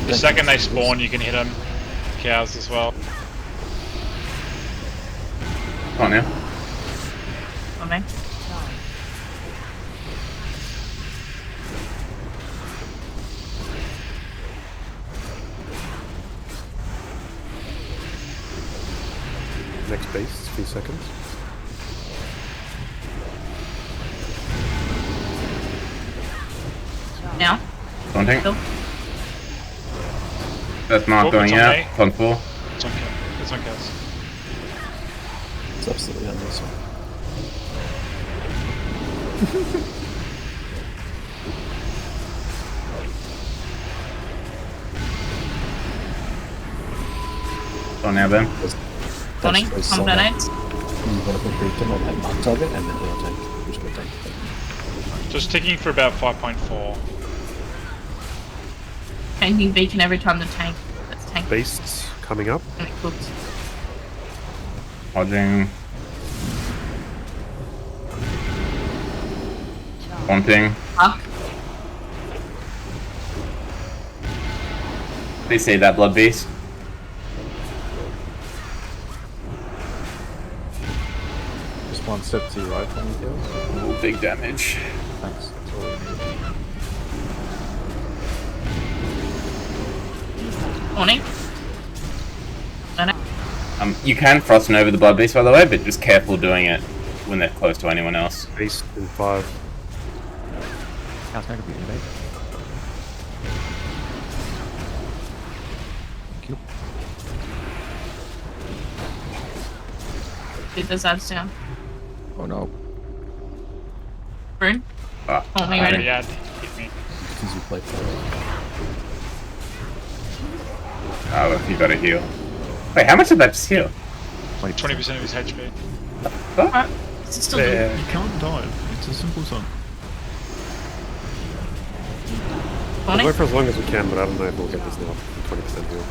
The second they spawn, you can hit them. Cows as well. Come on now. On me. Next Beast, 2 seconds. Now. Taunting. Phil. That's Mark Oh, going it's on out. me. On 4. It's on cows. It's on cows. It's absolutely on this one. On now, Ben. Bonnie, come grenades. You want to put beacon on that mark target and then heal tank. Who's going to tank? Just ticking for about 5.4. Changing beacon every time the tank. That's tank. Beasts coming up. And it cooks. Dodging. Haunting. Fuck. Please save that blood beast. Just one step to your right when you heal. Ooh, big damage. Thanks. That's all we need. Morning. You can frost over the blood beast, by the way, but just careful doing it when they're close to anyone else. Beast in 5. How's going to be invade? Thank you. Get those ads down. Oh no. Brune. Ah, Oh, me ready. Yeah, hit me. Because you play for Oh, look, you gotta heal. Wait, how much did that just heal? 20% of his HP. Alright. Is it still You can't die. It's a simple sum. We'll Bonnie? go for as long as we can, but I don't know if we'll get this now. 20% heal.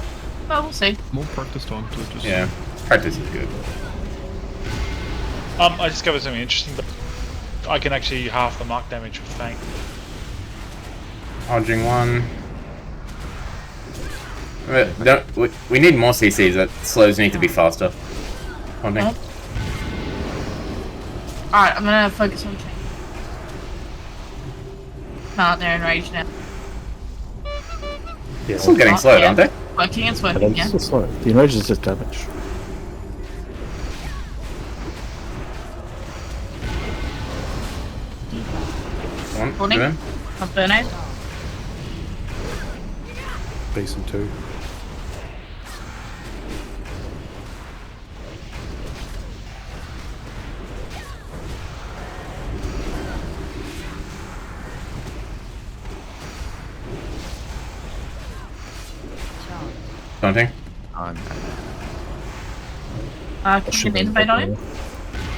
Well, we'll see. More practice time to just... Yeah, practice is good. I discovered something interesting. I can actually half the mark damage with Fang. Dodging one. We need more CCs. That slows need to be faster. Haunting. Alright, I'm gonna focus on chain. Not there in rage now. Yeah, Still getting slowed, aren't they? Working, it's working, It's yeah. still slow. The enrage is just damage. One, Morning. two. I'll burn out. Beast in 2. Haunting. Can you invade on him?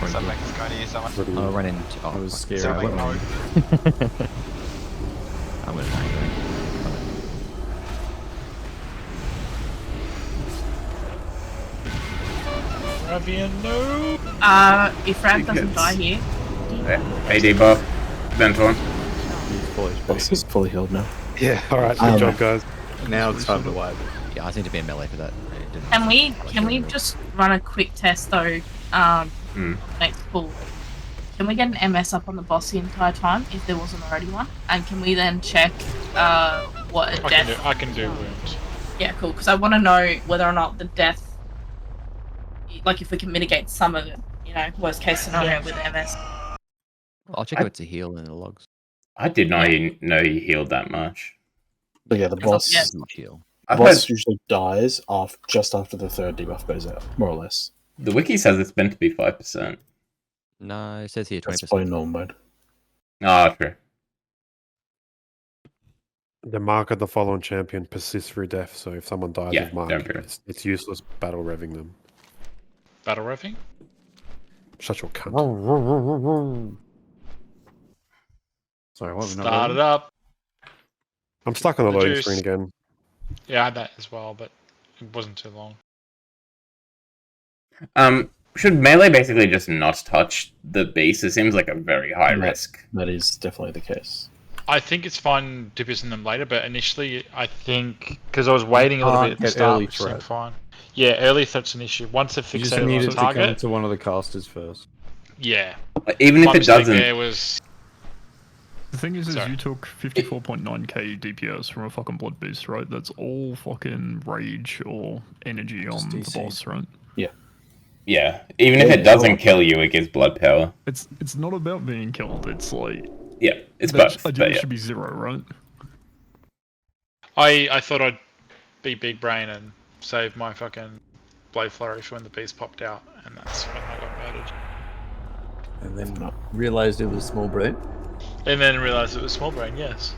Someone is going to use someone. I'll run into. Oh, I was scared. Someone no. I'm gonna die anyway. Ravian, no! If Rav doesn't die here. AD buff. Ventorn. Boss is fully healed now. Yeah, alright, good job, guys. Now it's time to wipe. Yeah, I seem to be in melee for that. Can we just run a quick test though? Next pull. Can we get an MS up on the boss the entire time if there wasn't already one? And can we then check what a death? I can do wounds. Yeah, cool. Because I want to know whether or not the death, like if we can mitigate some of it. You know, worst case scenario with MS. I'll check if it's a heal in the logs. I did not know he healed that much. But yeah, the boss, Yes. Not heal. the boss usually dies just after the third debuff goes out, more or less. The wiki says it's meant to be 5%. No, it says here 20%. That's probably normal mode. Ah, true. The mark of the following champion persists through death, so if someone dies Yeah, of mark, don't fear. it's useless battle revving them. Battle revving? Shut your cunt. Sorry, what? Start it up. I'm stuck on the loading Reduce. screen again. Yeah, I had that as well, but it wasn't too long. Should melee basically just not touch the beast? It seems like a very high risk. That is definitely the case. I think it's fine dipping them later, but initially I think because I was waiting a little bit at the start, early which seemed threat. fine. Yeah, early threat's an issue. Once they've You just fixated need on it the to come target, to one of the casters first. yeah. Even if My it mistake doesn't, there was The thing is Sorry. you took 54.9k DPS from a fucking blood beast, right? That's all fucking rage or energy on the DC. boss, right? yeah. Even if it doesn't kill you, it gives blood power. It's not about being killed. It's like Yeah, it's that both. ideally But yeah. should be 0, right? I thought I'd be big brain and save my fucking blade flourish when the beast popped out, and that's when I got murdered. And then realized it was small brain. And then realised it was small brain. Yes.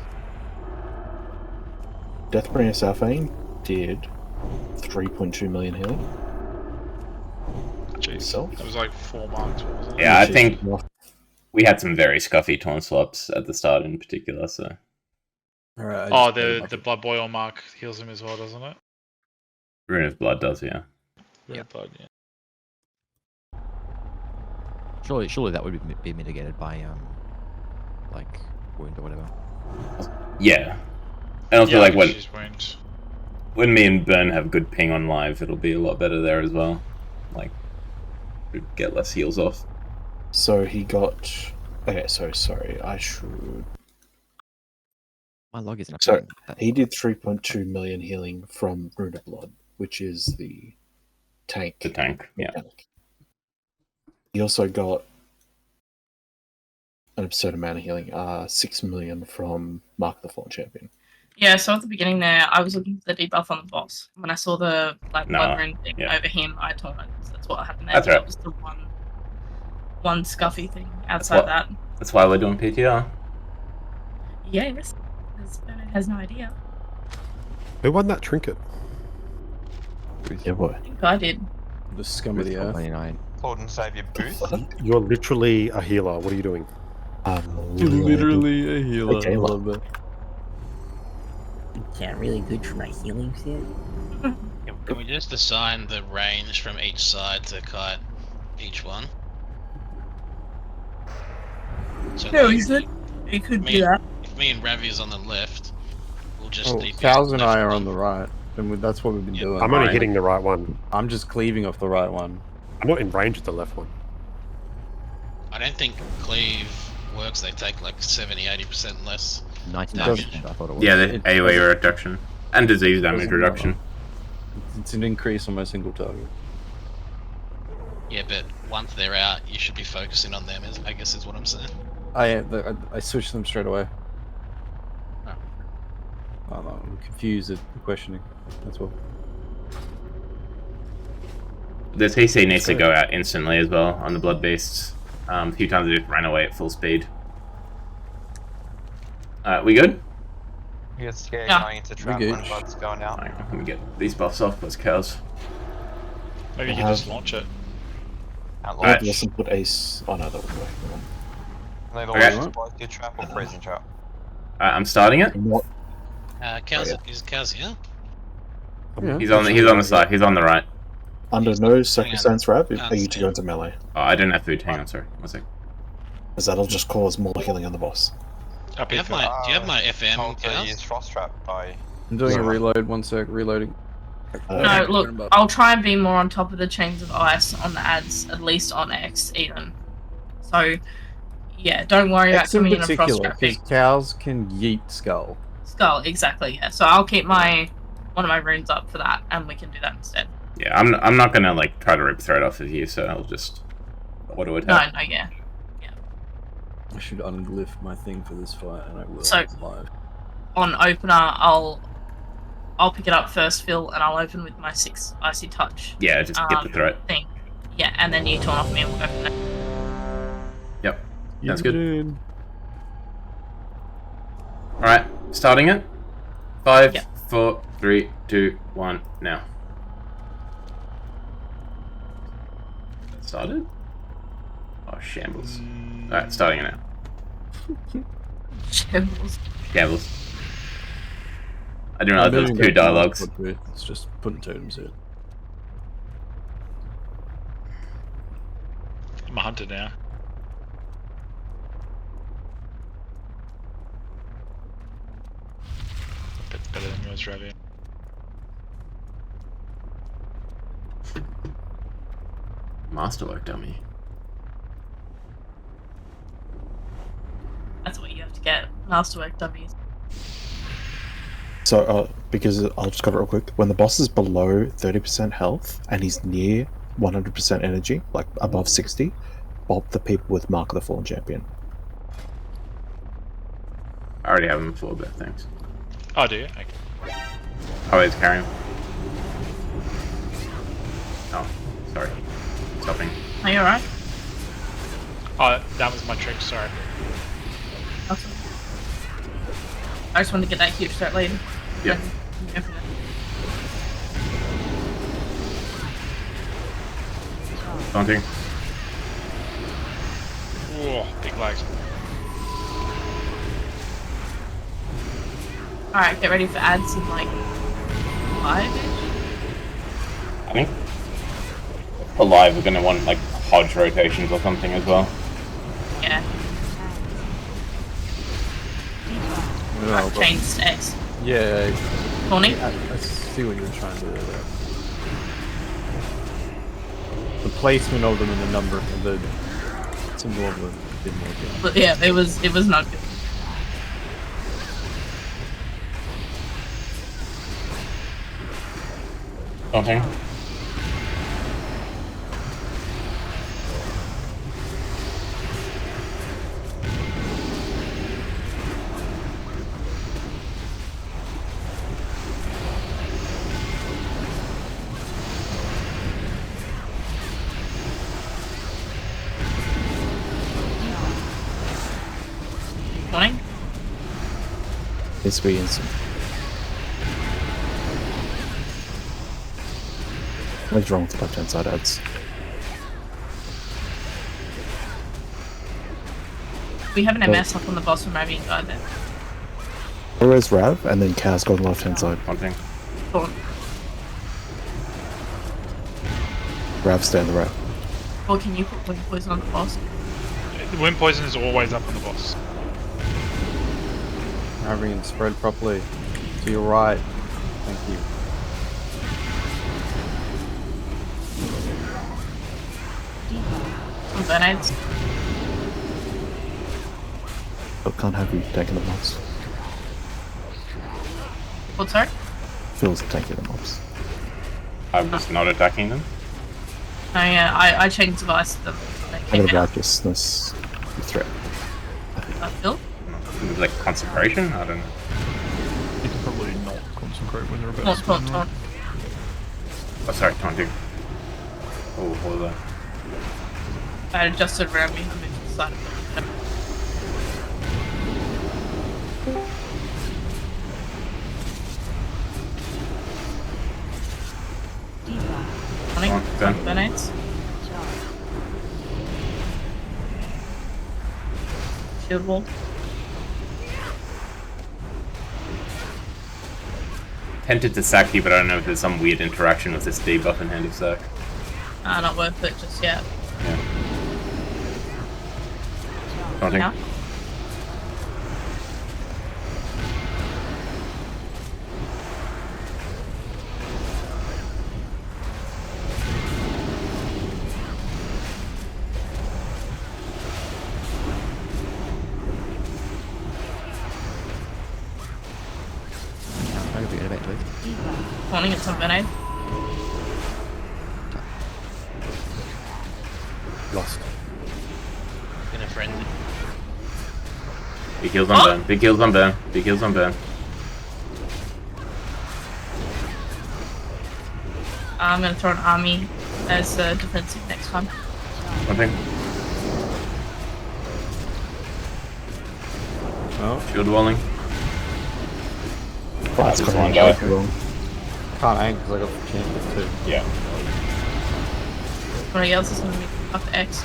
Deathbringer Saurfang did 3.2 million healing. himself. It was like 4 marks. What was it? Yeah, I think we had some very scuffy taunt swaps at the start in particular, so... Alright. Oh, the Blood Boil mark heals him as well, doesn't it? Rune of Blood does, yeah. Rune of Blood, yeah. Surely that would be mitigated by like wound or whatever. Yeah. And also, Yeah, like, she's wound. when me and Burn have good ping on live, it'll be a lot better there as well. Like, we'd get less heals off. So he got... Okay, so sorry, I should... My log isn't So updating. he did 3.2 million healing from Rune of Blood, which is the tank. The tank, yeah. Mechanic. He also got an absurd amount of healing, 6 million from Mark the Fallen Champion. Yeah, so at the beginning there, I was looking for the debuff on the boss. When I saw the blood rune thing over him, I told him that's what happened there. That's right. That was the one scuffy thing outside that. That's why we're doing PTR. Yeah, because Bernard has no idea. Who won that trinket? Yeah, boy. I think I did. The scum of the earth. Lord and Saviour Booth. You're literally a healer. What are you doing? Literally a healer. Okay, I love that. Is that really good for my healing set? Can we just assign the range from each side to kite each one? So No, like, he could do that. If me and Ravi is on the left, we'll just DPS Cows and the left I are one. on the right, and that's what we've been doing. I'm only hitting the right one. I'm just cleaving off the right one. I'm not in range of the left one. I don't think cleave works. They take like 70-80% less 99%, damage. I thought it was. Yeah, the AoE reduction. And disease damage Doesn't reduction. matter. It's an increase on my single target. Yeah, but once they're out, you should be focusing on them. I guess is what I'm saying. I switched them straight away. Oh. Oh no, I'm confused at the questioning. That's all. The TC needs to go out instantly as well on the Blood Beasts. A few times it just ran away at full speed. We good? You get scared Yeah. going into trap good. when blood's going out. Alright, let me get these buffs off, those cows. Maybe you can just launch it. Out Alright. launch. Doesn't put ace... Oh no, that would work. They Okay. launch both your trap or freezing trap. I'm starting it. Cows, is Cows here? Yeah. He's on the side. He's on the right. Under no circumstance, Rav, Can't are you to see go into melee. Oh, I don't have food. Hang on, sorry. 1 sec. Because that'll just cause more healing on the boss. Do you have my FM, Told to Cows? use frost trap by. I'm doing a reload. 1 sec, reloading. No, look, I'll try and be more on top of the chains of ice on the ads, at least on X even. So, yeah, don't worry about X in coming in a frost particular, trap because cows can yeet skull. Skull, exactly, yeah. So I'll keep one of my runes up for that, and we can do that instead. Yeah, I'm not gonna like try to rip thread off of you, so I'll just auto attack. No, yeah. I should unglyph my thing for this fight, and I will. So- live. On opener, I'll pick it up first, Phil, and I'll open with my 6 icy touch. Yeah, just get the threat. Thing. Yeah, and then you turn off me and we'll go from there. Yep, that's good. Dude. All right, starting it. 5, Yep. 4, 3, 2, 1. Now. Started. Oh, shambles. All right, starting it now. Shambles. Shambles. I didn't realize there was 2 dialogues. It's just putting totems in. I'm a hunter now. Bit better than yours, Ravi. Masterwork dummy. That's what you have to get. Masterwork dummies. So, because I'll just cover it real quick. When the boss is below 30% health and he's near 100% energy, like above 60, bob the people with Mark the Fallen Champion. I already have him before, but thanks. Oh, do you? Okay. Oh, he's carrying. Oh, sorry. Stopping. Are you alright? Oh, that was my trick, sorry. Awesome. I just wanted to get that huge start lead. Yep. Taunting. Whoa, big legs. Alright, get ready for ads in like 5-ish. I think for live we're gonna want like Hodge rotations or something as well. Yeah. No, but- Changed X. Yeah. Tony? I see what you're trying to do there. The placement of them and the number of the symbol of them didn't work out. But yeah, it was not good. Taunting. Tony? It's be instant. What's wrong with the left hand side ads? We have an MS up on the boss from Ravi and died there. Where's Rav? And then Kaz got on the left hand side. Taunting. Taunt. Rav, stay on the right. Or can you put wind poison on the boss? The wind poison is always up on the boss. Having it spread properly. To your right. Thank you. Some grenades. I can't have you taking the mobs. What, sorry? Phil's taking the mobs. I'm just not attacking them. Oh yeah, I changed device to them. I got a righteousness threat. Phil? Like consecration? I don't know. You can probably not concentrate when you're about to Taunt. Oh, sorry, taunting. Oh, what was that? I adjusted around me. I moved to the side of it. Grenades. Shield wall. Tempted to sack you, but I don't know if there's some weird interaction with this debuff in Hand of Sack. Not worth it just yet. Yeah. Taunting. Now? Wanting it some grenade. Lost. In a frenzy. Big heals on burn. Big heals on burn. Big heals on burn. I'm gonna throw an army as defensive next time. Something. Oh. Shield walling. That's just going one guy. wrong. Can't aim because I got the chance to. Yeah. Somebody else is gonna be up X.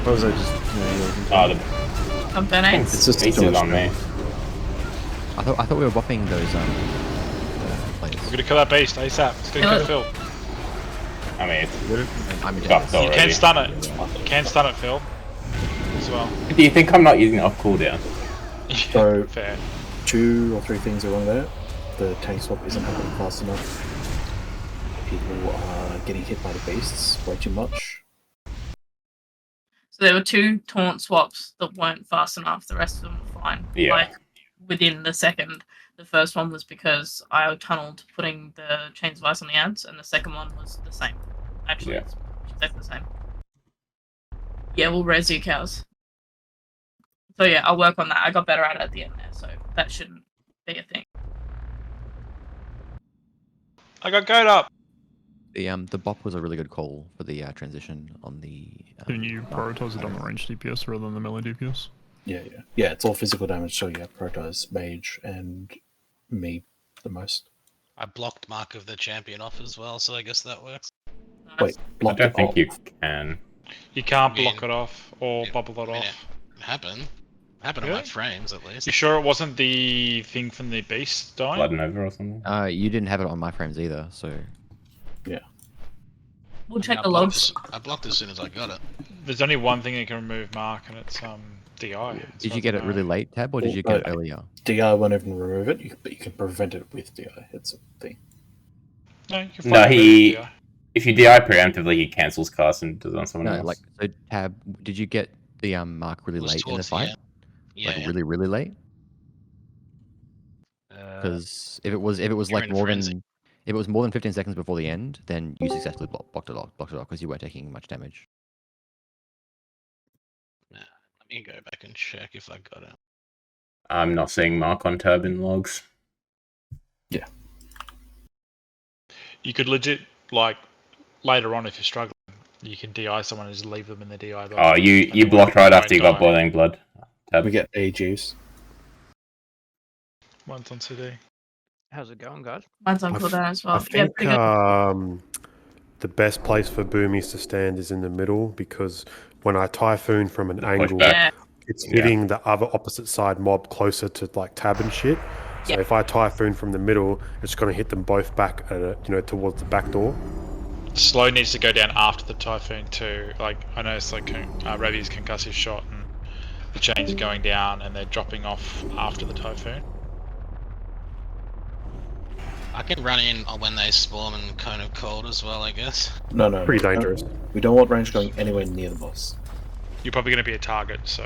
What was I just? The I'm grenades. It's just pieces on me. I thought we were bopping those players. We're gonna kill that beast ASAP. It's gonna kill Phil. I mean, it's I'm fucked You already. can stun it. You can stun it, Phil. As well. Do you think I'm not using it off cooldown? So, Fair. 2 or 3 things are wrong there. The tank swap isn't happening fast enough. People are getting hit by the beasts way too much. So there were 2 taunt swaps that weren't fast enough. The rest of them were fine. Yeah. Like within the second. The first one was because I tunneled putting the chains of ice on the ads, and the second one was the same. Actually, Yeah. it's exactly the same. Yeah, we'll res you cows. So yeah, I'll work on that. I got better at it at the end there, so that shouldn't be a thing. I got goat up. The bop was a really good call for the transition on the. Can you prioritize it on the range DPS rather than the melee DPS? Yeah. It's all physical damage, so yeah, prioritize mage and me the most. I blocked Mark of the Champion off as well, so I guess that works. Wait, I don't think you can. You can't block it off or bubble it off. It happened. Happened on my frames at least. You sure it wasn't the thing from the beast dying? Blood Nova or something? You didn't have it on my frames either, so. Yeah. We'll check the logs. I blocked as soon as I got it. There's only one thing that can remove Mark, and it's DI. Did you get it really late, Tab, or did you get it earlier? DI won't even remove it, but you can prevent it with DI. It's a thing. No, you can No, if you DI preemptively, he cancels cast and does it on someone else. Like, so Tab, did you get the Mark really late in the fight? Yeah. Really, really late? Because if it was like more than 15 seconds before the end, then you successfully blocked it off because you weren't taking much damage. Let me go back and check if I got it. I'm not seeing Mark on Turbine logs. Yeah. You could legit, like, later on if you're struggling, you can DI someone and just leave them in the DI box. Oh, you blocked right after you got Boiling Blood. We get AGs. One's on CD. How's it going, guys? Mine's on cooldown as well. I think the best place for Boomies to stand is in the middle, because when I Typhoon from an angle, it's hitting the other opposite side mob closer to like Tab and shit. So if I Typhoon from the middle, it's going to hit them both back at towards the back door. Slow needs to go down after the Typhoon too. Like, I know it's like Ravi's concussive shot and the chains are going down and they're dropping off after the Typhoon. I can run in when they spawn in Cone of Cold as well, I guess. No. Pretty dangerous. We don't want range going anywhere near the boss. You're probably going to be a target, so...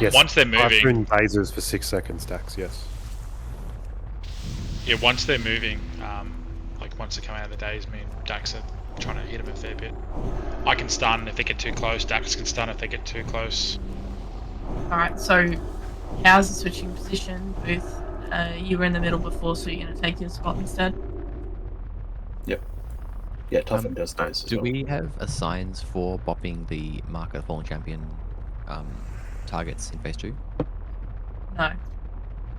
Yes. Once they're moving... Typhoon lasers for 6 seconds, Dax, yes. Yeah, once they're moving, like once they come out of the daze, me and Dax are trying to hit them a fair bit. I can stun if they get too close, Dax can stun if they get too close. Alright, so how's the switching position? Booth, you were in the middle before, so you're going to take your spot instead? Yep. Yeah, Typhoon does those. Do we have assigns for bopping the Mark of the Fallen Champion targets in phase 2? No.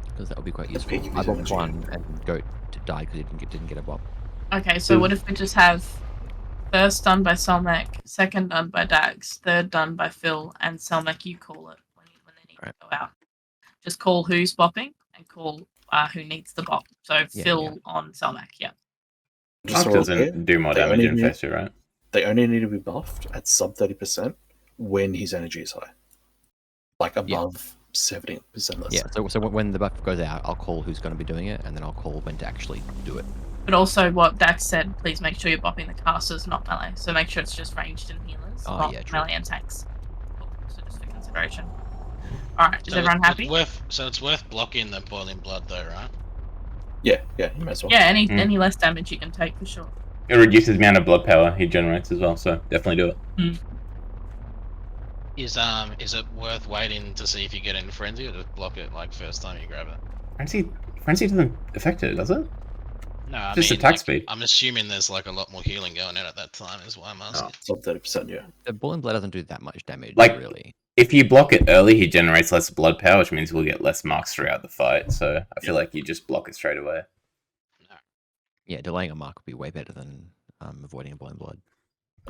Because that would be quite useful. I bopped one and Goat died because he didn't get a bop. Okay, so what if we just have first done by Selmac, second done by Dax, third done by Phil, and Selmac you call it when they need to go out. Just call who's bopping and call who needs the bop. So Phil on Selmac, yeah. Mark doesn't do more damage in phase 2, right? They only need to be buffed at sub 30% when his energy is high. Like above 70%. Yeah, so when the buff goes out, I'll call who's going to be doing it, and then I'll call when to actually do it. But also what Dax said, please make sure you're bopping the casters, not melee. So make sure it's just ranged and healers, not melee and tanks. So just for consideration. Alright, is everyone happy? It's worth blocking the Boiling Blood though, right? Yeah, you may as well. Yeah, any less damage you can take for sure. It reduces the amount of blood power he generates as well, so definitely do it. Is it worth waiting to see if you get in Frenzy, or just block it like first time you grab it? Frenzy doesn't affect it, does it? No, I just mean, attack like, speed. I'm assuming there's like a lot more healing going in at that time, is why I'm asking. Sub 30%, yeah. The Boiling Blood doesn't do that much damage, Like, really. If you block it early, he generates less blood power, which means we'll get less marks throughout the fight. So I feel like you just block it straight away. Yeah, delaying a mark would be way better than avoiding a Boiling Blood.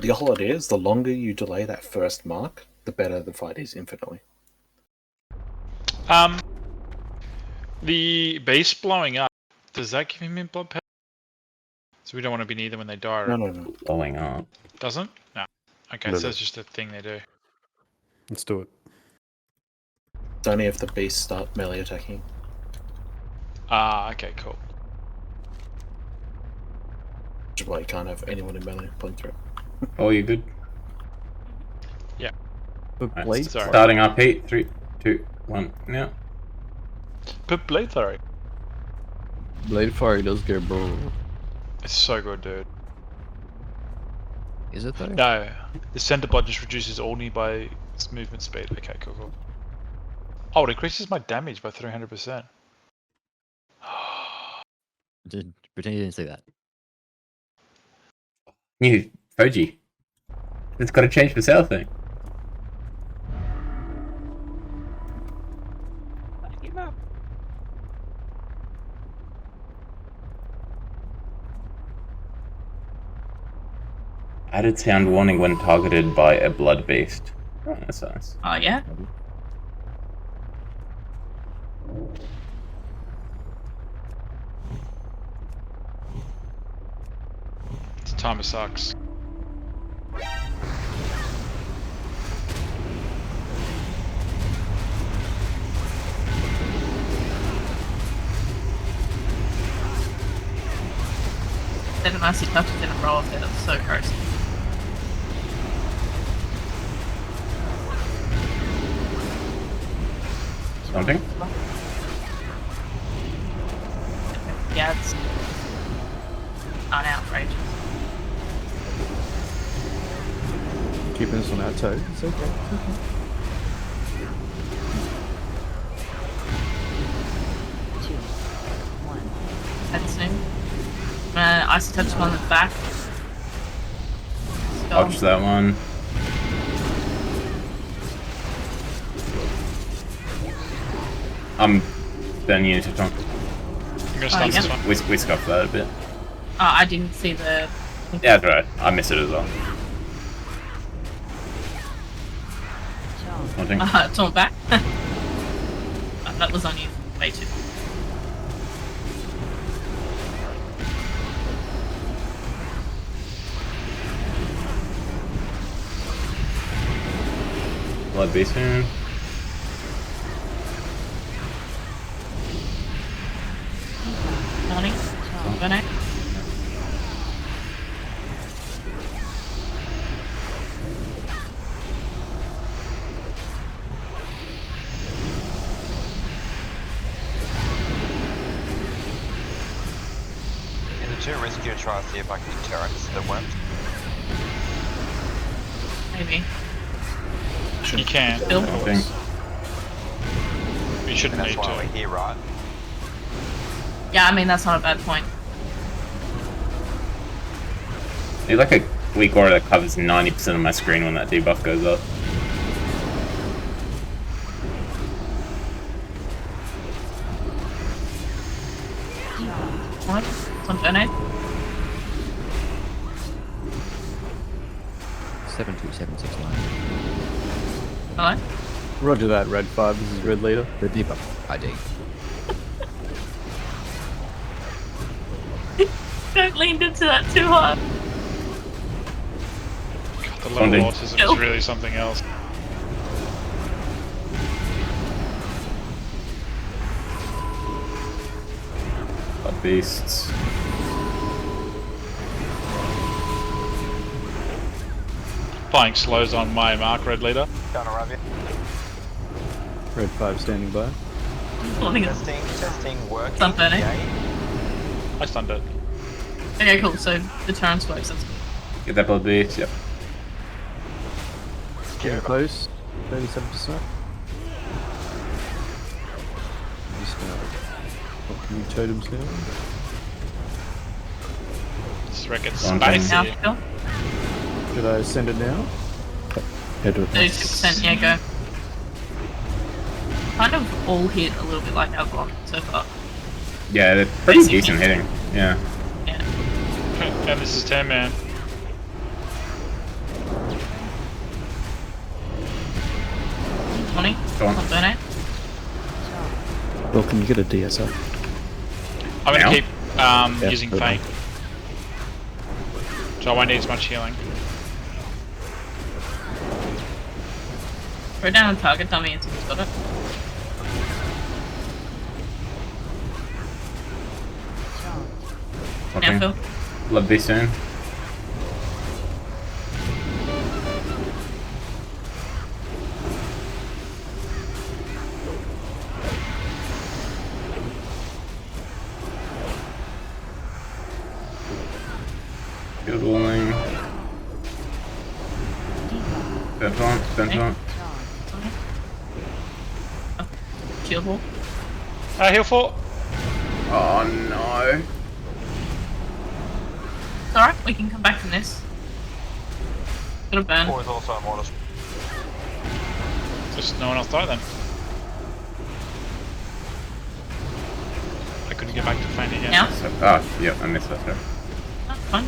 The whole idea is the longer you delay that first mark, the better the fight is infinitely. The base blowing up, does that give him blood power? So we don't want to be near them when they die, right? No. Blowing up. Doesn't? No. Okay, No, so that's just a thing they do. Let's do it. It's only if the beasts start melee attacking. Okay, cool. Which is why you can't have anyone in melee pulling through. Oh, you good? Yeah. Right, starting up, Pete. 3, 2, 1, now. But Blade Flurry. Blade Flurry does go, bro. It's so good, dude. Is it though? No. The center blood just reduces all nearby movement speed. Okay, cool. Oh, it increases my damage by 300%. Pretend you didn't see that. New Foji. It's got to change for Saurfang. No. Added sound warning when targeted by a blood beast. Oh, that's nice. Oh, yeah? The timer sucks. Seven icy touches in a row of that. That's so gross. Something? Yeah, it's outrageous. Keeping us on our toes. It's okay. It's okay. That's him. Icy touch him on the back. Watch that one. I'm burning you to Tom. I'm gonna start this one. We scuffed that a bit. Oh, I didn't see the. Yeah, that's right. I missed it as well. Something. It's on back. Oh, that was on you way too. Blood beast soon. Morning. Good night. Is it too risky to try to see if I can terrace the worms? Maybe. You can. Bill? of course. You shouldn't And need that's why to. we're here, right? Yeah, I mean, that's not a bad point. Need like a weak aura that covers 90% of my screen when that debuff goes up. What? It's on donate. 72769. Hello? Roger that, Red 5. This is Red Leader. The debuff ID. Don't lean into that too hard. God, the level of autism is really something else. Beasts. Applying slows on my mark, Red Leader. Don't arrive yet. Red 5 standing by. Testing, working. Stun burning. I stunned it. Okay, cool. So the turns works. That's good. Get that blood beast, yep. Getting close. 37%. Just knocking totems down. This wreck gets Something. spicy. Now, Phil? Should I send it now? Head to 32%, yeah, go. Kind of all hit a little bit like our block so far. Yeah, they're pretty decent hitting. Yeah. Yeah. And this is 10 man. Go on. On donate. Well, can you get a DSL? I'm gonna Now? keep Yeah, using good Feint. So I won't need as much healing. Throw down a target dummy until he's got it. Okay. Now, Phil. Blood beast soon. Field walling. Spent on. Shield wall. Heal 4. Oh no. It's alright, we can come back from this. Got a burn. Or is also a mortis. Just no one else die then. gonna get back to fainting again. Now? So, oh, yeah, I missed that. Sorry. That's fine.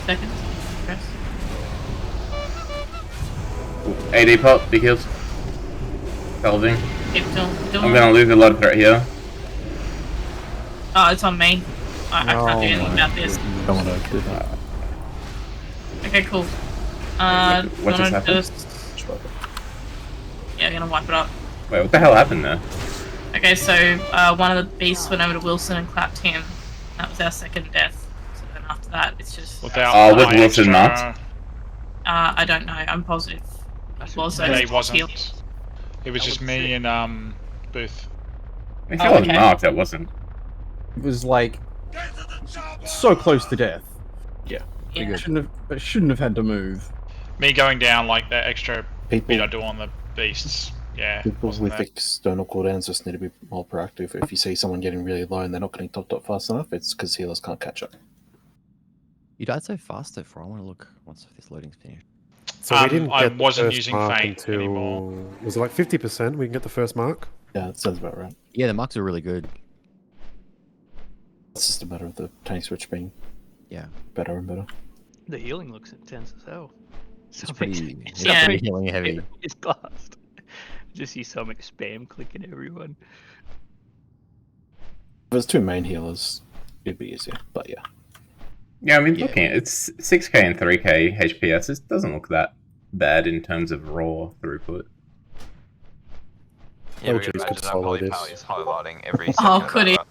Seconds. Press. Ooh, AD pop, big heals. Salving. Keep doing I'm gonna lose a lot of threat here. Oh, it's on me. I can't do anything about this. Don't want to do that. Okay, cool. What just happened? Yeah, I'm gonna wipe it up. Wait, what the hell happened there? Okay, so one of the beasts went over to Wilson and clapped him. That was our second death. So then after that, it's just. Oh, was Wilson marked? I don't know. I'm positive. It was. No, he wasn't. It was just me and Booth. If it wasn't marked, that wasn't. It was like so close to death. Yeah. It shouldn't have had to move. Me going down like that extra bit I do on the beasts. Yeah. People with external cooldowns just need to be more proactive. If you see someone getting really low and they're not getting topped up fast enough, it's because healers can't catch up. You died so fast though, for I want to look once this loading's finished. So we didn't I get the wasn't first using mark feint until anymore. was it like 50%? We can get the first mark. Yeah, that sounds about right. Yeah, the marks are really good. It's just a matter of the tank switch being better and better. The healing looks intense as hell. It's pretty healing heavy. It's classed. Just see so much spam clicking everyone. If there's two main healers, it'd be easier, but yeah. Yeah, I mean, looking at it, it's 6k and 3k HPS. It doesn't look that bad in terms of raw throughput. Yeah, we can imagine that probably Pally's highlighting every second. Oh, could he? I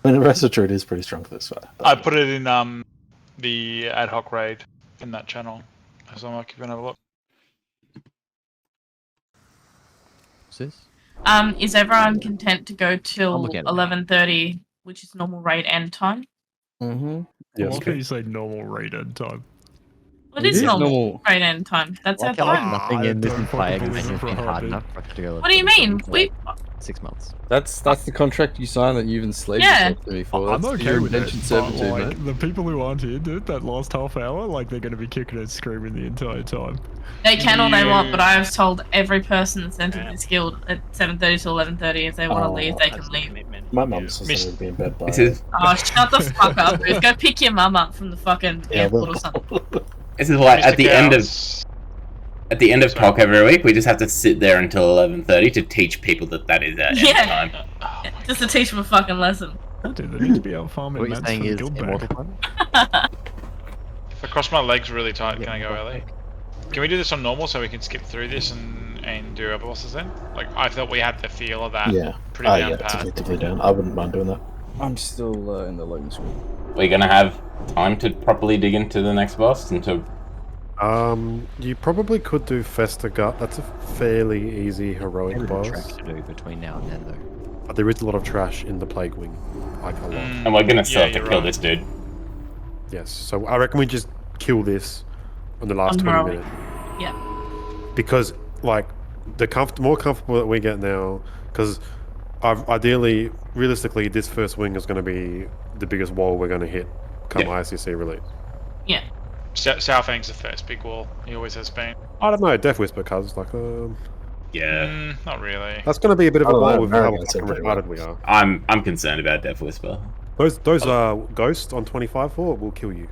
mean, the rest of Trude is pretty strong this way. I put it in the ad hoc raid in that channel. So I'm like, you can have a look. What's this? Is everyone content to go till looking at it now. 11:30, which is normal raid end time? Mm-hmm. Yes, why can you say normal raid end time? Well, it is normal raid end time. That's our time. Nothing in this entire game has been hard enough for us to go. What do you mean? We 6 months. That's the contract you signed that you've enslaved Yeah. yourself to me for. I'm That's okay your with it, indentured but servitude, like, mate. the people who aren't here, dude, that last half hour, like they're going to be kicking and screaming the entire time. They can all they want, but I have told every person that's entered this guild at 7:30 to 11:30 if they want to leave, they can leave. My mum says they would be in bed by. Oh, shut the fuck up, Ruth. Go pick your mum up from the fucking airport or something. This is why at the end of talk every week, we just have to sit there until 11:30 to teach people that is our end time. Just to teach them a fucking lesson. Dude, they need to be out farming What you're mats saying for the is guild immortal back. time? If I cross my legs really tight, can I go early? Can we do this on normal so we can skip through this and do other bosses then? Like, I thought we had the feel of that pretty down it's pat. effectively down. I wouldn't mind doing that. I'm still in the loading screen. We're gonna have time to properly dig into the next boss and to. You probably could do Fester Gut. That's a fairly easy heroic boss. Tracks to do between now and then though. But there is a lot of trash in the Plague Wing, like a lot. And we're gonna still have to kill this dude. Yes, so I reckon we just kill this in the last 20 minutes. Yeah. Because, like, the more comfortable that we get now, because ideally, realistically, this first wing is going to be the biggest wall we're going to hit come ICC release. Yeah. Saurfang's the first big wall. He always has been. I don't know, Death Whisper, cuz, like, yeah. Not really. That's going to be a bit of a wall with how Very fucking good. retarded we are. I'm concerned about Death Whisper. Those ghosts on 25-4 will kill you.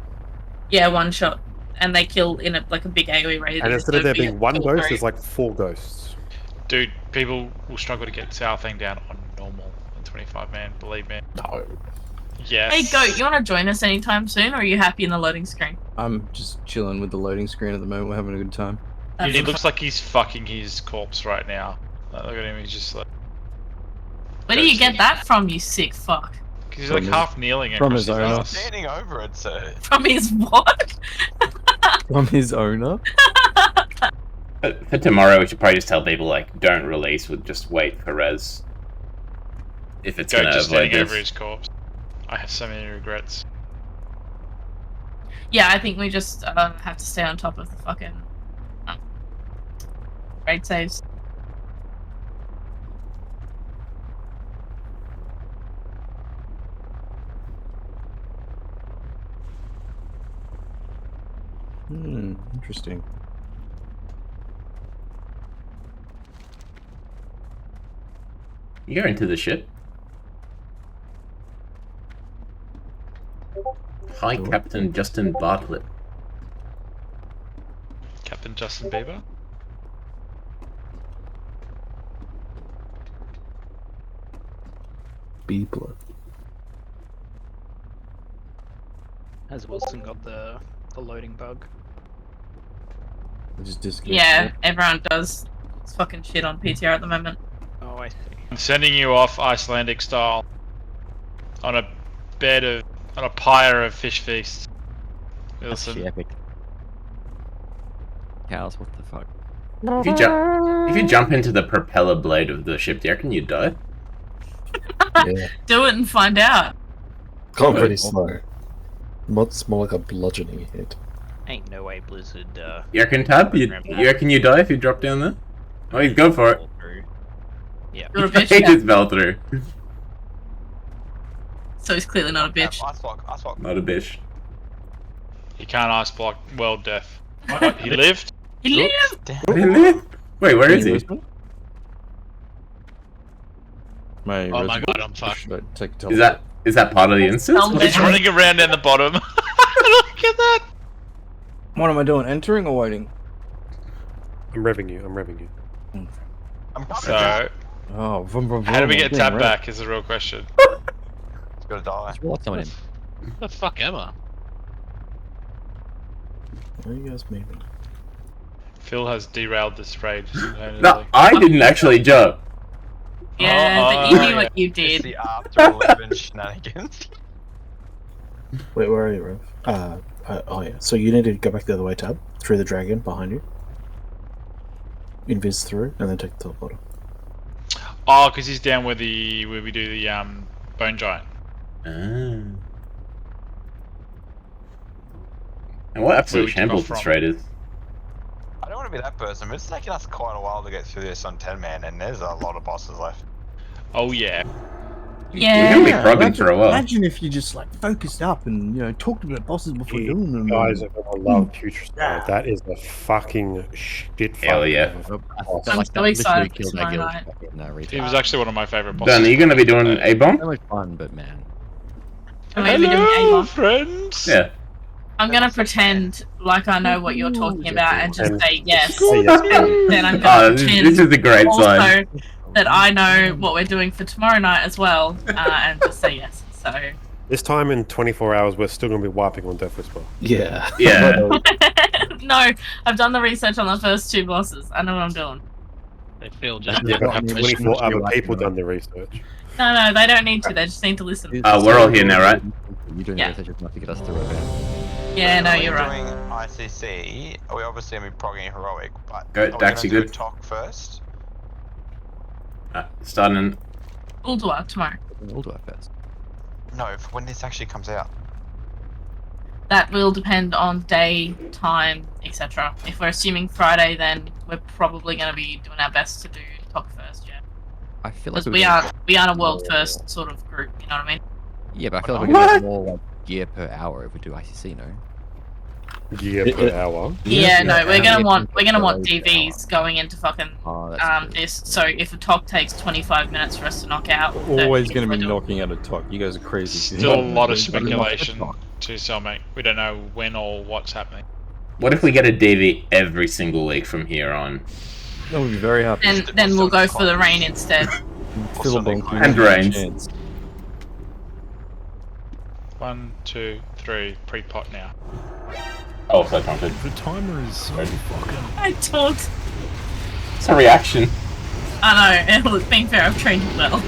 Yeah, one shot. And they kill in a big AoE raid. And instead of there being one ghost, there's like 4 ghosts. Dude, people will struggle to get Saurfang down on normal in 25 man, believe me. No. Yes. Hey, Goat, you want to join us anytime soon, or are you happy in the loading screen? I'm just chilling with the loading screen at the moment. We're having a good time. He looks like he's fucking his corpse right now. Like, look at him, he's just like... Where do you get that from, you sick fuck? Because he's like half kneeling from across his his owner. ass. Standing over it, sir. From his what? From his owner? But for tomorrow, we should probably just tell people, like, don't release, we'll just wait for res. If it's Go gonna just avoid standing this. over his corpse. I have so many regrets. Yeah, I think we just have to stay on top of the fucking raid saves. Interesting. You go into the ship. Hi, Captain Justin Bartlett. Captain Justin Bieber? Beebler. Has Wilson got the loading bug? Yeah, everyone does. It's fucking shit on PTR at the moment. Oh, I see. I'm sending you off Icelandic style on a pyre of fish feasts. That's Wilson. epic. Cows, what the fuck? If you jump into the propeller blade of the ship, do you reckon you die? Yeah. Do it and find out. Gone pretty slow. It's more like a bludgeoning hit. Ain't no way Blizzard. You reckon, Tab? You reckon you die if you drop down there? Oh, he's go for it. Yeah. You're a bitch. He Yeah. just fell through. So he's clearly not a bitch. Not a bitch. He can't ice block world death. What? He lived? He lived! He lived? Wait, where is he? Oh my god, I'm fucked. Is that part of the instance? He's running around down the bottom. Look at that! What am I doing? Entering or waiting? I'm revving you. So, Oh, how do we get Tab back is the real question. It's gonna die. Someone in. The fuck am I? Where are you guys moving? Phil has derailed this raid. No, I didn't actually jump. Yeah, but you knew what you did. The after 11 shenanigans. Wait, where are you, Rev? Oh yeah. So you need to go back the other way, Tab, through the dragon behind you. Invis through, and then take the teleporter. Oh, because he's down where we do the bone giant. And what absolute shambles this raid is. I don't want to be that person, but it's taking us quite a while to get through this on 10 man, and there's a lot of bosses left. Oh yeah. Yeah. We're gonna be progging for a while. Imagine if you just like focused up and talked about bosses before doing them. Guys are gonna love Putrid. That is a fucking shit. Hell yeah. I'm so excited for tomorrow night. He was actually one of my favorite bosses. Dan, are you gonna be doing A-bomb? So much fun, but man. Am I gonna be doing A-bomb? Friends. Yeah. I'm gonna pretend like I know what you're talking about and just say yes. Say yes. And then I'm Oh, gonna pretend this is a great also sign. that I know what we're doing for tomorrow night as well, and just say yes. So This time in 24 hours, we're still gonna be wiping on Death Whisper. Yeah. Yeah. no, I've done the research on the first two bosses. I know what I'm doing. They feel just Yeah, but have 24 other people done the research. No, they don't need to. They just need to listen. We're all here now, right? You're doing Yeah. research enough to get us through it. Yeah, no, We're you're right. doing ICC. We're obviously going to be progging heroic, but Go, are we Dax, gonna you do good? talk first? Starting. We'll do it tomorrow. We'll do our best. No, for when this actually comes out. That will depend on day, time, etc. If we're assuming Friday, then we're probably going to be doing our best to do talk first. Yeah. I feel like Because we aren't a world first sort of group. You know what I mean? Yeah, but I feel like we're gonna get more like gear per hour if we do ICC, no? Gear per hour. Yeah, no, we're gonna want per DVs going into fucking this. So if a talk takes 25 minutes for us to knock out, Always going to be knocking out a talk. You guys are crazy. Still a lot of speculation to cellmate. We don't know when or what's happening. What if we get a DV every single week from here on? I would be very happy. and then we'll go for the rain instead. And range. 1, 2, 3. Pre-pot now. Oh, so taunted. The timer is so fucking. I don't. It's a reaction. I know. Look, being fair, I've trained well.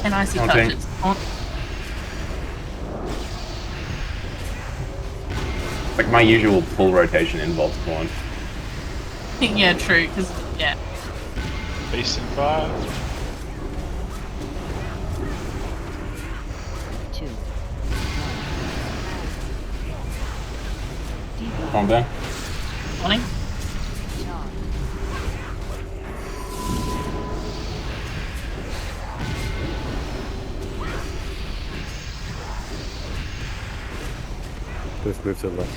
And I see Okay. touches. Oh, Like my usual pull rotation in Vault Spawn. yeah, true. Because yeah. Beast in 5. 2. Calm down. Morning. Let's move to the left.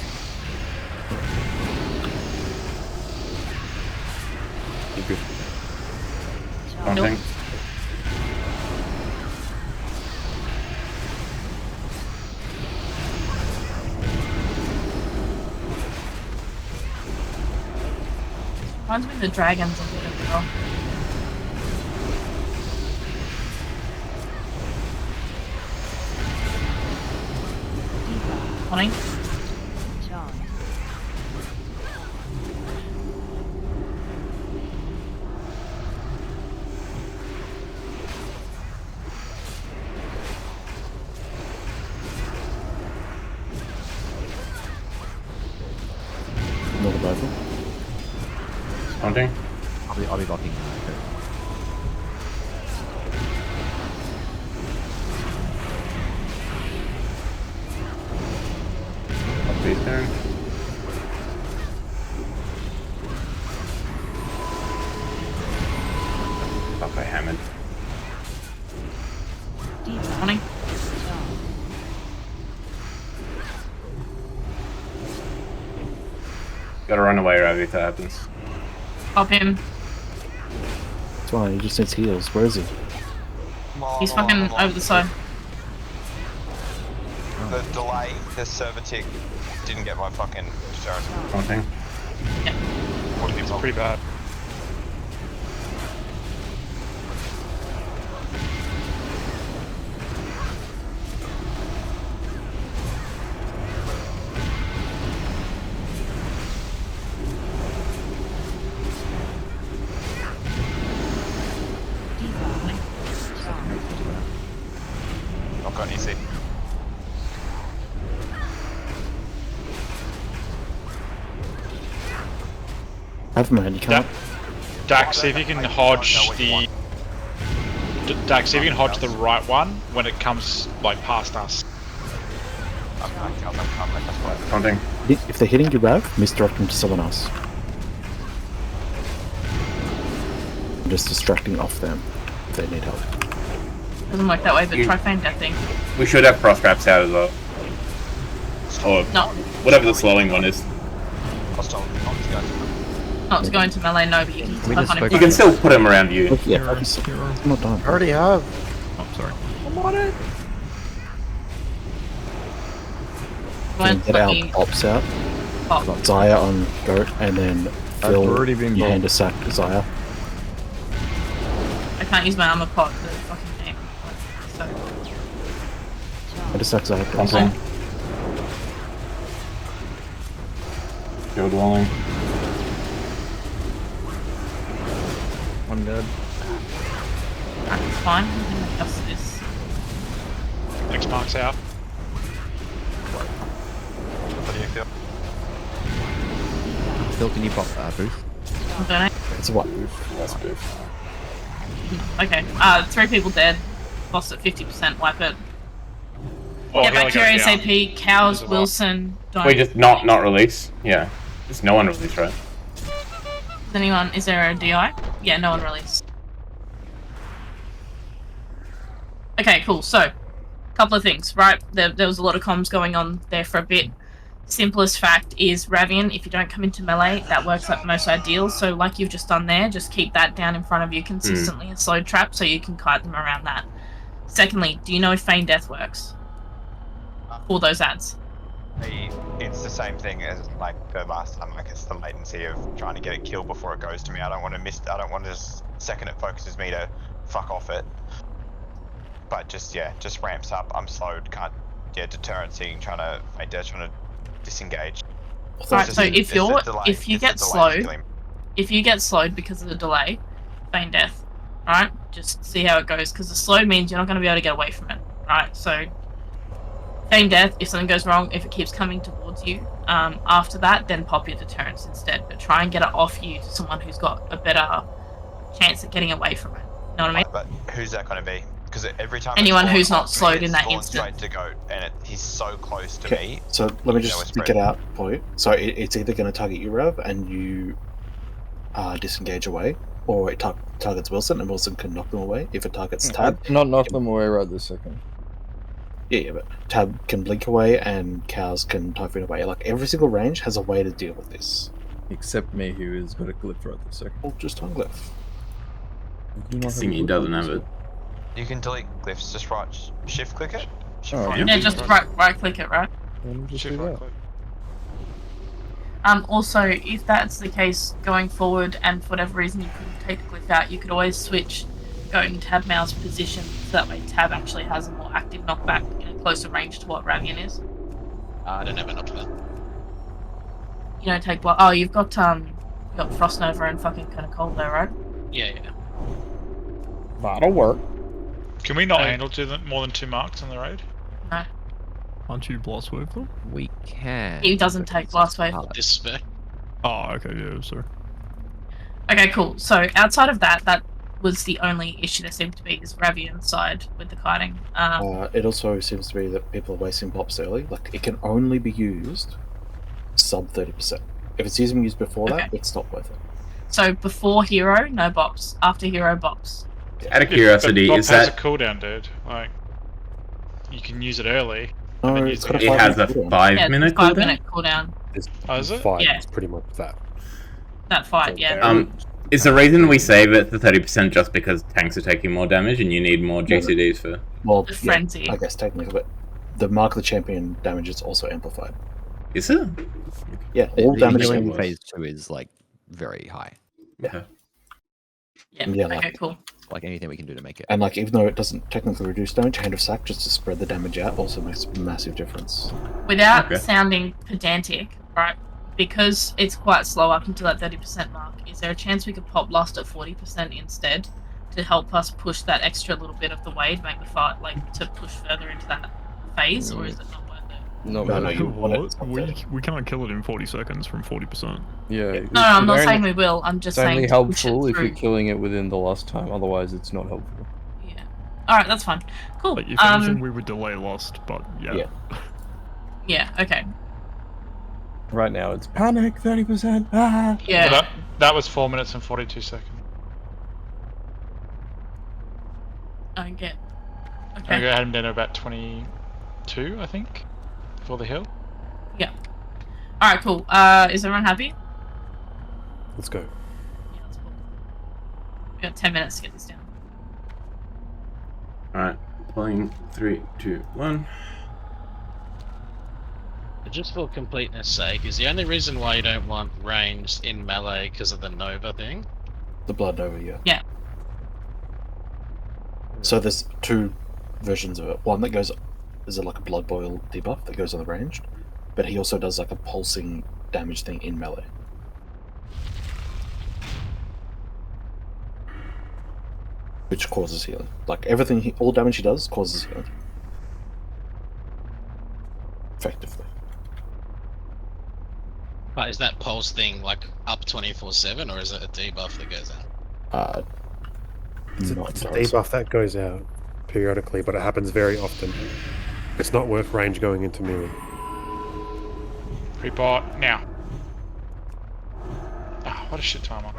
Something. Reminds me of the dragons a bit as well. Morning. Another rifle. Something. I'll be blocking. Update there. Fuck, I hammered. Morning. Gotta run away, Ravi, if that happens. Pop him. It's fine, he just needs heals. Where is he? He's fucking over the side. The delay, the server tick didn't get my fucking deterrent. Something. It's pretty bad. Not got easy. Have him, man, you can't. Dax, see if you can hodge the. Dax, see if you can hodge the right one when it comes like past us. Something. If they're hitting you, Rav, misdirect them to someone else. I'm just distracting off them if they need help. Doesn't work that way, but try feign death thing. We should have cross traps out as well. Or No. whatever the slowing one is. Not to go into melee, no, but you can click on him. You can still put him around you. Yeah, I'm not done. I already have. Oh, sorry. I'm on it. Can get our pops out. Zaya on goat, and then Phil, already been you bopped. hand a sack to Zaya. I can't use my armor pot for the fucking game. So. Hand a sack Zaya. Something. Field walling. I'm dead. That's fine. I can adjust this. Next mark's out. What do you feel? Phil, can you pop booth? I'm doing it. It's what booth? That's booth. Okay. 3 people dead. Lost at 50%. Wipe it. Oh, Get back to your down. ASAP. Cows, Wilson. Don't. We just not release. Yeah. Just no one release, right? Is anyone? Is there a DI? Yeah, no one released. Okay, cool. So, couple of things, right? There was a lot of comms going on there for a bit. Simplest fact is Ravian, if you don't come into melee, that works like most ideal. So like you've just done there, just keep that down in front of you consistently and slow trap so you can kite them around that. Secondly, do you know if feign death works? For those ads? It's the same thing as like the last time. Like it's the latency of trying to get it killed before it goes to me. I don't want to miss. I don't want to second it focuses me to fuck off it. But just just ramps up. I'm slowed. Can't deterrency. Trying to disengage. Right. So if you get slowed because of the delay, feign death. Right. Just see how it goes because the slow means you're not going to be able to get away from it. Right. So. Feign death, if something goes wrong, if it keeps coming towards you, after that, then pop your deterrence instead. But try and get it off you to someone who's got a better chance at getting away from it. You know what I mean? But who's that going to be? Because every time anyone who's not slowed in that instant. Straight to go, and he's so close to me. So let me just stick it out for you. So it's either going to target you, Rav, and you disengage away, or it targets Wilson, and Wilson can knock them away. If it targets Tab, not knock them away right this second. Yeah, but Tab can blink away and Cows can typhoon away. Like every single range has a way to deal with this. Except me, who has got a glyph right this second. Well, just on glyph. Thingy doesn't have it. You can delete glyphs. Just shift click it. Yeah, just right click it, right? Shift right click. Also, if that's the case going forward, and for whatever reason you couldn't take the glyph out, you could always switch Goat and Tab Mao's position, so that way Tab actually has a more active knockback in a closer range to what Ravian is. I don't have enough of that. You don't take what? Oh, you've got Frost Nova and fucking kind of cold there, right? Yeah. That'll work. Can we not handle more than 2 marks on the raid? No. Can't you blast wave them? We can. He doesn't take blast wave. This spec. Oh, okay, yeah, sorry. Okay, cool. So outside of that was the only issue there seemed to be is Ravian's side with the kiting. It also seems to be that people are wasting pops early. Like, it can only be used sub 30%. If it's using used before that, it's not worth it. So before hero, no bops. After hero, bops. Out of curiosity, but is has that a cooldown, dude? Like, you can use it early. No, and then it's use got it. a it has a 5-minute cooldown? 5-minute cooldown. It's is it? 5. Yeah. It's pretty much that. That fight, yeah. Is the reason we save it to 30% just because tanks are taking more damage and you need more GCDs for? Well, The frenzy. I guess technically, but the Mark of the Champion damage is also amplified. Is it? Yeah, all The damage healing taken- phase 2 is like very high. Okay. Yeah, like- okay, cool. Like anything we can do to make it. And like, even though it doesn't technically reduce damage, Hand of Sack just to spread the damage out also makes a massive difference. Without Okay. sounding pedantic, right? Because it's quite slow up until that 30% mark, is there a chance we could pop Lust at 40% instead to help us push that extra little bit of the way to make the fight, like, to push further into that phase, or is it not worth it? No, you want it. What? We can't kill it in 40 seconds from 40%. Yeah. No, I'm not saying we will. I'm just It's saying only to push it helpful if through. you're killing it within the last time. Otherwise, it's not helpful. Yeah. All right, that's fine. Cool. Like, if anything, we would delay Lost, but yeah. Yeah. Okay. Right now, it's panic 30%. Ah. Yeah. So that was 4 minutes and 42 seconds. I get. I Okay. had him down to about 22, I think, for the hill. Yeah. All right. Cool. Is everyone happy? Let's go. Yeah, that's cool. We got 10 minutes to get this down. Alright, playing 3, 2, 1. Just for completeness sake, is the only reason why you don't want ranged in melee because of the Nova thing? The Blood Nova, yeah. Yeah. So there's 2 versions of it. One that goes, is like a Blood Boil debuff that goes on the ranged, but he also does like a pulsing damage thing in melee. Which causes healing. Like everything, all damage he does causes healing. Effectively. But is that pulse thing like up 24/7, or is it a debuff that goes out? It's a debuff that goes out periodically, but it happens very often. It's not worth range going into melee. Report now. Ah, what a shit timer.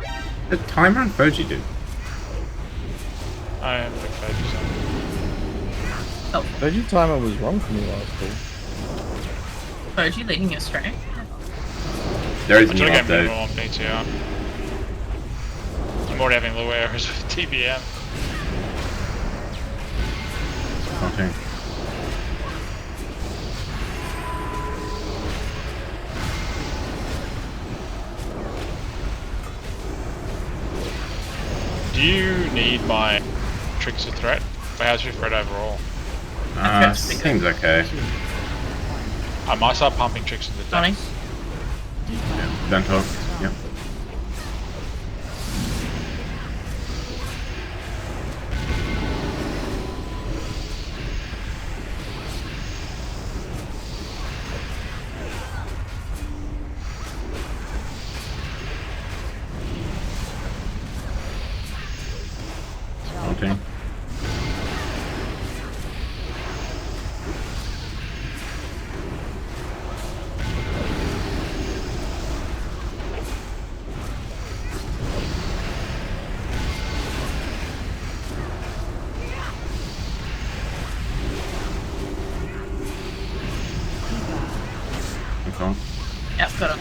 The timer on Foji, dude. I am a big fan. Veggie timer was wrong for me last week. So is you leading you astray? There is I'm no trying to get update. minimal on PTR. I'm already having low errors with TBM. Okay. Do you need my Trickster threat? Or how's your threat overall? Seems okay. I might start pumping tricks into the Johnny? Don't talk. Yep. Counting. Okay. Yep, got him.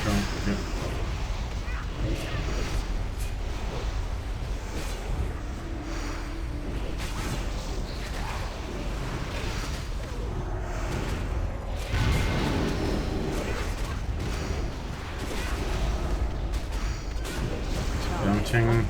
control. Yep. Launching.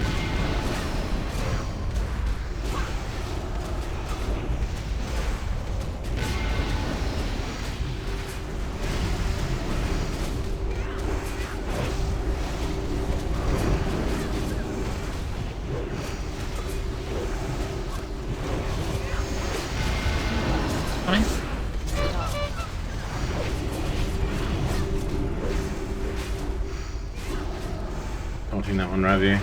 Launching that one, Ravi.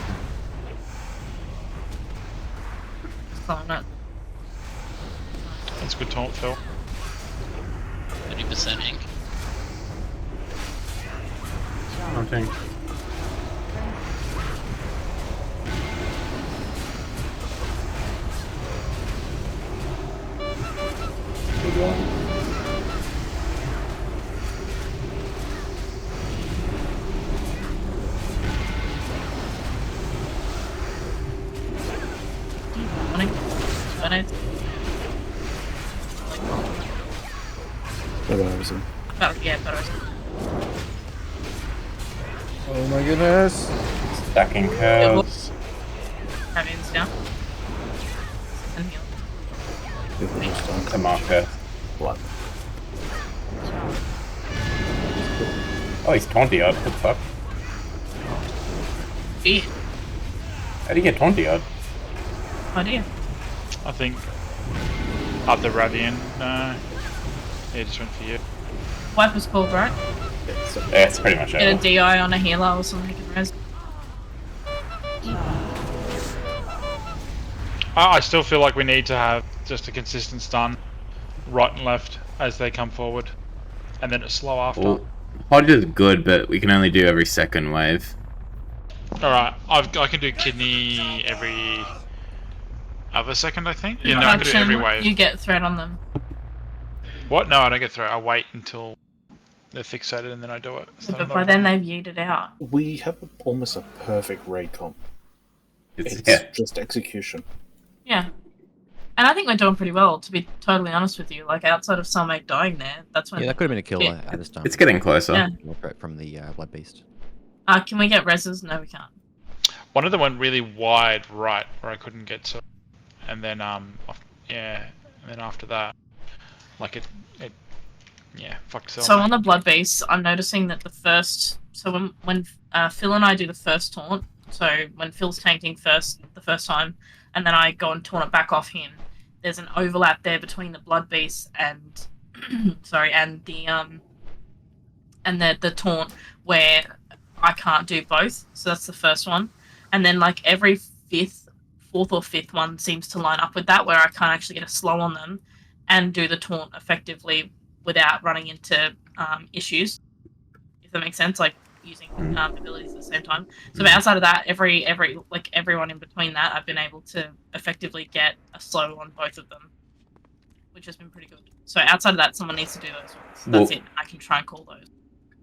That's good taunt, Phil. 30% ink. Launching. Good one. Oh my goodness! Stacking curves. Ravian's down. And heal. To marker. What? Oh, he's taunty odd. What the fuck? Yeah. How do you get taunty odd? Idea. I think up the Ravian. Yeah, just went for you. Wipe was called, right? Yeah, it's pretty much Get over. a DI on a healer or something you can res. I still feel like we need to have just a consistent stun, right and left, as they come forward, and then a slow after. Well, Pod is good, but we can only do every second wave. Alright, I can do kidney every other second, I think. Yeah, no, I can do every wave. You get threat on them. What? No, I don't get through. I wait until they're fixated and then I do it. So But by then they've yeeted out. We have almost a perfect raid comp. It's just execution. Yeah. And I think we're doing pretty well, to be totally honest with you. Like, outside of Cellmate dying there, that's when... Yeah, that could have been a kill at this time. It's getting closer. Yeah. From the Blood Beast. Can we get reses? No, we can't. One of them went really wide right, where I couldn't get to. And then, yeah, and then after that, like yeah, fuck Cellmate. So on the Blood Beast, I'm noticing that the first... So when Phil and I do the first taunt, so when Phil's tanking the first time, and then I go and taunt it back off him, there's an overlap there between the Blood Beast and... sorry, and the taunt where I can't do both. So that's the first one. And then like every fourth or fifth one seems to line up with that, where I can't actually get a slow on them and do the taunt effectively without running into issues, if that makes sense, like using abilities at the same time. So outside of that, everyone in between that, I've been able to effectively get a slow on both of them, which has been pretty good. So outside of that, someone needs to do those ones. That's it. I can try and call those.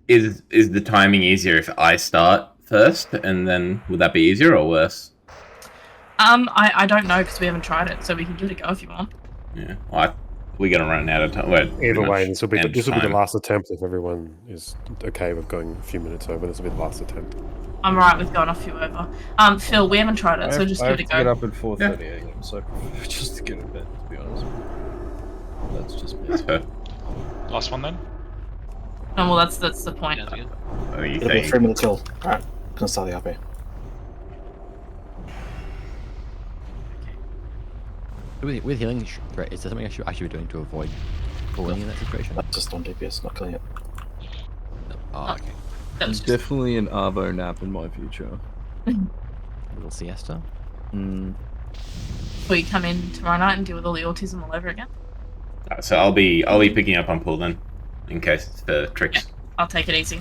Is the timing easier if I start first, and then would that be easier or worse? I don't know, because we haven't tried it, so we can give it a go if you want. Yeah, well, we're gonna run out of time. Either way, this will be the last attempt if everyone is okay with going a few minutes over. This will be the last attempt. I'm right with going a few over. Phil, we haven't tried it, so just give it a go. I have to get up at 4:30 a.m. so just to get a bit, to be honest. That's just me. That's fair. Last one then. Oh well, that's the point. What are you It'll be a saying? 3-minute kill. Alright, gonna start the AP. With healing threat, is there something I should be doing to avoid falling in that situation? That's just on DPS, not killing it. Oh, okay. There's definitely an Arvo nap in my future. A little siesta? Will you come in tomorrow night and deal with all the autism all over again? So I'll be picking up on pull then, in case it's the tricks. Yeah, I'll take it easy.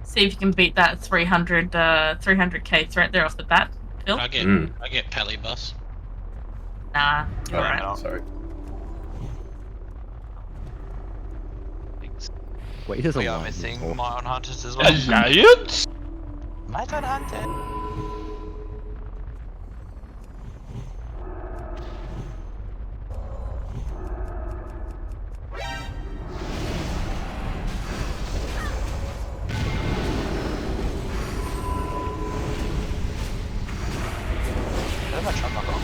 See if you can beat that 300k threat there off the bat, Phil. I get Pally Bus. Nah, you're alright. No, sorry. Wait, there's a We are line missing before. Might on Hunters as well. Giants? Might on Hunter. There's my truck knock off.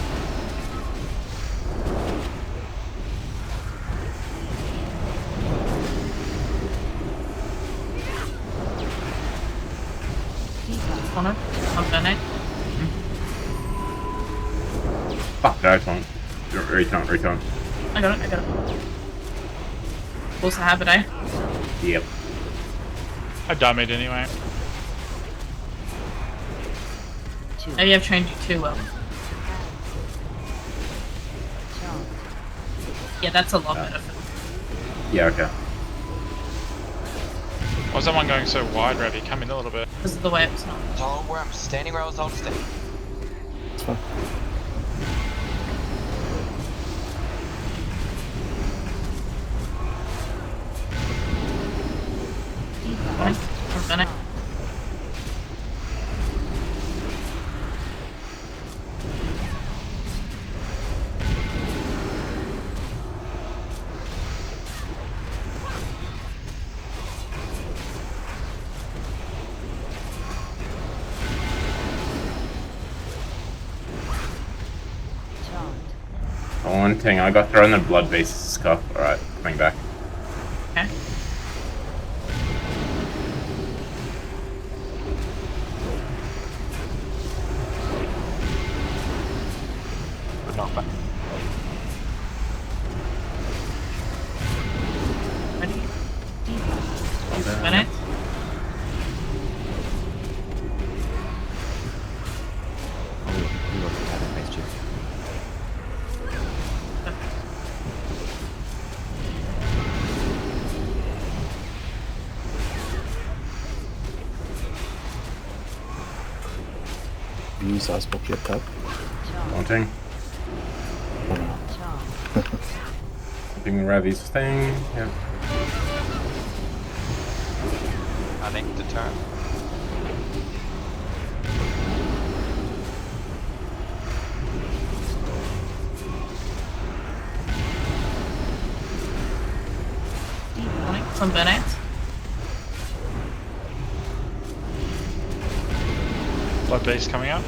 On it. I'll donate. Fuck, no, taunt. Retaunt. I got it. Force the habit, eh? Yep. I dummied anyway. Maybe I've trained you too well. Yeah, that's a lot better for Yeah, okay. Why is that one going so wide, Ravi? Come in a little bit. because of the way it's not. Oh, where I'm standing, where I was on stay. It's fine. I'm gonna. One thing, I got thrown in the blood basis scuff. Alright, coming back. Okay. Good knockback. Ready? Minute. Use ice book yet, Tab? Wanting. Doing Ravi's thing. Yeah. I think the turn. Some burnout. Blood beast coming up.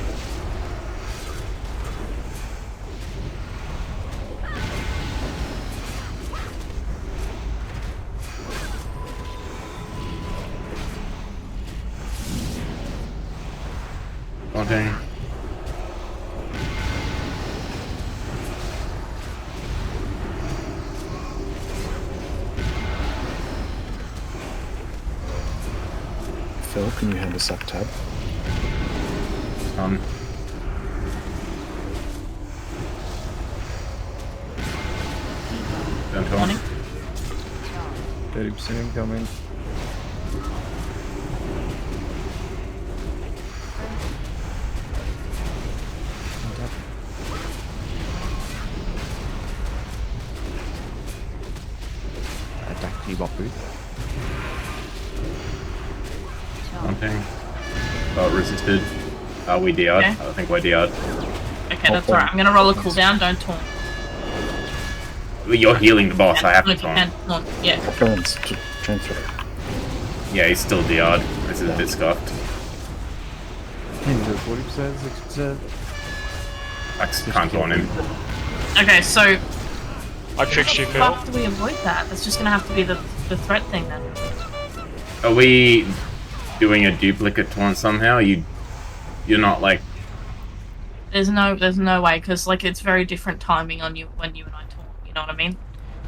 Wanting. Phil, can you hand us up, Tab? On. Don't taunt. 30% incoming. Attack T-Bot booth. Wanting. Oh, resisted. We DR'd. Okay. I think we're DR'd. Okay, that's alright. I'm gonna roll a cooldown, don't taunt. You're healing the boss, I have to If you can taunt. taunt, yeah. Transfer. Yeah, he's still DR'd. This is a bit scuffed. 40%, 6%. I can't taunt him. Okay, so I tricked you, Phil. how do we avoid that? That's just gonna have to be the threat thing then. Are we doing a duplicate taunt somehow? You're not like... There's no way, because like it's very different timing on you when you and I taunt. You know what I mean?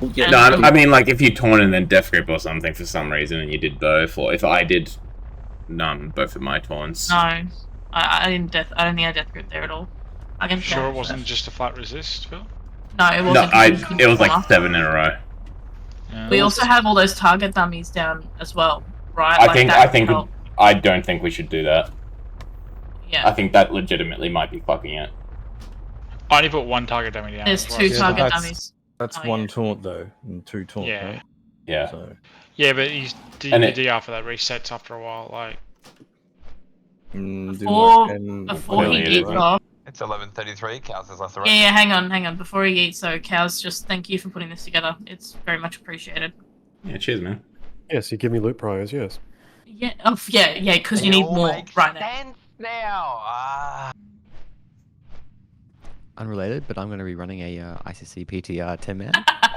Well, yeah, No, I mean like if you taunt and then death grip or something for some reason and you did both, or if I did both of my taunts. No, I didn't death. I don't think I death grip there at all. I can Sure, it wasn't just a flat resist, Phil. No, it No, wasn't. it was like 7 in a row. Yeah. We also have all those target dummies down as well, right? I don't think we should do that. Yeah. I think that legitimately might be fucking it. I only put one target dummy down. There's as well. two target dummies. That's Oh, one yeah. taunt though, and 2 taunt. Yeah. Right? Yeah. So. Yeah, but you And the it- DR for that resets after a while. Like, Before he Earlier, eats right? off. It's 11:33. Cows has left the Yeah, hang on. Before he eats, so Cows, just thank you for putting this together. It's very much appreciated. Yeah, cheers, man. Yes, you give me loot priors, yes. Yeah, because you It need all more makes right now. sense now. Unrelated, but I'm going to be running a ICC PTR 10-man.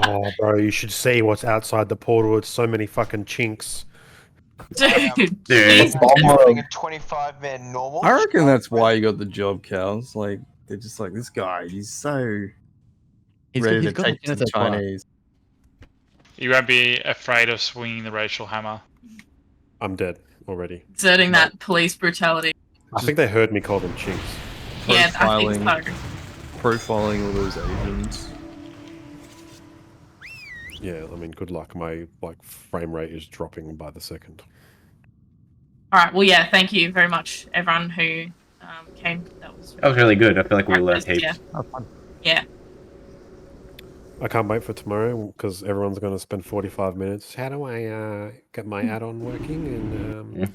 Oh, bro, you should see what's outside the portal. It's so many fucking chinks. Dude, Running a 25-man normal. I reckon that's why you got the job, Cows. Like, they're just like, this guy, he's so ready to got take the to the Genesis bar. Chinese. you won't be afraid of swinging the racial hammer. I'm dead already. exerting that police brutality. I think they heard me call them chinks. Yeah, I think so. Profiling all those Asians. Yeah, I mean, good luck. My frame rate is dropping by the second. All right. Well, yeah. Thank you very much, everyone who came. That was really good. I feel like we learned heaps. Yeah. Yeah. I can't wait for tomorrow because everyone's going to spend 45 minutes. How do I get my add-on working? And